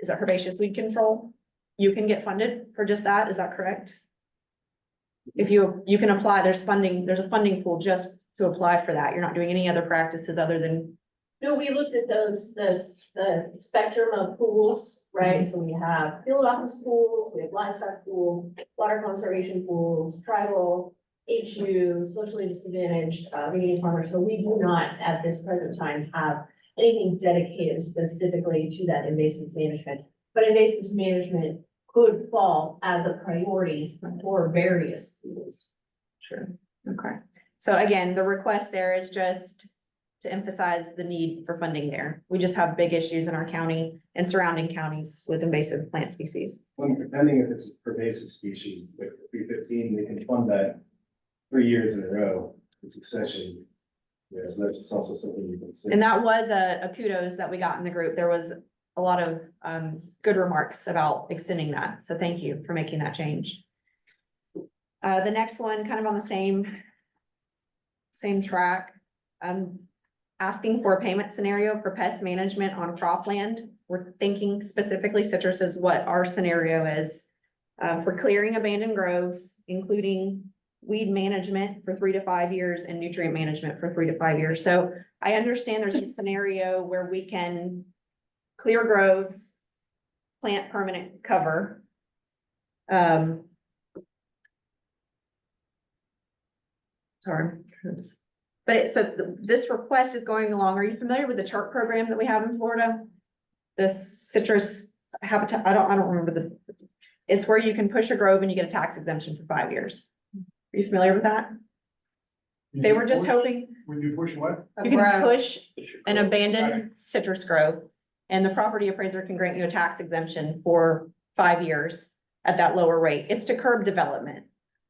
P: is it herbaceous weed control? You can get funded for just that, is that correct? If you can apply, there's a funding pool just to apply for that. You're not doing any other practices other than.
C: No, we looked at the spectrum of pools, right? So we have field office pools, we have livestock pools, water conservation pools, tribal, HU, socially disadvantaged, community farmers. So we do not at this present time have anything dedicated specifically to that invasive management. But invasive management could fall as a priority for various pools.
P: Sure. Okay. So again, the request there is just to emphasize the need for funding there. We just have big issues in our county and surrounding counties with invasive plant species.
Q: Well, depending if it's a pervasive species, like 315, they can fund that 3 years in a row in succession. Yeah, so that's also something you can consider.
P: And that was a kudos that we got in the group. There was a lot of good remarks about extending that. So thank you for making that change. The next one, kind of on the same track. Asking for a payment scenario for pest management on cropland. We're thinking specifically citrus is what our scenario is. For clearing abandoned groves, including weed management for 3 to 5 years and nutrient management for 3 to 5 years. So I understand there's a scenario where we can clear groves, plant permanent cover. Sorry. This request is going along. Are you familiar with the chart program that we have in Florida? The citrus habitat, I don't remember it's where you can push a grove and you get a tax exemption for 5 years. Are you familiar with that? They were just hoping.
H: When you push what?
P: You can push an abandoned citrus grove and the property appraiser can grant you a tax exemption for 5 years at that lower rate. It's to curb development,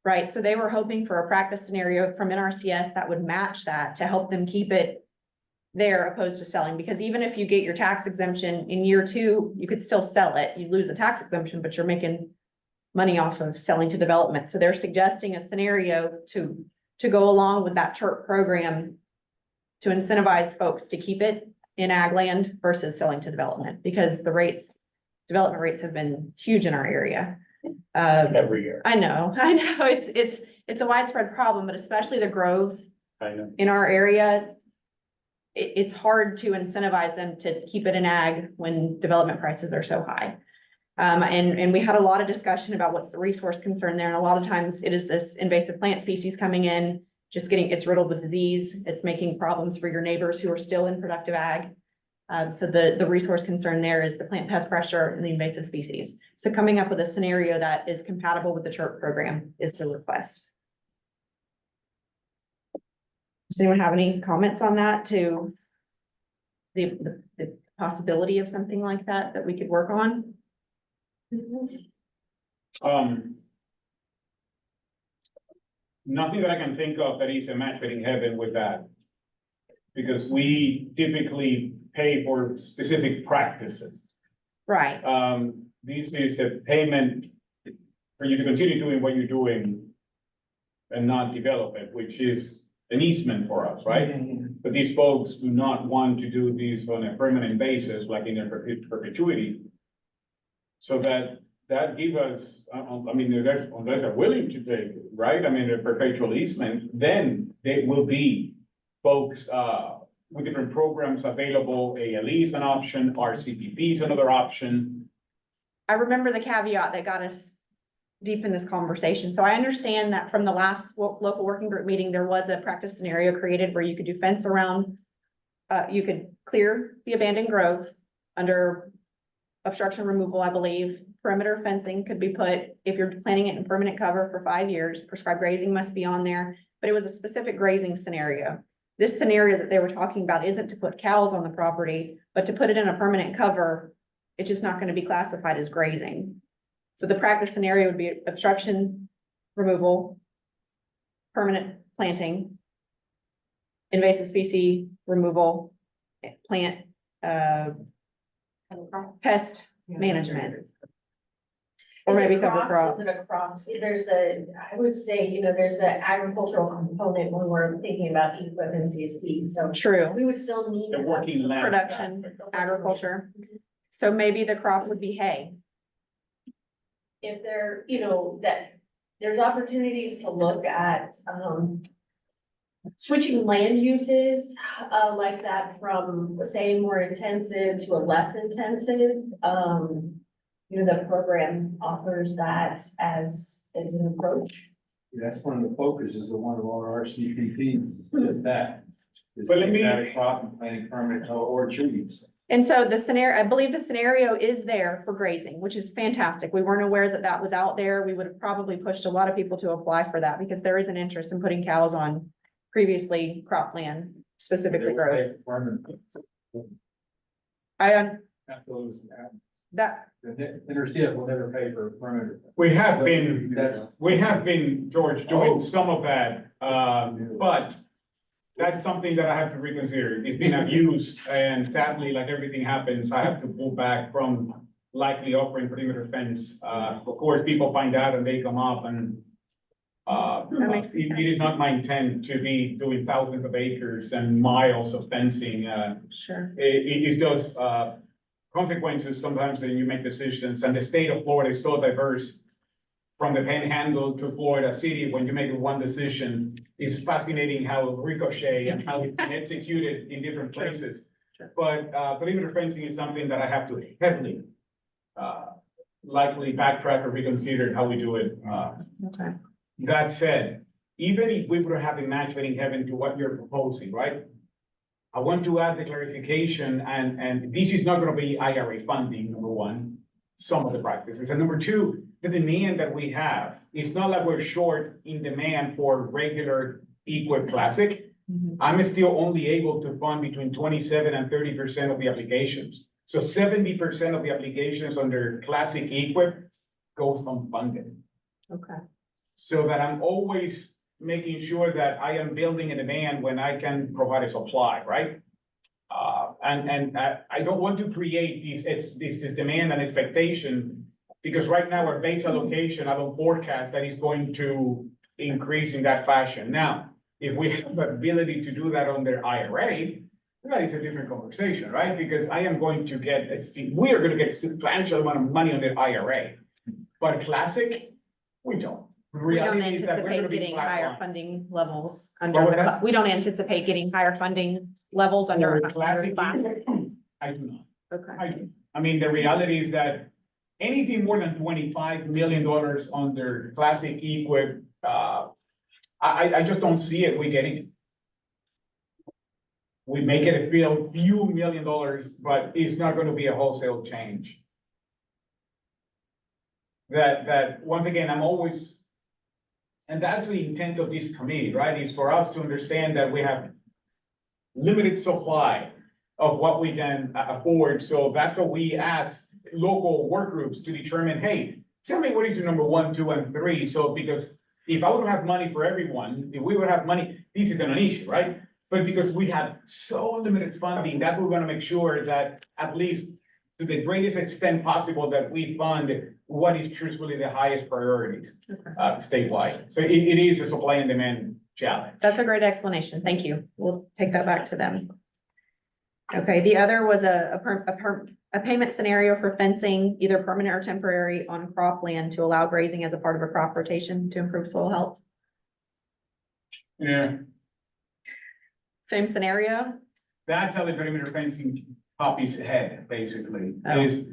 P: right? So they were hoping for a practice scenario from NRCS that would match that to help them keep it there opposed to selling, because even if you get your tax exemption in year 2, you could still sell it. You lose the tax exemption, but you're making money off of selling to development. So they're suggesting a scenario to go along with that CHIRP program to incentivize folks to keep it in ag land versus selling to development, because development rates have been huge in our area.
E: Every year.
P: I know, it's a widespread problem, but especially the groves
E: I know.
P: in our area. It's hard to incentivize them to keep it in ag when development prices are so high. And we had a lot of discussion about what's the resource concern there. And a lot of times it is this invasive plant species coming in, it's riddled with disease. It's making problems for your neighbors who are still in productive ag. So the resource concern there is the plant pest pressure and the invasive species. So coming up with a scenario that is compatible with the CHIRP program is the request. Does anyone have any comments on that, to the possibility of something like that we could work on?
B: Nothing that I can think of that is a match made in heaven with that. Because we typically pay for specific practices.
P: Right.
B: This is a payment for you to continue doing what you're doing and not develop it, which is an easement for us, right? But these folks do not want to do this on a permanent basis, like in a perpetuity. So that give us, I mean, unless they're willing to take it, right? I mean, a perpetual easement, then they will be folks, with different programs available. ALE is an option, RCPP is another option.
P: I remember the caveat that got us deep in this conversation. So I understand that from the last local working group meeting, there was a practice scenario created where you could do fence around, you could clear the abandoned grove under obstruction removal, I believe. Perimeter fencing could be put if you're planting it in permanent cover for 5 years. Prescribed grazing must be on there, but it was a specific grazing scenario. This scenario that they were talking about isn't to put cows on the property, but to put it in a permanent cover. It's just not going to be classified as grazing. So the practice scenario would be obstruction removal, permanent planting, invasive species removal, plant, pest management. Or maybe cover crop.
A: Is it a crop? I would say, there's an agricultural component when we're thinking about equipment CSP, so.
P: True.
A: We would still need.
B: The working land.
P: Production, agriculture. So maybe the crop would be hay.
A: If that there's opportunities to look at, switching land uses, like that from, say, more intensive to a less intensive. The program offers that as an approach.
I: That's one of the focuses of one of our RCPPs, is just that. Is
B: But let me-
I: taking out a crop and planting permanent or trees.
P: And so the scenario, I believe the scenario is there for grazing, which is fantastic. We weren't aware that that was out there. We would have probably pushed a lot of people to apply for that because there is an interest in putting cows on previously cropland, specifically groves. That,
I: The NRCS will never pay for permanent.
B: We have been, George, doing some of that, but that's something that I have to reconsider. It's been abused, and sadly, like everything happens, I have to pull back from likely offering perimeter fence. Of course, people find out and they come up and it is not my intent to be doing thousands of acres and miles of fencing.
P: sure.
B: It does, consequences sometimes when you make decisions, and the state of Florida is so diverse. From the Panhandle to Florida City, when you make one decision, it's fascinating how it ricochet and how it's executed in different places.
P: Sure.
B: But perimeter fencing is something that I have to heavily likely backtrack or reconsider how we do it.
P: Okay.
B: That said, even if we would have a match made in heaven to what you're proposing, right? I want to add the clarification, and this is not gonna be IRA funding, number one, some of the practices. And number two, the demand that we have, it's not like we're short in demand for regular Equip Classic. I'm still only able to fund between 27 and 30% of the applications. So 70% of the applications under Classic Equip goes unfunded.
P: Okay.
B: So that I'm always making sure that I am building a demand when I can provide a supply, right? I don't want to create this demand and expectation, because right now our base allocation, I don't forecast that is going to increase in that fashion. Now, if we have the ability to do that under IRA, that is a different conversation, right? Because I am going to get, we are gonna get a substantial amount of money under IRA. But Classic, we don't.
P: We don't
B: Reality is that we're gonna
P: anticipate
B: be
P: getting higher
B: flatline.
P: funding levels
B: What
P: under,
B: was
P: the
B: that?
P: we don't anticipate getting higher funding levels under.
B: For Classic,
P: Classic.
B: I do not.
P: Okay.
B: I do. I mean, the reality is that anything more than $25 million under Classic Equip, I just don't see it. We getting it. We make it a few $1 million, but it's not gonna be a wholesale change. That, once again, I'm always, and that's the intent of this committee, right? Is for us to understand that we have limited supply of what we can afford. So that's what we ask local work groups to determine, hey, tell me what is your number 1, 2, and 3. So because if I would have money for everyone, if we would have money, this isn't an issue, right? But because we have so limited funding, that's what we're gonna make sure that at least to the greatest extent possible that we fund what is truthfully the highest priorities statewide. So it is a supply and demand challenge.
P: That's a great explanation. Thank you. We'll take that back to them. Okay, the other was a payment scenario for fencing, either permanent or temporary, on cropland to allow grazing as a part of a crop rotation to improve soil health.
B: Yeah,
P: Same scenario?
B: that's how the perimeter fencing copies ahead, basically,
P: Oh.
B: is,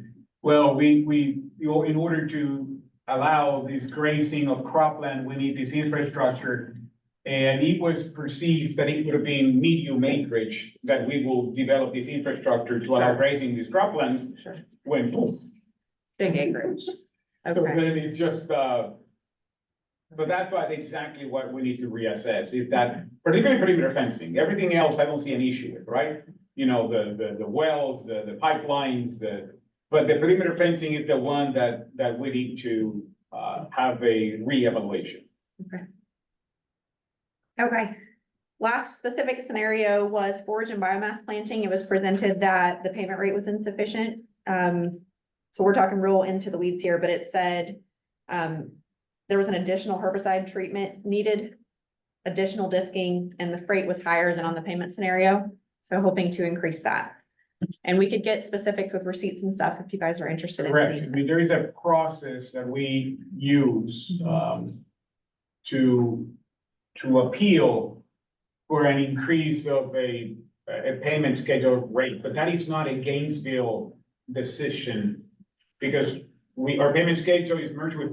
B: well, in order to allow this grazing of cropland, we need this infrastructure. And it was perceived that it would have been medium acreage, that we will develop this infrastructure to allow grazing these croplands.
P: Sure.
B: When poof.
P: Big acreage.
B: So
P: Okay,
B: then it just, so that's exactly what we need to reassess, is that particularly perimeter fencing, everything else I don't see an issue with, right? You know, the wells, the pipelines, but the perimeter fencing is the one that we need to, have a reevaluation.
P: okay. Last specific scenario was forage and biomass planting. It was presented that the payment rate was insufficient. So we're talking real into the weeds here, but it said, there was an additional herbicide treatment needed, additional disking, and the freight was higher than on the payment scenario. So hoping to increase that. And we could get specifics with receipts and stuff if you guys are interested in
B: Correct. I
P: seeing.
B: mean, there is a process that we use, to appeal for an increase of a payment schedule rate, but that is not a Gainesville decision. Because our payment schedule is merged with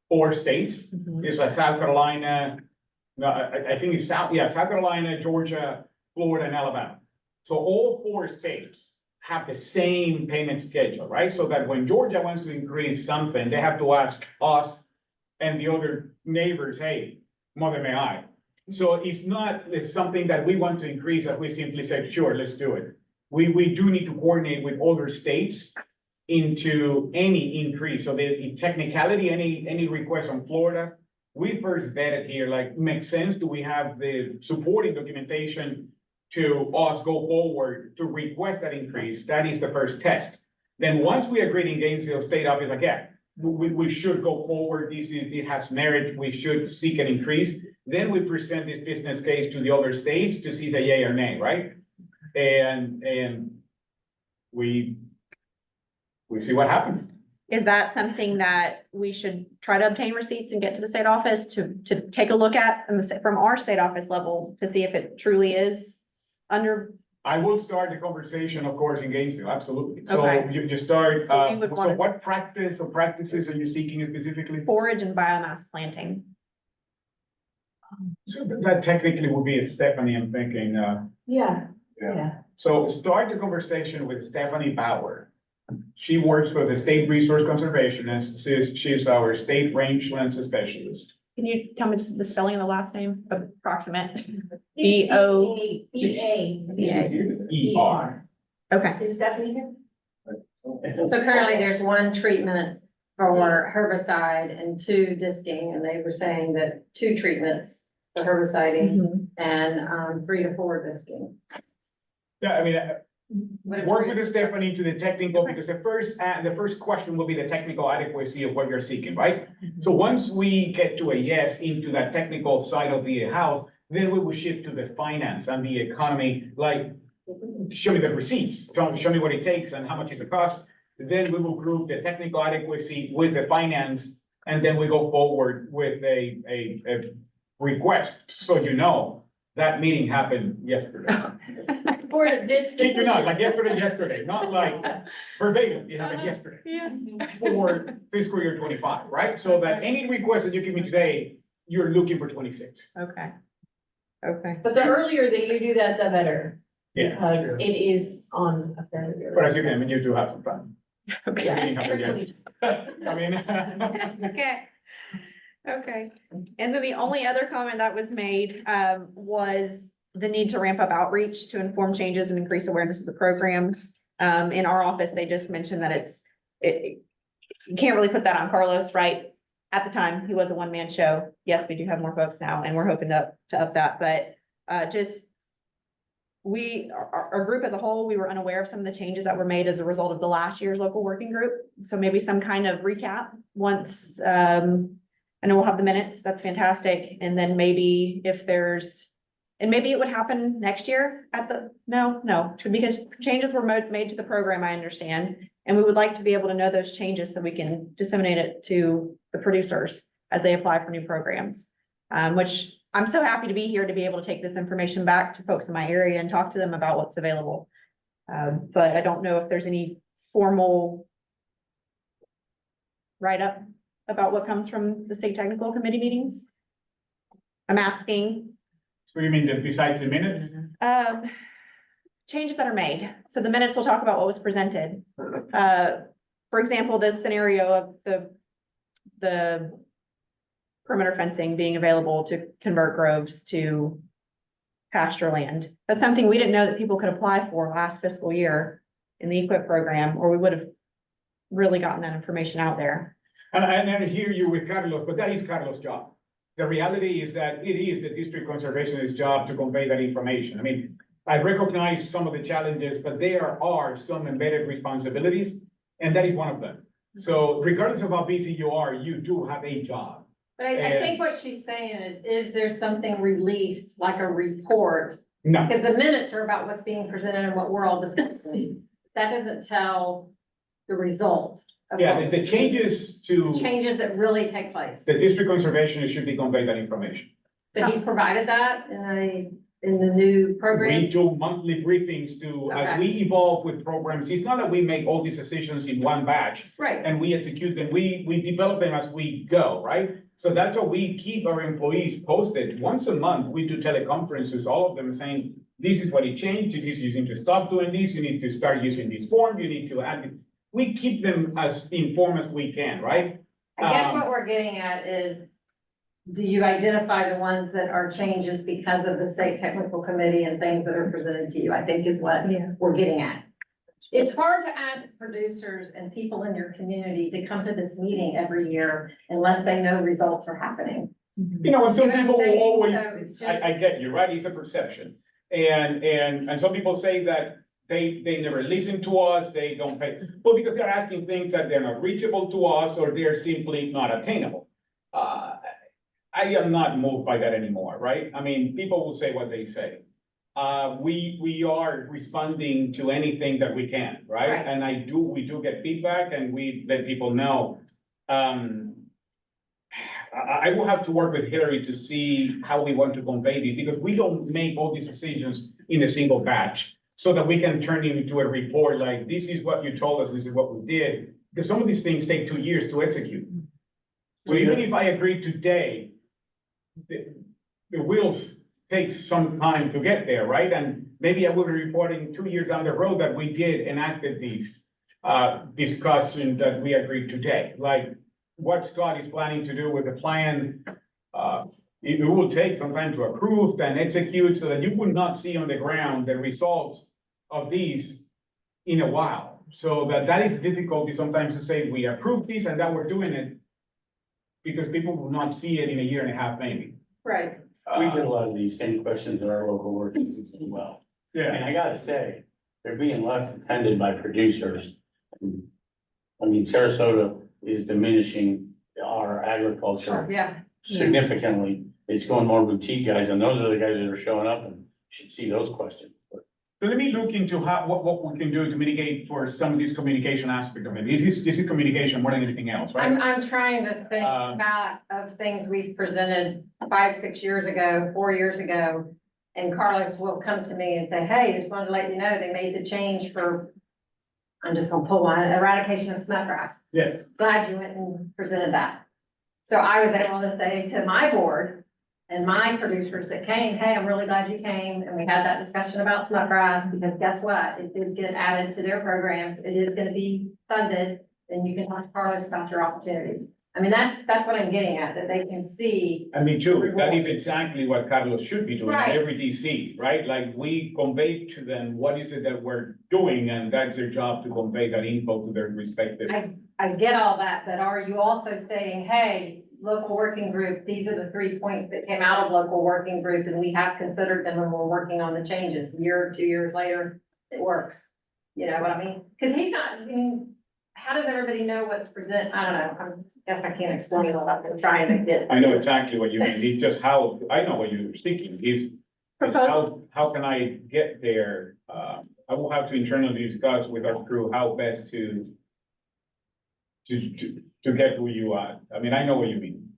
B: 4 states.
P: Mhm.
B: It's like South Carolina, no, I think it's South Carolina, Georgia, Florida, and Alabama. So all 4 states have the same payment schedule, right? So that when Georgia wants to increase something, they have to ask us and the other neighbors, hey, mother may I. So it's something that we want to increase, that we simply say, sure, let's do it. We do need to coordinate with other states into any increase. So the technicality, any request from Florida, we first vetted here, like, makes sense? Do we have the supporting documentation to us go forward to request that increase? That is the first test. Then once we agreed in Gainesville State Office, like, yeah, we should go forward. It has merit. We should seek an increase. Then we present this business case to the other states to see the yay or nay, right? And we see what happens.
P: Is that something that we should try to obtain receipts and get to the state office to take a look at from our state office level to see if it truly is under?
B: I will start the conversation, of course, in Gainesville, absolutely. So
P: Okay.
B: you start,
P: So we would
B: so
P: wanna-
B: what practice or practices are you seeking specifically?
P: Forage and biomass planting.
B: So that technically would be Stephanie, I'm thinking,
C: Yeah.
B: so start the conversation with Stephanie Bauer. She works for the State Resource Conservationist, she's our state rangelands specialist.
P: Can you tell me the spelling of the last name, approximate? B-O.
B: E-R.
P: Okay.
C: Is Stephanie here?
O: So currently there's one treatment for herbicide and 2 disking, and they were saying that 2 treatments for herbiciding and 3 to 4 disking.
B: Yeah, I mean, work with Stephanie to the technical, because the first question will be the technical adequacy of what you're seeking, right? So once we get to a yes into that technical side of the house, then we will shift to the finance and the economy, like, show me the receipts, show me what it takes and how much is the cost. Then we will group the technical adequacy with the finance, and then we go forward with a request, so you know, that meeting happened yesterday.
J: For this.
B: Keep your nod, like yesterday, not like verbatim, it happened yesterday. For fiscal year 25, right? So that any request that you give me today, you're looking for 26.
P: Okay.
C: But the earlier that you do that, the better.
B: Yeah.
C: Because it is on a fairly.
B: But as you can, I mean, you do have some fun.
P: Okay.
B: Meeting happened yesterday. I mean.
P: Okay. And then the only other comment that was made, was the need to ramp up outreach to inform changes and increase awareness of the programs. In our office, they just mentioned that you can't really put that on Carlos, right? At the time, he was a one-man show. Yes, we do have more folks now, and we're hoping to up that, but, our group as a whole, we were unaware of some of the changes that were made as a result of the last year's local working group. So maybe some kind of recap once, I know we'll have the minutes, that's fantastic, and then maybe if there's, and maybe it would happen next year no, because changes were made to the program, I understand. And we would like to be able to know those changes so we can disseminate it to the producers as they apply for new programs. Which I'm so happy to be here to be able to take this information back to folks in my area and talk to them about what's available. But I don't know if there's any formal write-up about what comes from the state technical committee meetings. I'm asking.
B: So you mean that besides the minutes?
P: Changes that are made. So the minutes will talk about what was presented. For example, this scenario of the perimeter fencing being available to convert groves to pasture land. That's something we didn't know that people could apply for last fiscal year in the EQIP program, or we would have really gotten that information out there.
B: And I hear you with Carlos, but that is Carlos' job. The reality is that it is the district conservationist's job to convey that information. I mean, I recognize some of the challenges, but there are some embedded responsibilities, and that is one of them. So regardless of how busy you are, you do have a job.
O: But I think what she's saying is there something released, like a report?
B: No.
O: Because the minutes are about what's being presented and what we're all discussing. That doesn't tell the results.
B: Yeah, the changes to.
O: Changes that really take place.
B: The district conservationist should be conveyed that information.
O: But he's provided that in the new program.
B: We do monthly briefings to, as we evolve with programs, it's not that we make all these decisions in one batch.
O: Right.
B: And we execute them, we develop them as we go, right? So that's why we keep our employees posted. Once a month, we do teleconferences, all of them saying, this is what it changed, this is you need to stop doing this, you need to start using this form, you need to add it. We keep them as informed as we can, right?
O: I guess what we're getting at is, do you identify the ones that are changes because of the state technical committee and things that are presented to you, I think is what we're getting at. It's hard to ask producers and people in your community to come to this meeting every year unless they know results are happening.
B: You know, and some people will always,
O: So it's just-
B: I get you, right? It's a perception. And some people say that they never listen to us, they don't pay, well, because they're asking things that they're not reachable to us or they're simply not attainable. I am not moved by that anymore, right? I mean, people will say what they say. We are responding to anything that we can, right?
O: Right.
B: And we do get feedback and we let people know. I will have to work with Hillary to see how we want to convey this, because we don't make all these decisions in a single batch so that we can turn it into a report like, this is what you told us, this is what we did. Because some of these things take 2 years to execute. So even if I agree today, the wheels take some time to get there, right? And maybe I will be reporting 2 years down the road that we did enacted these discussion that we agreed today, like what Scott is planning to do with the plan. It will take some time to approve and execute so that you will not see on the ground the results of these in a while. So that is difficult sometimes to say we approve this and that we're doing it because people will not see it in a year and a half, maybe.
D: Right.
E: We get a lot of these same questions in our local working groups as well.
B: Yeah.
E: And I gotta say, they're being less attended by producers. I mean, Sarasota is diminishing our agriculture
O: Yeah.
E: significantly. It's going more boutique guys, and those are the guys that are showing up and should see those questions.
B: So let me look into what we can do to mitigate for some of this communication aspect of it. This is communication more than anything else, right?
O: I'm trying to think back of things we've presented 5, 6 years ago, 4 years ago. And Carlos will come to me and say, hey, just wanted to let you know, they made the change for, I'm just gonna pull one, eradication of smutgrass.
B: Yes.
O: Glad you went and presented that. So I was able to say to my board and my producers that came, hey, I'm really glad you came. And we had that discussion about smutgrass because guess what? It did get added to their programs. It is gonna be funded. And you can talk to Carlos about your opportunities. I mean, that's what I'm getting at, that they can see.
B: And me too. That is exactly what Carlos should be doing,
O: Right.
B: every DC, right? Like we convey to them, what is it that we're doing? And that's their job to convey that info to their respective.
O: I get all that, but are you also saying, hey, local working group, these are the 3 points that came out of local working group and we have considered them when we're working on the changes, a year or 2 years later, it works. You know what I mean? Cause he's not, I mean, how does everybody know what's present? I don't know. I guess I can't explain all that. I'm trying to get.
B: I know exactly what you mean. It's just how, I know what you're thinking. Is how can I get there? I will have to internally discuss with our crew how best to get who you are. I mean, I know what you mean.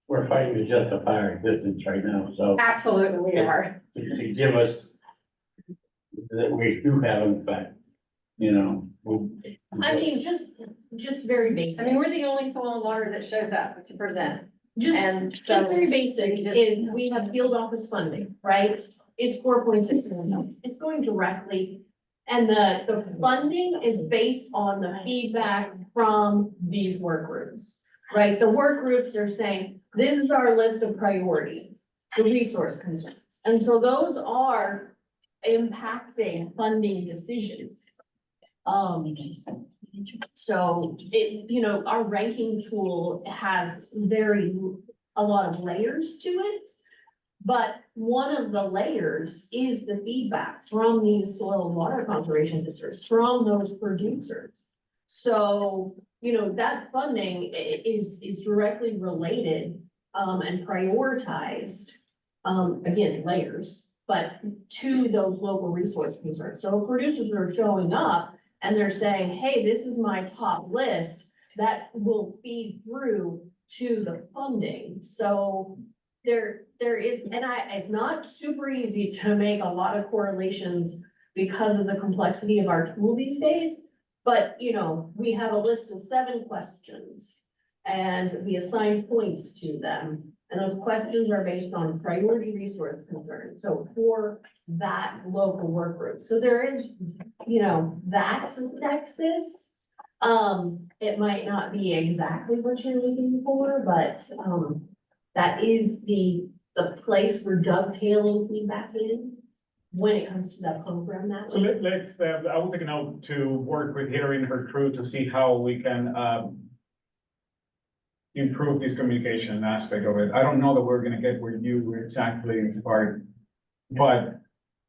E: We're fighting to justify our existence right now, so.
O: Absolutely we are.
E: To give us that we do have an effect, you know.
C: I mean, just very
O: I
C: basic.
O: mean, we're the only soil and water that shows up to present.
C: Just,
O: And
C: just
O: so.
C: very basic is we have field office funding, right? It's 4.6 million. It's going directly. And the funding is based on the feedback from these work groups, right? The work groups are saying, this is our list of priorities, the resource concerns. And so those are impacting funding decisions. So it, you know, our ranking tool has a lot of layers to it. But one of the layers is the feedback from these soil and water conservation districts, from those producers. So, you know, that funding is directly related, and prioritized, again, layers, but to those local resource concerns. So producers are showing up and they're saying, hey, this is my top list, that will feed through to the funding. So there is, and it's not super easy to make a lot of correlations because of the complexity of our tool these days. But, you know, we have a list of 7 questions and we assign points to them. And those questions are based on priority resource concerns. So for that local work group. So there is, you know, that's a nexus. It might not be exactly what you're looking for, but, that is the place we're dovetailing feedback in when it comes to that program that
B: So
C: way.
B: let's, I will take a note to work with Hillary and her crew to see how we can, improve this communication aspect of it. I don't know that we're gonna get where you exactly are, but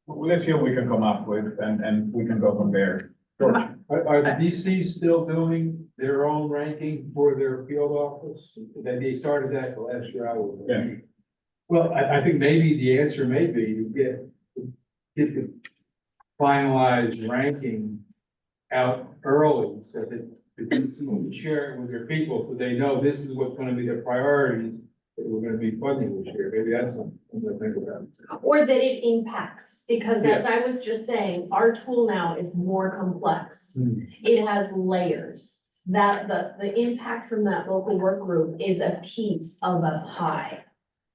B: let's see what we can come up with and we can go from there. George?
I: Are the DCs still doing their own ranking for their field office? They started that the last year I was there.
B: Yeah.
I: Well, I think maybe the answer may be you get the finalized ranking out early so that you can share it with your people so they know this is what's gonna be the priorities that we're gonna be funding this year. Maybe that's something to think about.
C: Or that it impacts, because as I was just saying, our tool now is more complex. It has layers. That the impact from that local work group is a piece of a pie.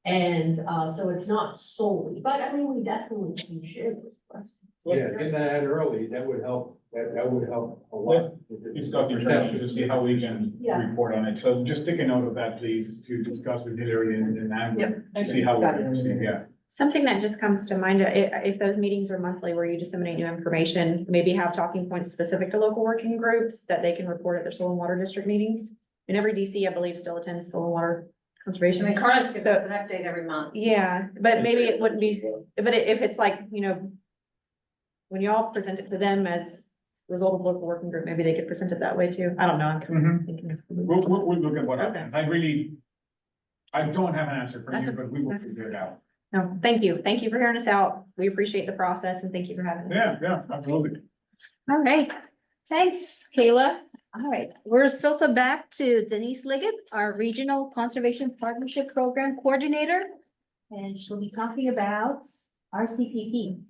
C: And, so it's not solely, but I mean, we definitely can share those questions.
I: Yeah, getting that out early, that would help, that would help a lot.
B: Discuss internally to see how we can
C: Yeah.
B: report on it. So just take a note of that, please, to discuss with Hillary and Amber.
N: Yep.
B: See how we
N: Got it.
B: can proceed, yeah.
P: Something that just comes to mind, if those meetings are monthly where you disseminate new information, maybe have talking points specific to local working groups that they can report at their soil and water district meetings. And every DC, I believe, still attends soil and water
O: I
P: conservation.
O: mean, Carlos gives us an update every month.
P: Yeah, but maybe it wouldn't be, but if it's like, you know, when y'all present it to them as a result of local working group, maybe they could present it that way too. I don't know, I'm kind of thinking.
B: We'll look at what happens. I don't have an answer for
P: That's
B: you,
P: a-
B: but we will
P: that's-
B: figure it out.
P: No, thank you. Thank you for hearing us out. We appreciate the process and thank you for having us.
B: Yeah, absolutely.
A: All right, thanks, Kayla. All right, we're circling back to Denise Liggett, our Regional Conservation Partnership Program Coordinator. And she'll be talking about RCPP.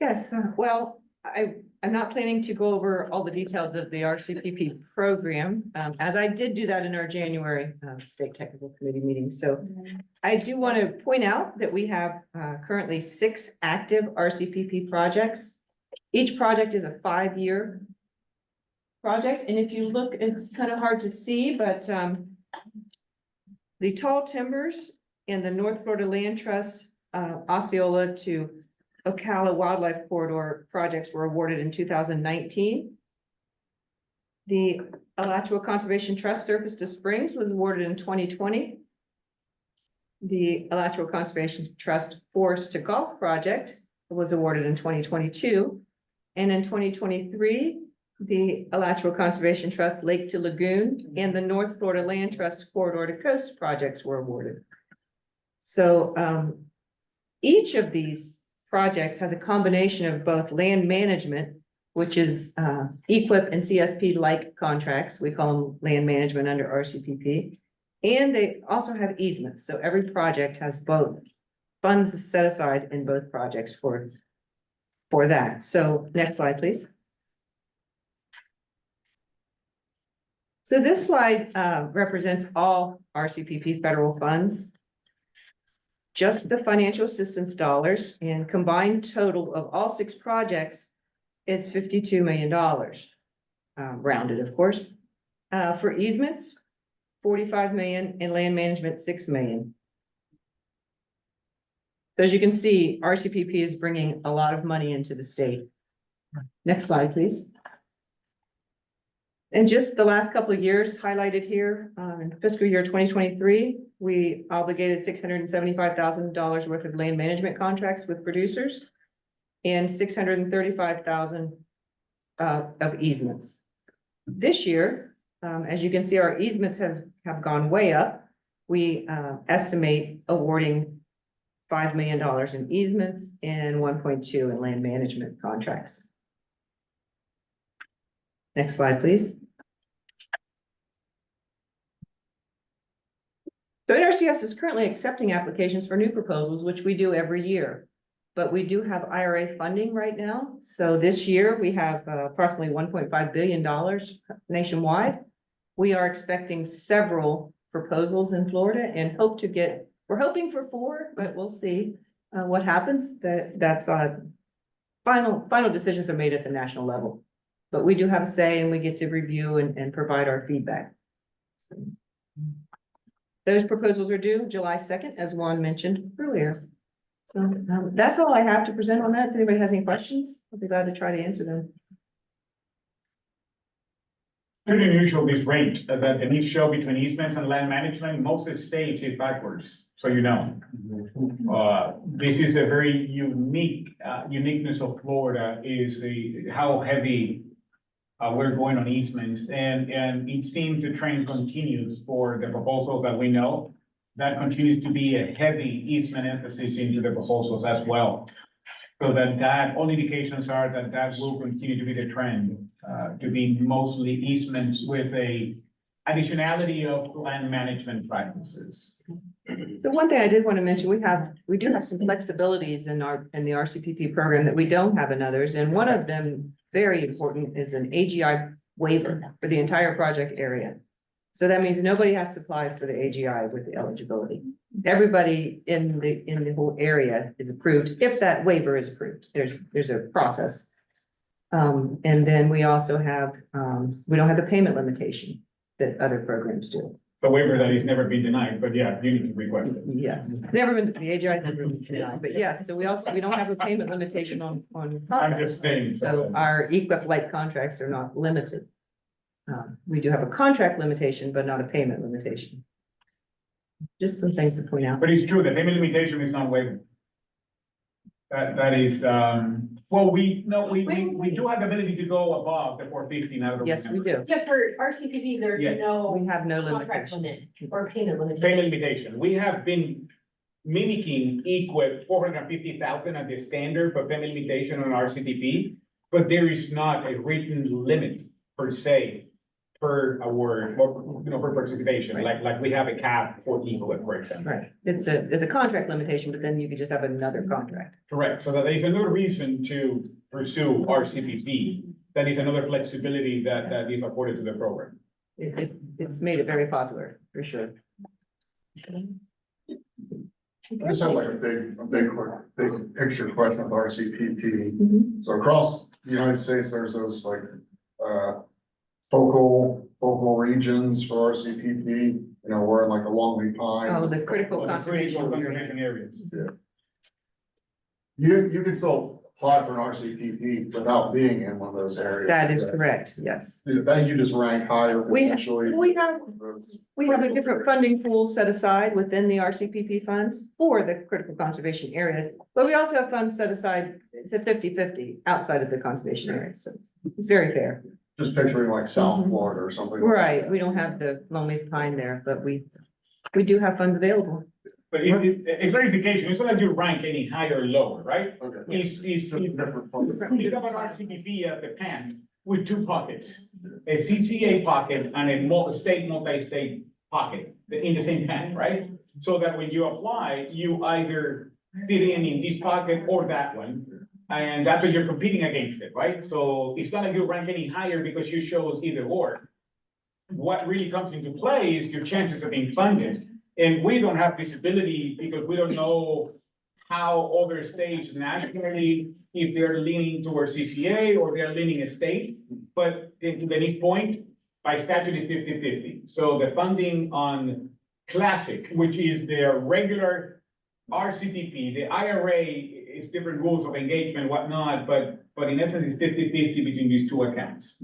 N: Yes, well, I'm not planning to go over all the details of the RCPP program, as I did do that in our January State Technical Committee meeting. So I do want to point out that we have currently 6 active RCPP projects. Each project is a 5-year project, and if you look, it's kind of hard to see, but the tall timbers and the North Florida Land Trust, Osceola to Ocala Wildlife Corridor projects were awarded in 2019. The Alachua Conservation Trust Surface to Springs was awarded in 2020. The Alachua Conservation Trust Forest to Golf project was awarded in 2022. And in 2023, the Alachua Conservation Trust Lake to Lagoon and the North Florida Land Trust Corridor to Coast projects were awarded. So each of these projects has a combination of both land management, which is EQIP and CSP-like contracts. We call them land management under RCPP. And they also have easements. So every project has both funds set aside in both projects for that. So next slide, please. So this slide represents all RCPP federal funds. Just the financial assistance dollars and combined total of all 6 projects is $52 million. Rounded, of course. For easements, 45 million, and land management, 6 million. So as you can see, RCPP is bringing a lot of money into the state. Next slide, please. And just the last couple of years highlighted here, in fiscal year 2023, we obligated $675,000 worth of land management contracts with producers and $635,000 of easements. This year, as you can see, our easements have gone way up. We estimate awarding $5 million in easements and 1.2 in land management contracts. Next slide, please. So NRCS is currently accepting applications for new proposals, which we do every year. But we do have IRA funding right now. So this year we have approximately $1.5 billion nationwide. We are expecting several proposals in Florida and we're hoping for 4, but we'll see what happens. That's final decisions are made at the national level. But we do have a say and we get to review and provide our feedback. So, those proposals are due July 2nd, as Juan mentioned earlier. So that's all I have to present on that. If anybody has any questions, I'll be glad to try to answer them.
B: Pretty unusual, this rate that Denise showed between easements and land management. Most of the states is backwards, so you know. This is a very uniqueness of Florida is how heavy we're going on easements, and it seems the trend continues for the proposals that we know. That continues to be a heavy easement emphasis into the proposals as well. So that all indications are that will continue to be the trend, to be mostly easements with a additionality of land management practices.
N: So one thing I did want to mention, we do have some flexibilities in the RCPP program that we don't have in others, and one of them, very important, is an AGI waiver for the entire project area. So that means nobody has to apply for the AGI with the eligibility. everybody in the whole area is approved, if that waiver is approved, there's a process. And then we also have, we don't have the payment limitation that other programs do.
B: The waiver that has never been denied, but yeah, you need to request it.
N: Yes, never been, the AGI has never been denied, but yes, so we don't have a payment limitation on.
B: I'm just saying.
N: So our equip-like contracts are not limited. We do have a contract limitation, but not a payment limitation. Just some things to point out.
B: But it's true, the payment limitation is not waived. That is, well, we do have the ability to go above the 450 now.
N: Yes, we do.
C: Yeah, for RCPP, there's
B: Yes.
C: no
N: We have no
C: contract
N: limitation.
C: limit or payment limitation.
B: Payment limitation, we have been mimicking equip 450,000 as the standard for payment limitation on RCTP, but there is not a written limit per se per award, or, per participation, like we have a cap for equip, for example.
N: Right, it's a contract limitation, but then you could just have another contract.
B: Correct, so that is another reason to pursue RCPP. That is another flexibility that is afforded to the program.
N: It's made it very popular, for sure.
R: I just have like a big picture question with RCPP.
N: Mhm.
R: So across the United States, there's those like, focal regions for RCPP, we're in like a Longleaf Pine.
N: Oh, the critical
B: Well, the critical
N: conservation area.
B: conservation areas.
R: You can still apply for an RCPP without being in one of those areas.
N: That is correct, yes.
R: Then you just rank higher potentially.
N: We have a different funding pool set aside within the RCPP funds for the critical conservation areas, but we also have funds set aside, it's a 50-50 outside of the conservation areas, so it's very fair.
R: Just picturing like South
N: Mhm.
R: Florida or something. like
N: Right,
R: that.
N: we don't have the Longleaf Pine there, but we do have funds available.
B: But a clarification, it's not like you rank any higher or lower, right?
R: Okay.
B: Is
R: Different fund.
B: we have an RCPP at the pen with two pockets, a CCA pocket and a multi-state pocket in the same pen, right? So that when you apply, you either fit in this pocket or that one. And that's what you're competing against it, right? So it's not like you rank any higher because you chose either or. What really comes into play is your chances of being funded. And we don't have visibility because we don't know how other states nationally, if they're leaning towards CCA or they're leaning a state. But to Denise's point, by statute it's 50-50. So the funding on Classic, which is their regular RCTP, the IRA is different rules of engagement, whatnot, but in essence, it's 50-50 between these two accounts.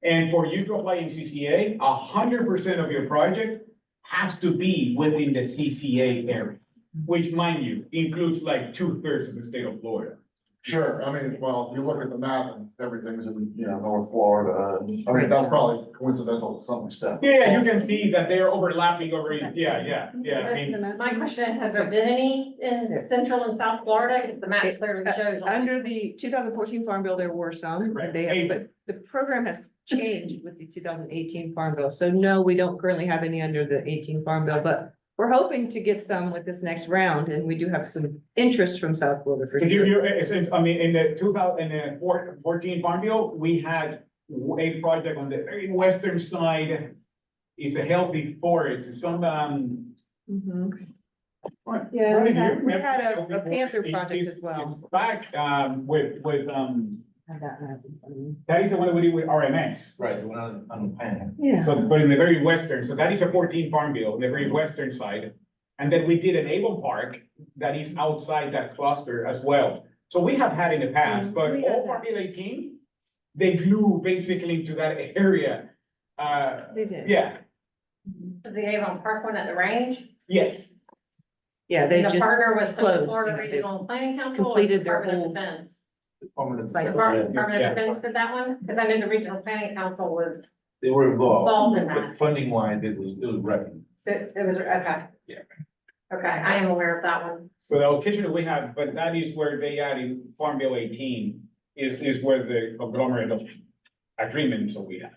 B: And for you to apply in CCA, 100% of your project has to be within the CCA area, which mind you, includes like 2/3 of the state of Florida.
R: Sure, I mean, well, you look at the map and everything's in, North Florida. I mean, that's probably coincidental to some extent.
B: Yeah, you can see that they're overlapping over, yeah, I mean.
O: My question is, has there been any in Central and South Florida? Because the map clearly shows.
N: Under the 2014 Farm Bill, there were some,
B: Right.
N: but the program has changed with the 2018 Farm Bill. So no, we don't currently have any under the 18 Farm Bill, but we're hoping to get some with this next round, and we do have some interest from South Florida for
B: If
N: sure.
B: in the 2014 Farm Bill, we had a project on the very western side. It's a healthy forest, it's some,
N: Mhm.
B: right
N: Yeah, we
B: here.
N: had a
B: Healthy
N: Panther
B: forest.
N: project
B: It's-
N: as well.
B: it's back, with,
N: Have that map in front of me.
B: that is the one that we did with RMS.
Q: Right, the one on the pan.
N: Yeah.
B: So, but in the very western, so that is a 14 Farm Bill, the very western side. And then we did an Avon Park that is outside that cluster as well. So we have had in the past, but
N: We had
B: all Farm Bill 18, they grew basically into that area.
N: They did.
B: Yeah,
O: The Avon Park one at the range.
B: yes.
N: Yeah, they
O: And the
N: just
O: partner was Central
N: closed,
O: Florida
N: you know, they've
O: Regional Planning Council. or
N: completed their
O: Department of
N: whole
O: Defense?
N: cycle.
O: Department
B: Yeah.
O: of Defense did that one? Because I know the Regional Planning Council was
Q: They were
O: involved in
Q: but
O: that.
Q: funding wise, it was revenue.
O: So it was, okay.
Q: Yeah.
O: Okay, I am aware of that one.
B: So the location that we have, but that is where they added Farm Bill 18 is where the conglomerate of agreements that we have.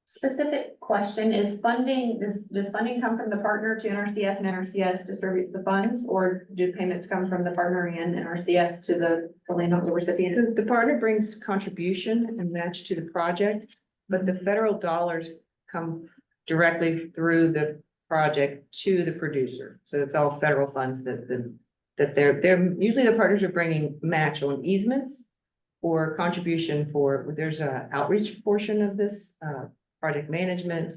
D: Specific question, is funding, does funding come from the partner to NRCS and NRCS distributes the funds? Or do payments come from the partner and NRCS to the landowner recipient?
N: The partner brings contribution and match to the project, but the federal dollars come directly through the project to the producer. So it's all federal funds that they're, usually the partners are bringing match on easements or contribution for, there's a outreach portion of this, project management,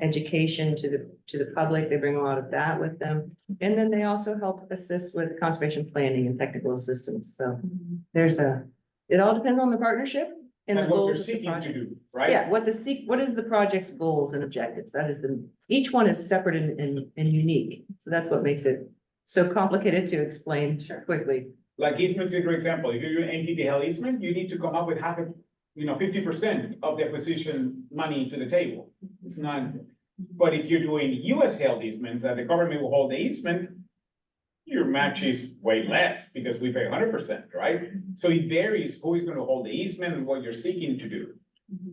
N: education to the public. They bring a lot of that with them. And then they also help assist with conservation planning and technical assistance. So it all depends on the partnership and the
B: And what you're
N: goals of the
B: seeking to
N: project.
B: do, right?
N: Yeah, what is the project's goals and objectives? That is each one is separate and unique. So that's what makes it so complicated to explain quickly.
B: Like easements, is a great example. If you're an NTDL easement, you need to come up with 50% of the acquisition money to the table. It's not, but if you're doing US held easements, that the government will hold the easement, your match is way less because we pay 100%, right? So it varies who is gonna hold the easement and what you're seeking to do.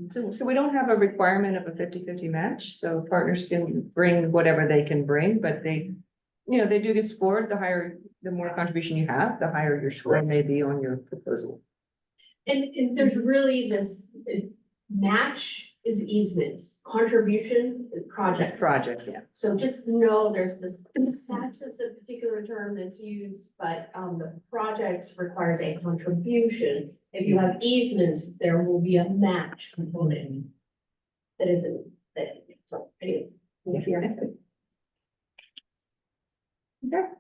N: So we don't have a requirement of a 50-50 match, so partners can bring whatever they can bring, but they do get scored. The more contribution you have, the higher your score may be on your proposal.
S: And there's really this, match is easements, contribution is
N: This
S: project.
N: project, yeah.
S: So just know there's this match is a particular term that's used, but the project requires a contribution. If you have easements, there will be a match component. That isn't, so anyway.
N: Okay,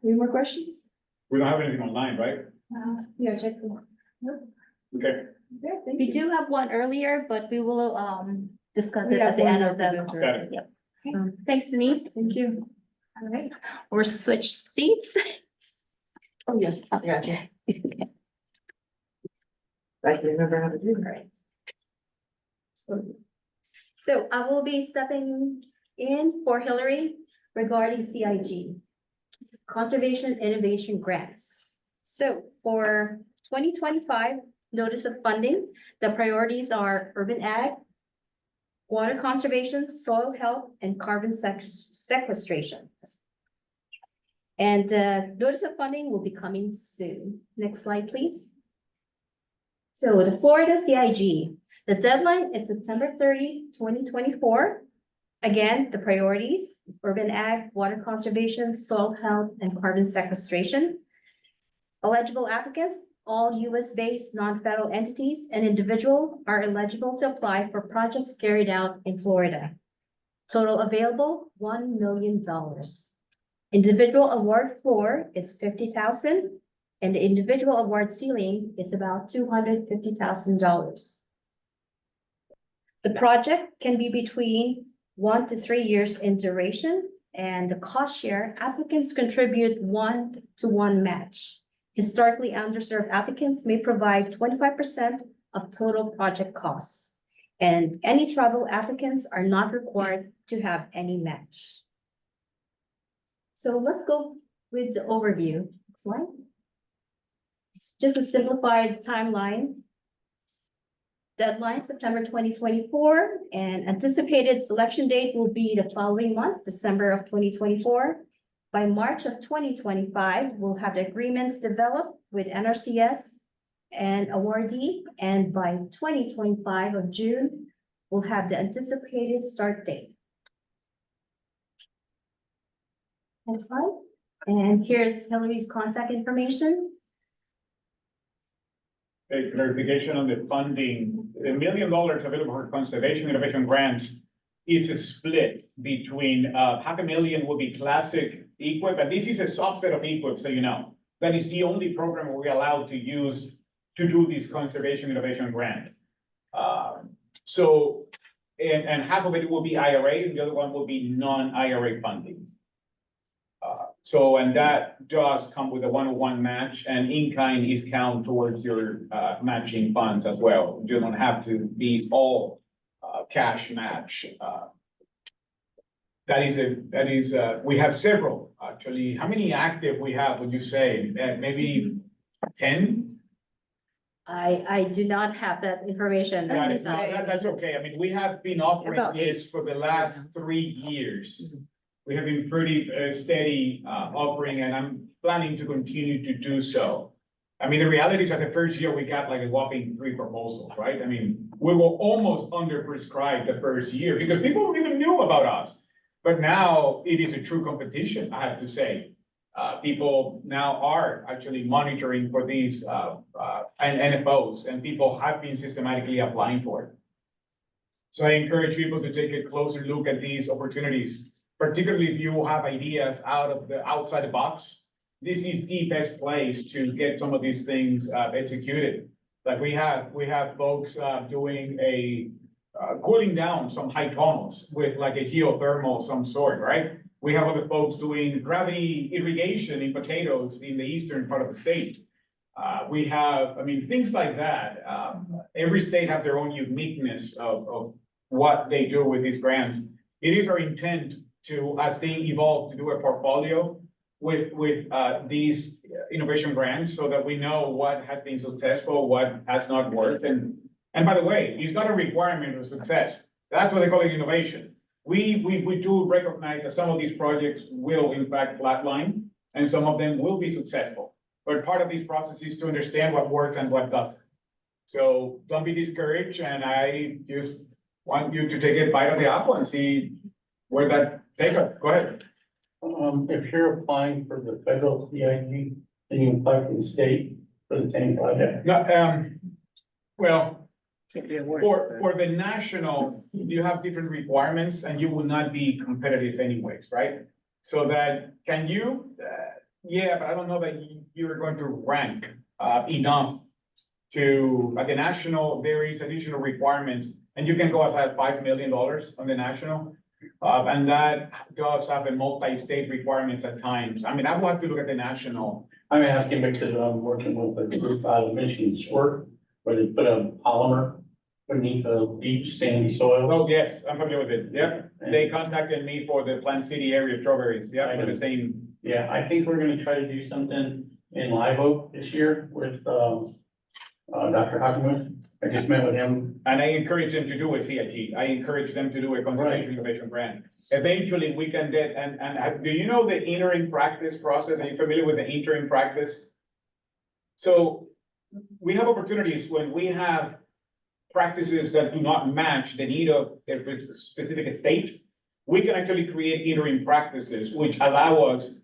N: any more questions?
B: We don't have anything online, right?
A: Yeah, check.
B: Okay.
N: Yeah, thank
A: We
N: you.
A: do have one earlier, but we will, discuss
N: We
A: it
N: have
A: at the
N: one
A: end
N: more
A: of the.
N: presenter.
B: Got it.
A: Yep. Okay. Thanks, Denise.
N: Thank you.
A: All right, we're switch seats.
N: Oh, yes,
A: I got you.
N: I can remember how to do that.
A: So I will be stepping in for Hillary regarding CIG, Conservation Innovation Grants. So for 2025 notice of funding, the priorities are urban ag, water conservation, soil health, and carbon sequestration. And notice of funding will be coming soon. Next slide, please. So the Florida CIG, the deadline is September 30, 2024. Again, the priorities, urban ag, water conservation, soil health, and carbon sequestration. Eligible applicants, all US-based non-federal entities and individual are eligible to apply for projects carried out in Florida. Total available, $1 million. Individual award floor is 50,000, and the individual award ceiling is about $250,000. The project can be between 1 to 3 years in duration, and the cost share applicants contribute 1-to-1 match. Historically underserved applicants may provide 25% of total project costs, and any tribal applicants are not required to have any match. So let's go with the overview. Next slide. Just a simplified timeline. Deadline, September 2024, and anticipated selection date will be the following month, December of 2024. By March of 2025, we'll have the agreements developed with NRCS and awardee, and by 2025 of June, we'll have the anticipated start date. Next slide. And here's Hillary's contact information.
B: A clarification on the funding, $1 million available for conservation innovation grants is split between, $500,000 will be classic EQIP, and this is a subset of EQIP, so you know. That is the only program we're allowed to use to do this conservation innovation grant. And half of it will be IRA, and the other one will be non-IRA funding. And that does come with a 1-to-1 match, and in-kind is counted towards your matching funds as well. You don't have to be all cash match. We have several, actually. How many active we have, would you say? Maybe 10?
A: I do not have that information.
B: That's okay. I mean, we have been offering
N: About
B: this for the last 3 years. We have been pretty steady offering, and I'm planning to continue to do so. I mean, the reality is that the first year we got like a whopping 3 proposals, right? I mean, we were almost underprescribed the first year because people even knew about us. But now it is a true competition, I have to say. People now are actually monitoring for these, and NFOs, and people have been systematically applying for it. So I encourage people to take a closer look at these opportunities, particularly if you have ideas outside the box. This is the best place to get some of these things executed. Like we have folks doing cooling down some high tunnels with like a geothermal of some sort, right? We have other folks doing gravity irrigation in potatoes in the eastern part of the state. We have, I mean, things like that. Every state have their own uniqueness of what they do with these grants. It is our intent to, as they evolve, to do a portfolio with these innovation grants so that we know what has been successful, what has not worked. And by the way, it's not a requirement of success. That's what they call it, innovation. We do recognize that some of these projects will in fact flatline and some of them will be successful. But part of these processes is to understand what works and what doesn't. So don't be discouraged, and I just want you to take a bite of the apple and see where that takes us. Go ahead.
E: If you're applying for the federal CIG, then you apply for the state for the same project?
B: No, well,
N: Can't be awarded.
B: for the national, you have different requirements and you will not be competitive anyways, right? So that, can you, yeah, but I don't know that you're going to rank enough to, at the national, there is additional requirements, and you can go as high as $5 million on the national. And that does have a multi-state requirements at times. I mean, I will have to look at the national.
E: I'm asking because I'm working with a group out of Michigan, Swert, where they put a polymer beneath a deep sandy soil.
B: Oh, yes, I'm familiar with it. Yep. They contacted me for the Plant City area strawberries. Yeah, for the same.
E: Yeah, I think we're gonna try to do something in Live Oak this year with, Dr. Hockenmuth. I just met with him.
B: And I encourage them to do a CIG. I encourage them to do a conservation innovation grant. Eventually, we can get, and do you know the interim practice process? Are you familiar with the interim practice? So we have opportunities when we have practices that do not match the need of a specific state. We can actually create interim practices, which allow us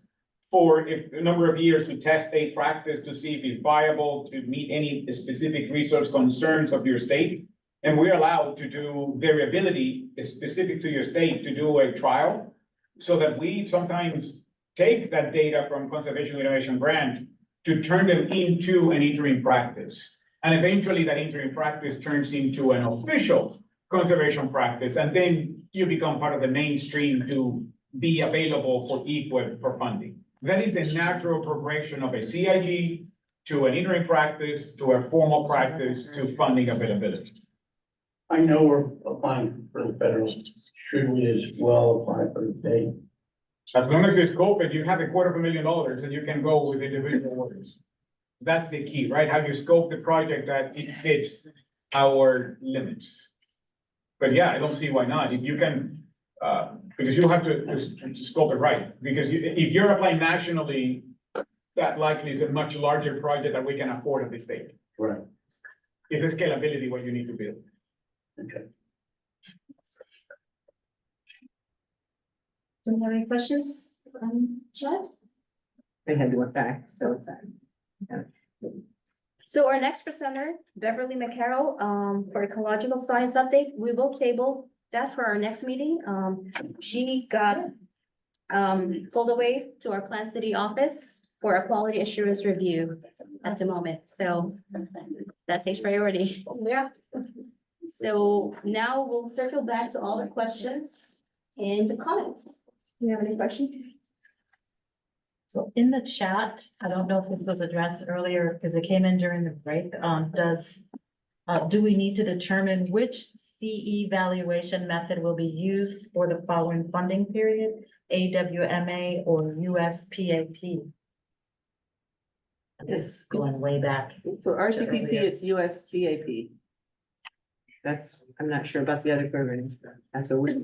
B: for a number of years to test a practice to see if it's viable, to meet any specific resource concerns of your state. And we're allowed to do variability specific to your state to do a trial, so that we sometimes take that data from Conservation Innovation Grant to turn them into an interim practice. And eventually that interim practice turns into an official conservation practice, and then you become part of the mainstream to be available for EQIP for funding. That is a natural progression of a CIG to an interim practice, to a formal practice, to funding availability.
E: I know we're applying for the federal. Should we as well apply for the state?
B: As long as you scope it, you have $250,000 and you can go with individual orders. That's the key, right? How you scope the project that it fits our limits. But yeah, I don't see why not. If you can, because you have to scope it right. Because if you're applying nationally, that likely is a much larger project that we can afford at this stage.
E: Right.
B: It's the scalability what you need to build.
E: Okay.
A: Do you have any questions, Chad?
N: They had to went back, so it's.
A: So our next presenter, Beverly McCarroll, for ecological science update, we will table that for our next meeting. She got pulled away to our Plant City office for a quality assurance review at the moment, so that takes priority.
J: Yeah.
A: So now we'll circle back to all the questions and the comments. Do you have any questions?
T: So in the chat, I don't know if this was addressed earlier because it came in during the break, do we need to determine which CE valuation method will be used for the following funding period, AWMA or USPAP? This is going way back.
N: For RCPP, it's USDA. That's, I'm not sure about the other programs, but that's what we.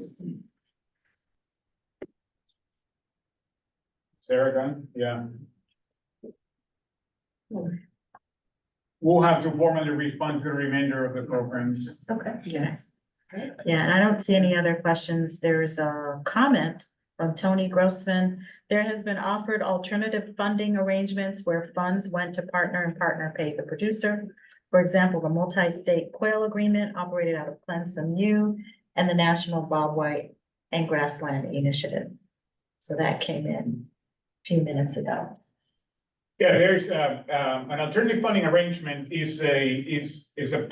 B: Sarah gun, yeah. we'll have to formally respond to the remainder of the programs.
T: Okay, yes. Yeah, and I don't see any other questions. There's a comment from Tony Grossman. There has been offered alternative funding arrangements where funds went to partner and partner pay the producer. For example, the multi-state quail agreement operated out of Clemson U and the National Bob White and Grassland Initiative. So that came in a few minutes ago.
B: Yeah, there's an alternative funding arrangement is a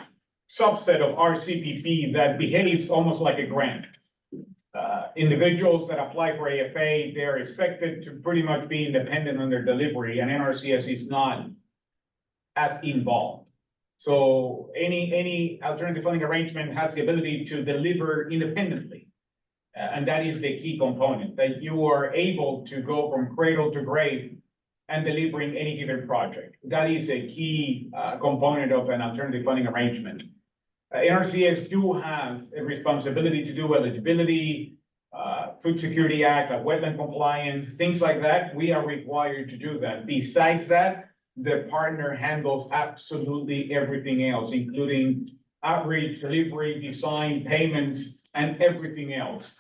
B: subset of RCPP that behaves almost like a grant. Individuals that apply for AFA, they're expected to pretty much be independent on their delivery, and NRCS is not as involved. So any alternative funding arrangement has the ability to deliver independently. And that is the key component, that you are able to go from cradle to grave and delivering any given project. That is a key component of an alternative funding arrangement. NRCS do have a responsibility to do eligibility, Food Security Act, wetland compliance, things like that. We are required to do that. Besides that, the partner handles absolutely everything else, including outreach, delivery, design, payments, and everything else.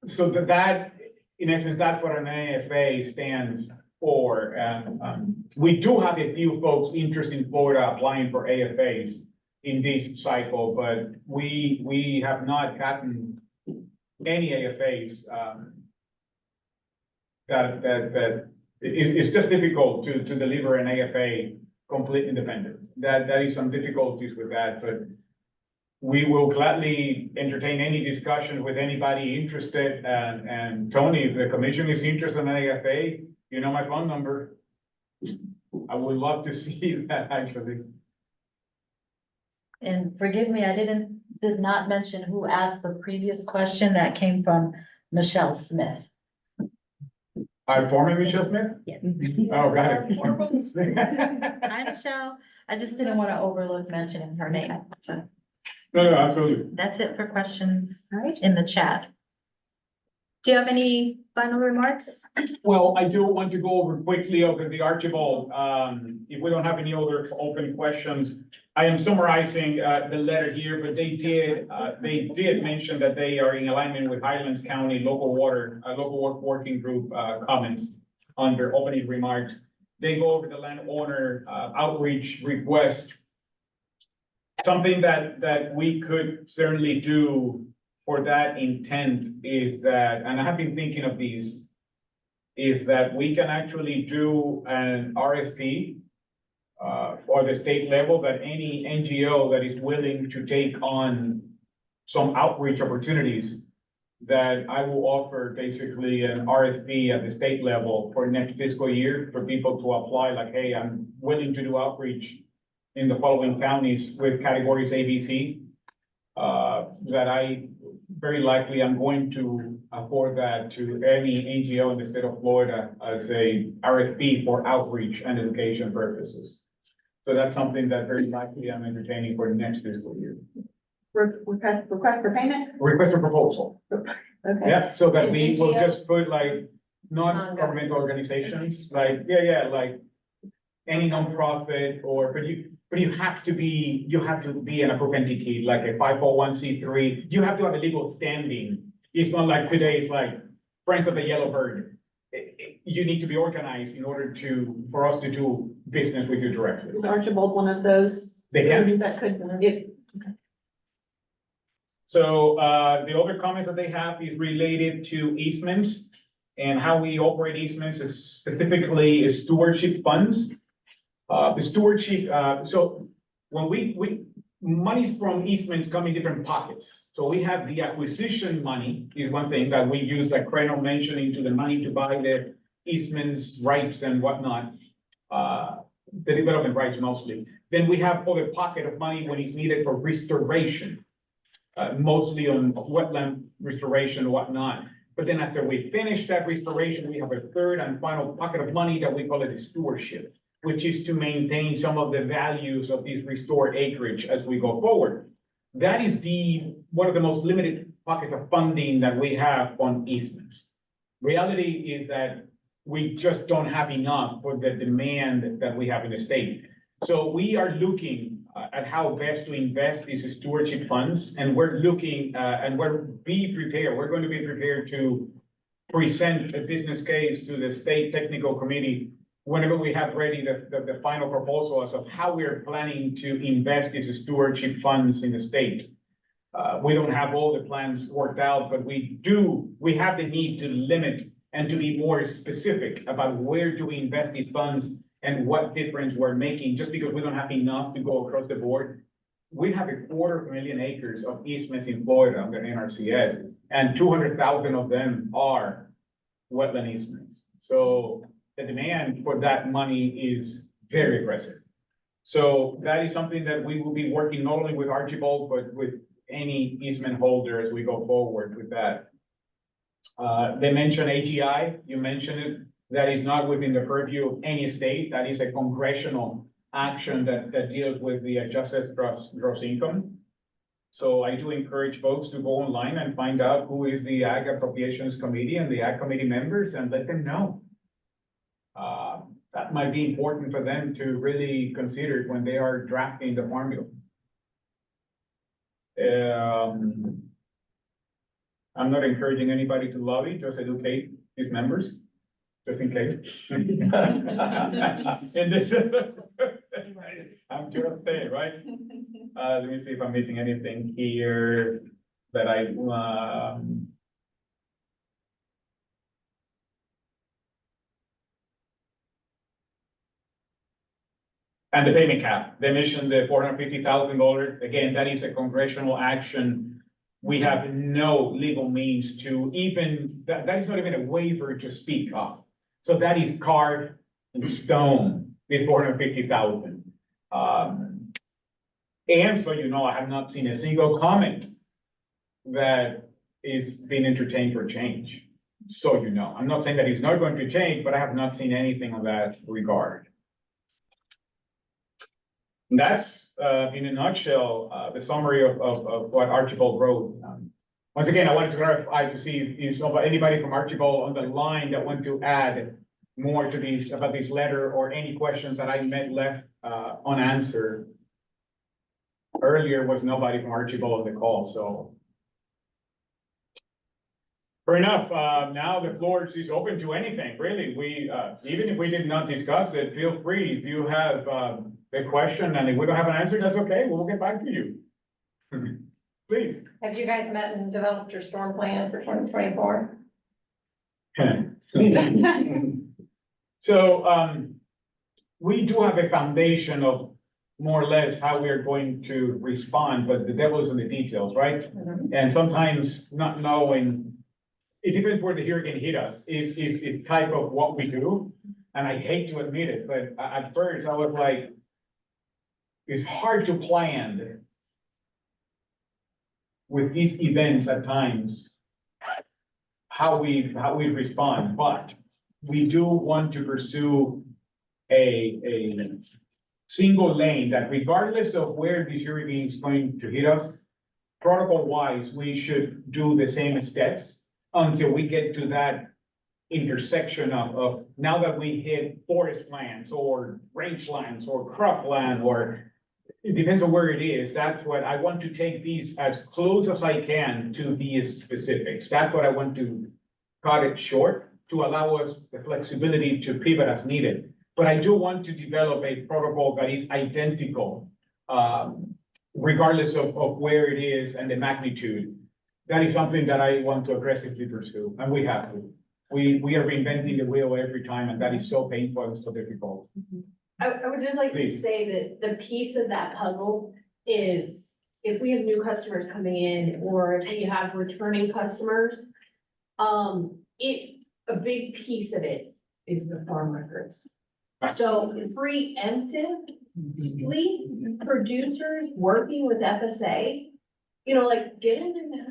B: So that, in essence, that's what an AFA stands for. We do have a few folks interested in Florida applying for AFAs in this cycle, but we have not gotten any AFAs. It's just difficult to deliver an AFA complete independent. That is some difficulties with that, but we will gladly entertain any discussion with anybody interested. And Tony, if the commission is interested in an AFA, you know my phone number. I would love to see that actually.
T: And forgive me, I did not mention who asked the previous question. That came from Michelle Smith.
B: Former Michelle Smith?
T: Yes.
B: Oh, got it.
T: Hi, Michelle. I just didn't want to overlook mentioning her name. So
B: No, absolutely.
T: that's it for questions in the chat.
A: Do you have any final remarks?
B: Well, I do want to go over quickly over the Archibald. If we don't have any other open questions, I am summarizing the letter here, but they did mention that they are in alignment with Highlands County local work working group comments under opening remarks. They go over the landowner outreach request. Something that we could certainly do for that intent is that, and I have been thinking of these, is that we can actually do an RFP for the state level, that any NGO that is willing to take on some outreach opportunities, that I will offer basically an RFP at the state level for next fiscal year for people to apply, like, hey, I'm willing to do outreach in the following counties with categories A, B, C. That I very likely I'm going to afford that to any NGO in the state of Florida as a RFP for outreach and education purposes. So that's something that very likely I'm entertaining for next fiscal year.
D: Request for payment?
B: Request a proposal.
D: Okay.
B: Yeah, so that we will
D: NGO?
B: just put like non-governmental organizations, like, like any nonprofit or, but you have to be an approved entity, like a 501c3. You have to have a legal standing. It's not like today, it's like Friends of the Yellow Bird. You need to be organized in order for us to do business with you directly.
D: Is Archibald one of those?
B: They can.
D: groups that could, if,
B: So the other comments that they have is related to easements and how we operate easements, is specifically stewardship funds. The stewardship, so when monies from easements come in different pockets. So we have the acquisition money is one thing that we use, like Creno mentioned, into the money to buy the easements, rights and whatnot. The development rights mostly. Then we have other pocket of money when it's needed for restoration. Mostly on wetland restoration and whatnot. But then after we finish that restoration, we have a third and final pocket of money that we call it stewardship, which is to maintain some of the values of these restored acreage as we go forward. That is one of the most limited pockets of funding that we have on easements. Reality is that we just don't have enough for the demand that we have in the state. So we are looking at how best to invest these stewardship funds, and we're looking, and we're going to be prepared to present a business case to the state technical committee whenever we have ready the final proposals of how we are planning to invest these stewardship funds in the state. We don't have all the plans worked out, but we have the need to limit and to be more specific about where do we invest these funds and what difference we're making, just because we don't have enough to go across the board. We have 250,000 acres of easements in Florida under NRCS, and 200,000 of them are wetland easements. So the demand for that money is very aggressive. So that is something that we will be working not only with Archibald, but with any easement holder as we go forward with that. They mentioned AGI, you mentioned it. That is not within the purview of any state. That is a congressional action that deals with the adjusted gross income. So I do encourage folks to go online and find out who is the Ag Appropriations Committee and the Ag Committee members and let them know. That might be important for them to really consider when they are drafting the Farm Bill. I'm not encouraging anybody to lobby, just educate his members, just in case. And this, I'm just saying, right? Let me see if I'm missing anything here that and the payment cap, they mentioned the $450,000. Again, that is a congressional action. We have no legal means to even, that is not even a waiver to speak of. So that is carved in stone, this 450,000. And so, you know, I have not seen a single comment that is being entertained for change. So, you know, I'm not saying that it's not going to change, but I have not seen anything of that regard. That's, in a nutshell, the summary of what Archibald wrote. Once again, I wanted to clarify to see if anybody from Archibald on the line that want to add more to these, about this letter, or any questions that I left unanswered. Earlier was nobody from Archibald on the call, so. Fair enough, now the floor is open to anything, really. We, even if we did not discuss it, feel free, if you have a question, and if we don't have an answer, that's okay, we'll get back to you. Please.
O: Have you guys met and developed your storm plan for 2024?
B: So, we do have a foundation of more or less how we are going to respond, but the devil is in the details, right?
O: Mm-hmm.
B: And sometimes not knowing, it depends where the hurricane hit us, is type of what we do. And I hate to admit it, but at first I was like, it's hard to plan with these events at times, how we respond, but we do want to pursue a single lane that regardless of where the hurricane is going to hit us, protocol wise, we should do the same steps until we get to that intersection of now that we hit forest lands or rangelands or cropland, or it depends on where it is. That's what I want to take these as close as I can to these specifics. That's what I want to cut it short to allow us the flexibility to pivot as needed. But I do want to develop a protocol that is identical, regardless of where it is and the magnitude. That is something that I want to aggressively pursue, and we have to. We are reinventing the wheel every time, and that is so painful and so difficult.
S: I would just like to
B: Please.
S: say that the piece of that puzzle is if we have new customers coming in, or if we have returning customers, a big piece of it is the farm records. So preemptively, producers working with FSA, you know, like get in there now.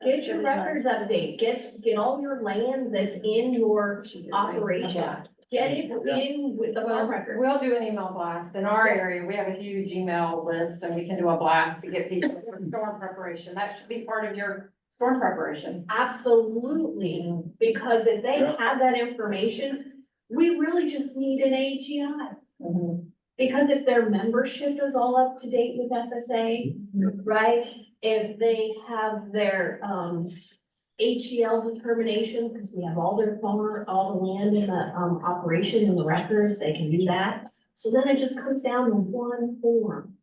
S: Get your records updated, get all your land that's in your operation. Get it in with the farm record.
O: We'll do an email blast. In our area, we have a huge email list, and we can do a blast to get people for storm preparation. That should be part of your storm preparation.
S: Absolutely, because if they have that information, we really just need an AGI. Because if their membership is all up to date with FSA, right? If they have their, HEL determination, because we have all their all the land in the, operation in the records, they can do that. So then it just comes down to one form.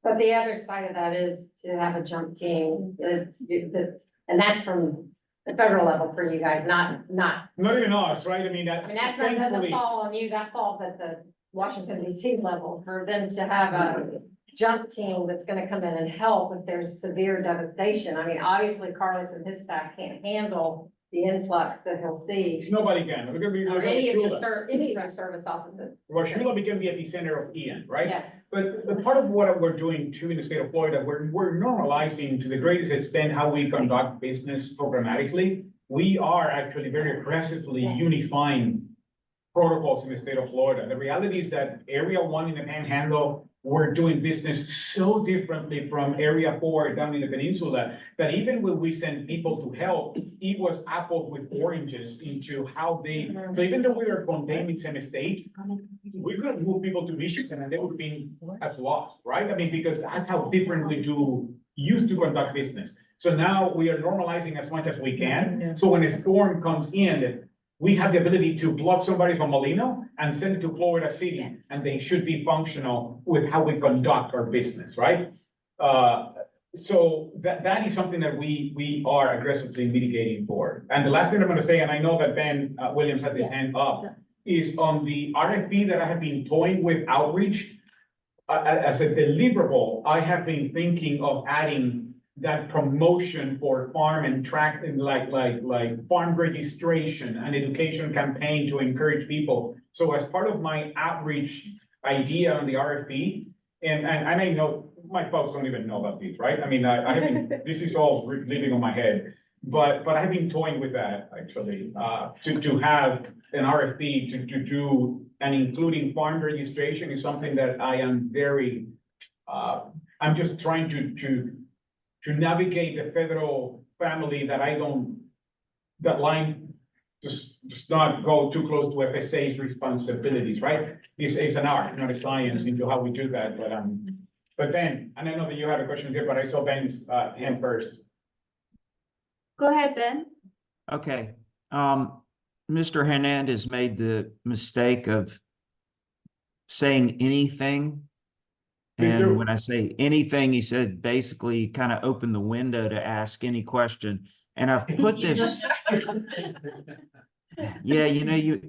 O: But the other side of that is to have a jump team, and that's from the federal level for you guys, not.
B: Not even us, right? I mean,
O: I mean, that's not, doesn't
B: thankfully,
O: fall on you, that falls at the Washington DC level for them to have a jump team that's gonna come in and help if there's severe devastation. I mean, obviously Carlos and his staff can't handle the influx that he'll see.
B: nobody can. Look at me,
O: Or
B: look at
O: any of your
B: Shula.
O: any of your service offices.
B: Well, Shula became the epicenter of Ian, right?
O: Yes.
B: But the part of what we're doing too in the state of Florida, we're normalizing to the greatest extent how we conduct business programmatically. We are actually very aggressively unifying protocols in the state of Florida. The reality is that Area 1 in the Panhandle, we're doing business so differently from Area 4 down in the peninsula, that even when we send people to help, it was apples with oranges into how they, so even though we were condemning some states, we could move people to Michigan and they would be as lost, right? I mean, because that's how different we used to conduct business. So now we are normalizing as much as we can. So when a storm comes in, we have the ability to block somebody from Molino and send it to Florida City, and they should be functional with how we conduct our business, right? So that is something that we are aggressively mitigating for. And the last thing I'm gonna say, and I know that Ben Williams had his hand up, is on the RFP that I have been toying with outreach. As a deliverable, I have been thinking of adding that promotion for farm and track and like farm registration and education campaign to encourage people. So as part of my outreach idea on the RFP, and I know my folks don't even know about these, right? I mean, I haven't, this is all living on my head, but I have been toying with that actually, to have an RFP to do, and including farm registration is something that I am very, I'm just trying to navigate the federal family that that line just not go too close to FSA's responsibilities, right? It's an art, not a science into how we do that, but Ben, and I know that you had a question here, but I saw Ben's hand first.
A: Go ahead, Ben.
U: Okay, Mr. Hernandez made the mistake of saying anything. And when I say anything, he said basically kind of open the window to ask any question. And I've put this, yeah, you know,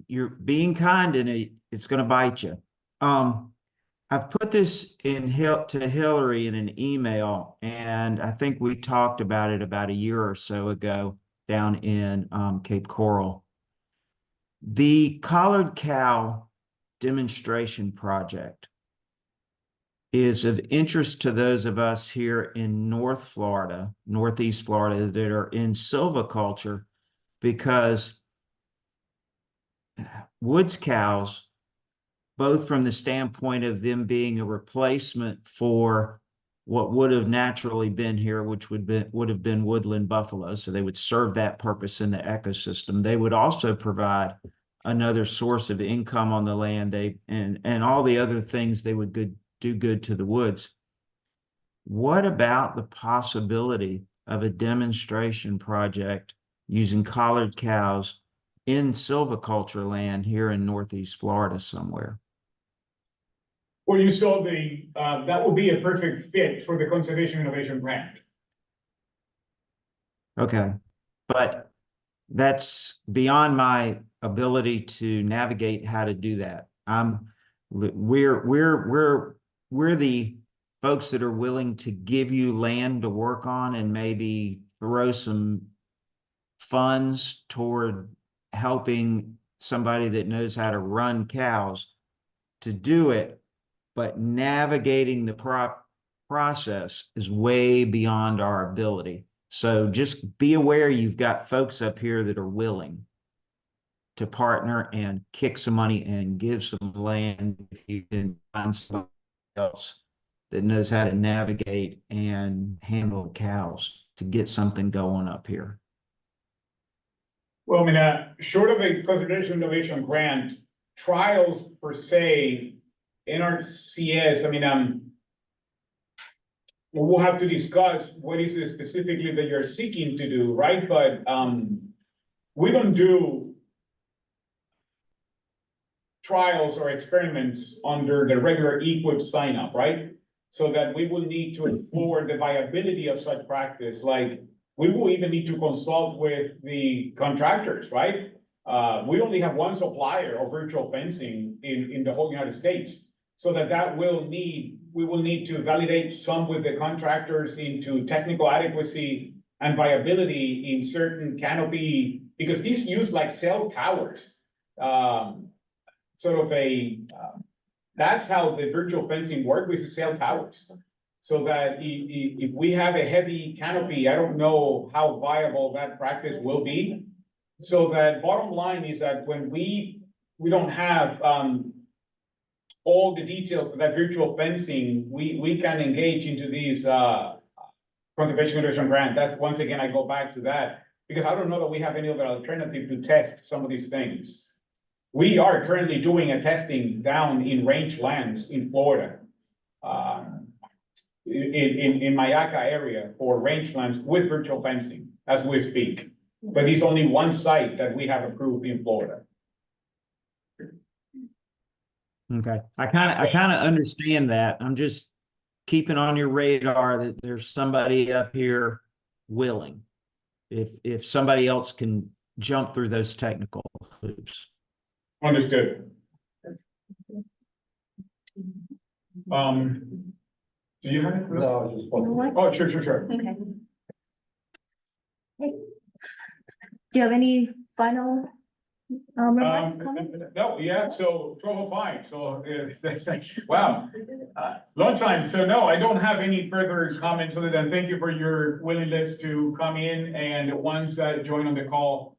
U: you're being kind and it's going to bite you. I've put this to Hillary in an email, and I think we talked about it about a year or so ago down in Cape Coral. The collared cow demonstration project is of interest to those of us here in Northeast Florida that are in silviculture, because woods cows, both from the standpoint of them being a replacement for what would have naturally been here, which would have been woodland buffalo, so they would serve that purpose in the ecosystem. They would also provide another source of income on the land, and all the other things they would do good to the woods. What about the possibility of a demonstration project using collared cows in silviculture land here in Northeast Florida somewhere?
B: Well, you saw that would be a perfect fit for the Conservation Innovation Grant.
U: Okay, but that's beyond my ability to navigate how to do that. We're the folks that are willing to give you land to work on and maybe throw some funds toward helping somebody that knows how to run cows to do it, but navigating the process is way beyond our ability. So just be aware you've got folks up here that are willing to partner and kick some money and give some land if you can find somebody else that knows how to navigate and handle cows to get something going up here.
B: Well, I mean, short of a Conservation Innovation Grant, trials per se, NRCS, I mean, we'll have to discuss what is it specifically that you're seeking to do, right? But, we don't do trials or experiments under the regular EQIP sign up, right? So that we will need to explore the viability of such practice, like we will even need to consult with the contractors, right? We only have one supplier of virtual fencing in the whole United States. So we will need to validate some with the contractors into technical adequacy and viability in certain canopy, because these use like cell towers. That's how the virtual fencing work with the cell towers. So that if we have a heavy canopy, I don't know how viable that practice will be. So that bottom line is that when we don't have all the details of that virtual fencing, we can engage into these conservation conservation grant. That once again, I go back to that because I don't know that we have any other alternative to test some of these things. We are currently doing a testing down in rangelands in Florida. In Mayaca area for rangelands with virtual fencing as we speak. But it's only one site that we have approved in Florida.
U: Okay, I kind of understand that. I'm just keeping on your radar that there's somebody up here willing. If somebody else can jump through those technical hoops.
B: Understood. Do you have it?
H: No, I was just wondering.
B: Oh, sure.
A: Okay. Hey. Do you have any final remarks, comments?
B: No, yeah, so 12:05, so wow, long time. So no, I don't have any further comments other than thank you for your willingness to come in and the ones that join on the call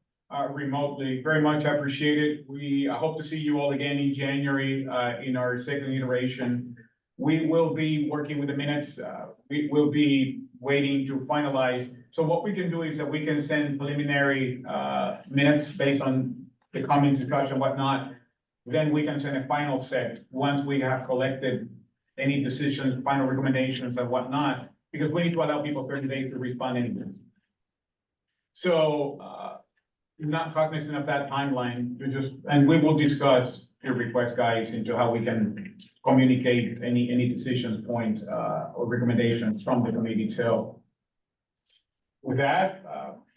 B: remotely. Very much appreciated. We hope to see you all again in January in our second iteration. We will be working with the minutes. We will be waiting to finalize. So what we can do is that we can send preliminary minutes based on the comments, discussion, whatnot. Then we can send a final set once we have collected any decisions, final recommendations and whatnot, because we need to allow people 30 days to respond anything. So not cognizant of that timeline, and we will discuss your request, guys, into how we can communicate any decisions, points, or recommendations from the committee. So with that,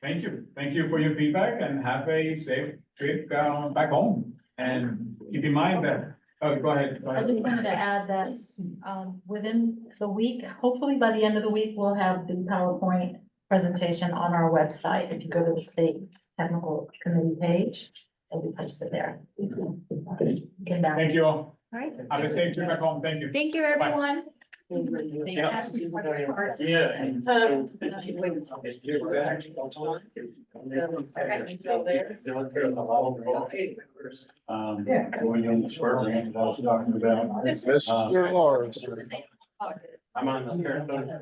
B: thank you. Thank you for your feedback and have a safe trip back home. And keep in mind that, go ahead.
T: I just wanted to add that, within the week, hopefully by the end of the week, we'll have the PowerPoint presentation on our website. If you go to the state technical committee page, it'll be posted there.
B: Thank you all.
A: All right.
B: Have a safe trip back home. Thank you.
A: Thank you, everyone.
E: Going on the short range, I was talking about.
L: Mr. Lawrence.
E: I'm on the.